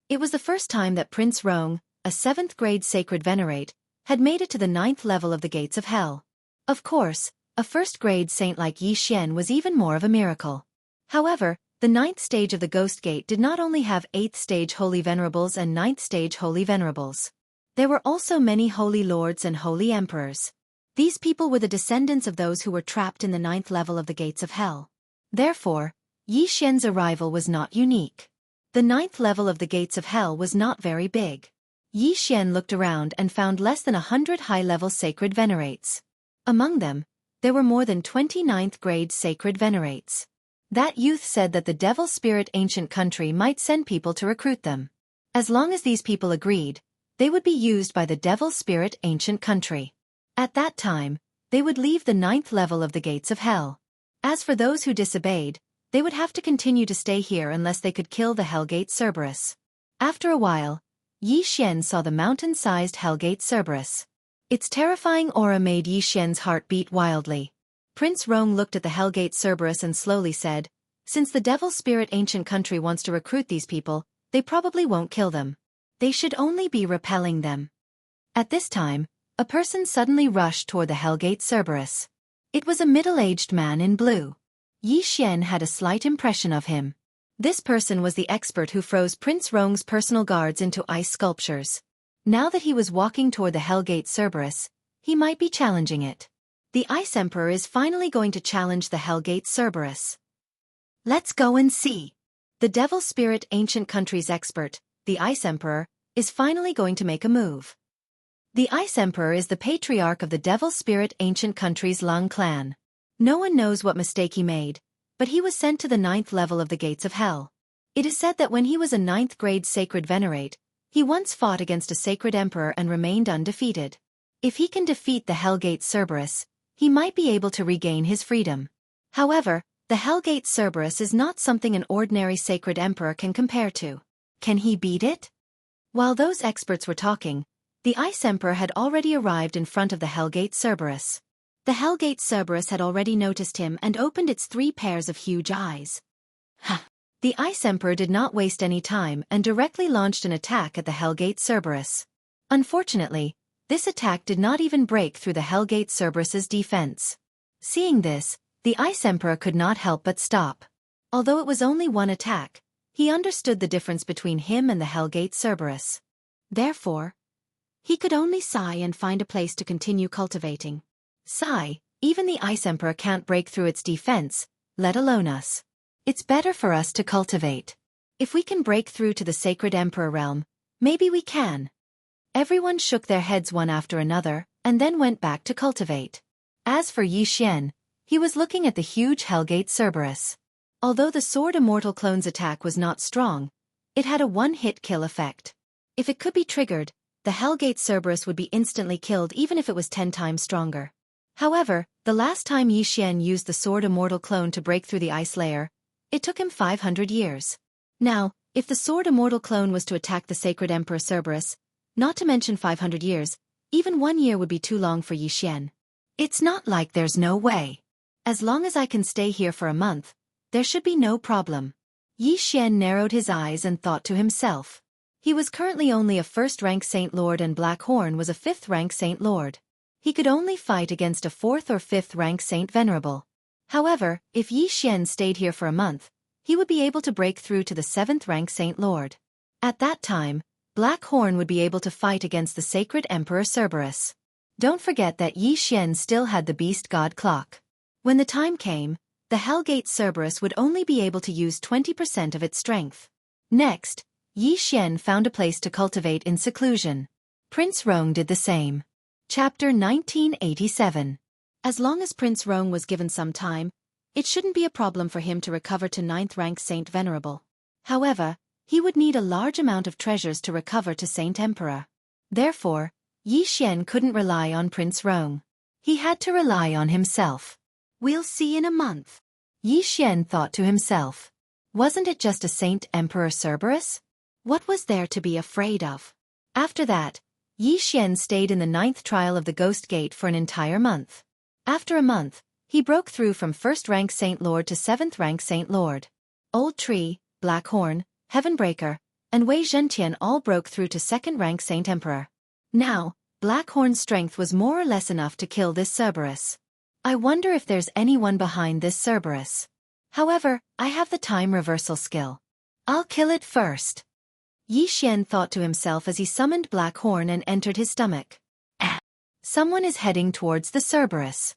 It was the first time that Prince Rong, a 7th grade sacred venerate, had made it to the 9th level of the gates of hell. Of course, a first-grade saint like Yi Xian was even more of a miracle. However, the 9th stage of the Ghost Gate did not only have 8th stage Holy Venerables and 9th stage Holy Venerables. There were also many Holy Lords and Holy Emperors. These people were the descendants of those who were trapped in the 9th level of the gates of hell. Therefore, Yi Xian's arrival was not unique. The 9th level of the gates of hell was not very big. Yi Xian looked around and found less than 100 high-level sacred venerates. Among them, there were more than 20 9th-grade sacred venerates. That youth said that the Devil Spirit Ancient Country might send people to recruit them. As long as these people agreed, they would be used by the Devil Spirit Ancient Country. At that time, they would leave the 9th level of the gates of hell. As for those who disobeyed, they would have to continue to stay here unless they could kill the Hellgate Cerberus. After a while, Yi Xian saw the mountain-sized Hellgate Cerberus. Its terrifying aura made Yi Xian's heart beat wildly. Prince Rong looked at the Hellgate Cerberus and slowly said, "Since the Devil Spirit Ancient Country wants to recruit these people, they probably won't kill them. They should only be repelling them." At this time, a person suddenly rushed toward the Hellgate Cerberus. It was a middle-aged man in blue. Yi Xian had a slight impression of him. This person was the expert who froze Prince Rong's personal guards into ice sculptures. Now that he was walking toward the Hellgate Cerberus, he might be challenging it. The Ice Emperor is finally going to challenge the Hellgate Cerberus. Let's go and see. The Devil Spirit Ancient Country's expert, the Ice Emperor, is finally going to make a move. The Ice Emperor is the patriarch of the Devil Spirit Ancient Country's Lung clan. No one knows what mistake he made, but he was sent to the 9th level of the gates of hell. It is said that when he was a 9th-grade sacred venerate, he once fought against a sacred emperor and remained undefeated. If he can defeat the Hellgate Cerberus, he might be able to regain his freedom. However, the Hellgate Cerberus is not something an ordinary sacred emperor can compare to. Can he beat it? While those experts were talking, the Ice Emperor had already arrived in front of the Hellgate Cerberus. The Hellgate Cerberus had already noticed him and opened its 3 pairs of huge eyes. The Ice Emperor did not waste any time and directly launched an attack at the Hellgate Cerberus. Unfortunately, this attack did not even break through the Hellgate Cerberus's defense. Seeing this, the Ice Emperor could not help but stop. Although it was only one attack, he understood the difference between him and the Hellgate Cerberus. Therefore, he could only sigh and find a place to continue cultivating. Sigh, even the Ice Emperor can't break through its defense, let alone us. It's better for us to cultivate. If we can break through to the Sacred Emperor realm, maybe we can. Everyone shook their heads one after another, and then went back to cultivate. As for Yi Xian, he was looking at the huge Hellgate Cerberus. Although the Sword Immortal Clone's attack was not strong, it had a one-hit kill effect. If it could be triggered, the Hellgate Cerberus would be instantly killed even if it was 10 times stronger. However, the last time Yi Xian used the Sword Immortal Clone to break through the ice layer, it took him 500 years. Now, if the Sword Immortal Clone was to attack the Sacred Emperor Cerberus, not to mention 500 years, even 1 year would be too long for Yi Xian. It's not like there's no way. As long as I can stay here for a month, there should be no problem. Yi Xian narrowed his eyes and thought to himself. He was currently only a 1st-rank Saint Lord and Black Horn was a 5th-rank Saint Lord. He could only fight against a 4th or 5th-rank Saint Venerable. However, if Yi Xian stayed here for a month, he would be able to break through to the 7th-rank Saint Lord. At that time, Black Horn would be able to fight against the Sacred Emperor Cerberus. Don't forget that Yi Xian still had the Beast God Clock. When the time came, the Hellgate Cerberus would only be able to use 20% of its strength. Next, Yi Xian found a place to cultivate in seclusion. Prince Rong did the same. Chapter 1987. As long as Prince Rong was given some time, it shouldn't be a problem for him to recover to 9th-rank Saint Venerable. However, he would need a large amount of treasures to recover to Saint Emperor. Therefore, Yi Xian couldn't rely on Prince Rong. He had to rely on himself. We'll see in a month. Yi Xian thought to himself. Wasn't it just a Saint Emperor Cerberus? What was there to be afraid of? After that, Yi Xian stayed in the 9th trial of the Ghost Gate for an entire month. After a month, he broke through from 1st-rank Saint Lord to 7th-rank Saint Lord. Old Tree, Black Horn, Heavenbreaker, and Wei Zhentian all broke through to 2nd-rank Saint Emperor. Now, Blackhorn's strength was more or less enough to kill this Cerberus. I wonder if there's anyone behind this Cerberus. However, I have the time reversal skill. I'll kill it first. Yi Xian thought to himself as he summoned Blackhorn and entered his stomach. Someone is heading towards the Cerberus.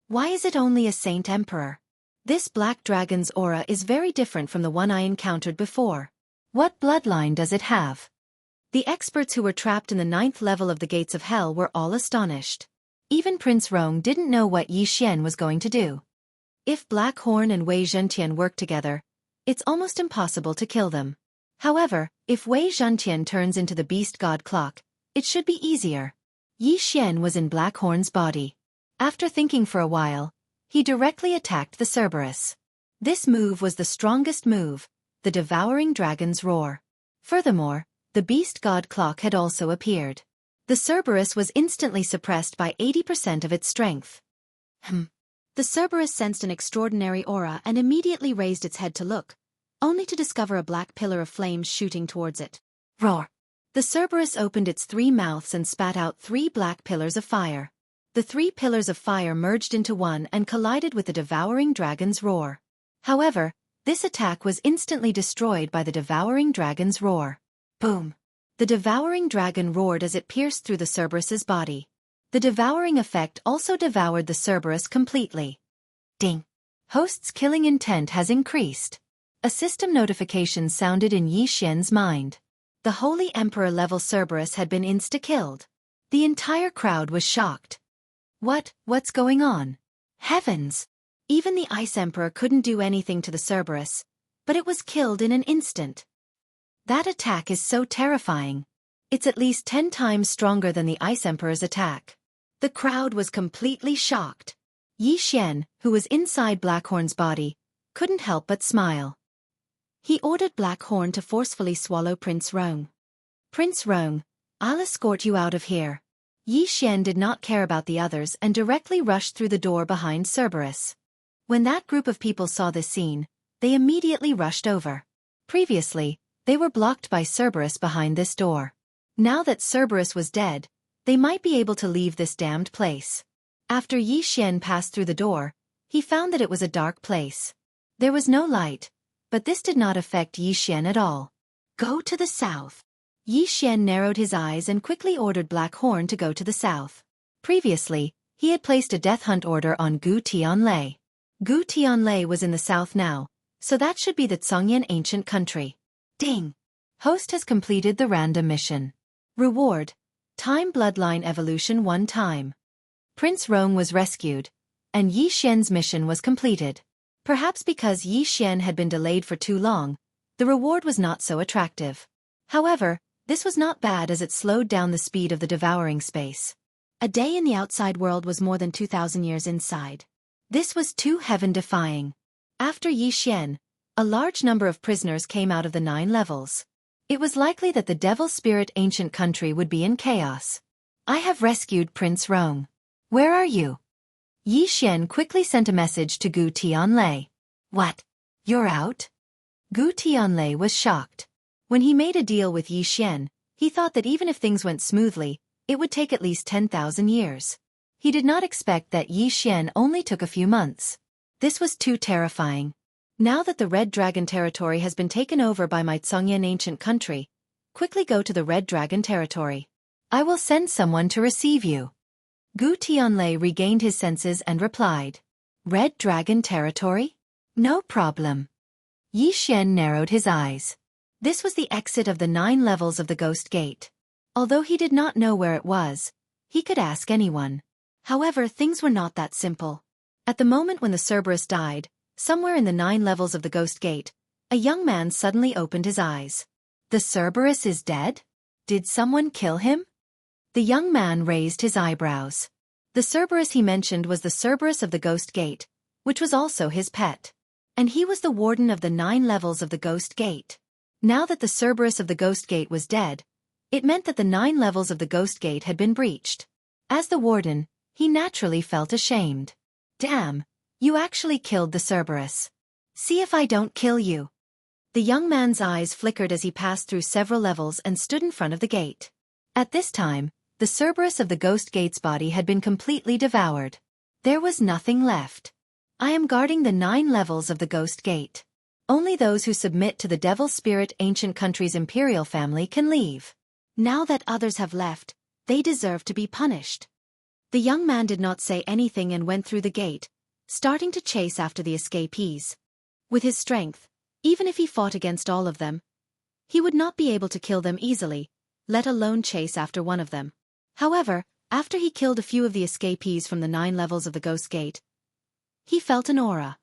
Why is it only a Saint Emperor? This black dragon's aura is very different from the one I encountered before. What bloodline does it have? The experts who were trapped in the 9th level of the Gates of Hell were all astonished. Even Prince Rong didn't know what Yi Xian was going to do. If Blackhorn and Wei Zhentian work together, it's almost impossible to kill them. However, if Wei Zhentian turns into the beast god clock, it should be easier. Yi Xian was in Blackhorn's body. After thinking for a while, he directly attacked the Cerberus. This move was the strongest move, the devouring dragon's roar. Furthermore, the beast god clock had also appeared. The Cerberus was instantly suppressed by 80% of its strength. The Cerberus sensed an extraordinary aura and immediately raised its head to look, only to discover a black pillar of flames shooting towards it. Roar! The Cerberus opened its 3 mouths and spat out 3 black pillars of fire. The 3 pillars of fire merged into one and collided with the devouring dragon's roar. However, this attack was instantly destroyed by the devouring dragon's roar. Boom! The devouring dragon roared as it pierced through the Cerberus's body. The devouring effect also devoured the Cerberus completely. Ding! Host's killing intent has increased. A system notification sounded in Yi Xian's mind. The Holy Emperor-level Cerberus had been insta-killed. The entire crowd was shocked. What's going on? Heavens! Even the Ice Emperor couldn't do anything to the Cerberus, but it was killed in an instant. That attack is so terrifying. It's at least 10 times stronger than the Ice Emperor's attack. The crowd was completely shocked. Yi Xian, who was inside Blackhorn's body, couldn't help but smile. He ordered Blackhorn to forcefully swallow Prince Rong. Prince Rong, I'll escort you out of here. Yi Xian did not care about the others and directly rushed through the door behind Cerberus. When that group of people saw this scene, they immediately rushed over. Previously, they were blocked by Cerberus behind this door. Now that Cerberus was dead, they might be able to leave this damned place. After Yi Xian passed through the door, he found that it was a dark place. There was no light, but this did not affect Yi Xian at all. Go to the south. Yi Xian narrowed his eyes and quickly ordered Blackhorn to go to the south. Previously, he had placed a death hunt order on Gu Tianlei. Gu Tianlei was in the south now, so that should be the Zhongyan ancient country. Ding! Host has completed the random mission. Reward: Time Bloodline Evolution 1 time. Prince Rong was rescued, and Yi Xian's mission was completed. Perhaps because Yi Xian had been delayed for too long, the reward was not so attractive. However, this was not bad as it slowed down the speed of the devouring space. A day in the outside world was more than 2,000 years inside. This was too heaven-defying. After Yi Xian, a large number of prisoners came out of the 9 levels. It was likely that the Devil Spirit ancient country would be in chaos. I have rescued Prince Rong. Where are you? Yi Xian quickly sent a message to Gu Tianlei. What? You're out? Gu Tianlei was shocked. When he made a deal with Yi Xian, he thought that even if things went smoothly, it would take at least 10,000 years. He did not expect that Yi Xian only took a few months. This was too terrifying. Now that the Red Dragon territory has been taken over by my Zhongyan ancient country, quickly go to the Red Dragon territory. I will send someone to receive you. Gu Tianlei regained his senses and replied. Red Dragon territory? No problem. Yi Xian narrowed his eyes. This was the exit of the 9 levels of the Ghost Gate. Although he did not know where it was, he could ask anyone. However, things were not that simple. At the moment when the Cerberus died, somewhere in the 9 levels of the Ghost Gate, a young man suddenly opened his eyes. The Cerberus is dead? Did someone kill him? The young man raised his eyebrows. The Cerberus he mentioned was the Cerberus of the Ghost Gate, which was also his pet. And he was the warden of the 9 levels of the Ghost Gate. Now that the Cerberus of the Ghost Gate was dead, it meant that the 9 levels of the Ghost Gate had been breached. As the warden, he naturally felt ashamed. Damn, you actually killed the Cerberus. See if I don't kill you. The young man's eyes flickered as he passed through several levels and stood in front of the gate. At this time, The Cerberus of the Ghost Gate's body had been completely devoured. There was nothing left. I am guarding the 9 levels of the Ghost Gate. Only those who submit to the Devil Spirit Ancient Country's imperial family can leave. Now that others have left, they deserve to be punished. The young man did not say anything and went through the gate, starting to chase after the escapees. With his strength, even if he fought against all of them, he would not be able to kill them easily, let alone chase after one of them. However, after he killed a few of the escapees from the 9 levels of the Ghost Gate, he felt an aura.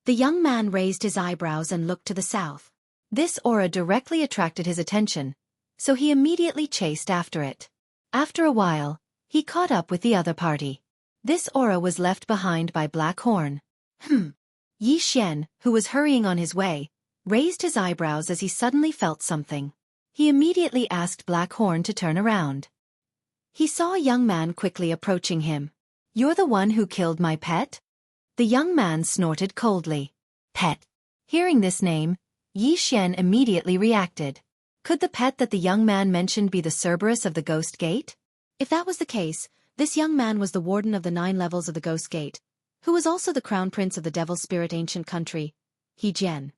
The young man raised his eyebrows and looked to the south. This aura directly attracted his attention, so he immediately chased after it. After a while, he caught up with the other party. This aura was left behind by Black Horn. Yi Xian, who was hurrying on his way, raised his eyebrows as he suddenly felt something. He immediately asked Black Horn to turn around. He saw a young man quickly approaching him. "You're the one who killed my pet?" The young man snorted coldly. "Pet?" Hearing this name, Yi Xian immediately reacted. Could the pet that the young man mentioned be the Cerberus of the Ghost Gate? If that was the case, this young man was the warden of the 9 levels of the Ghost Gate, who was also the crown prince of the Devil Spirit Ancient Country, He Jian.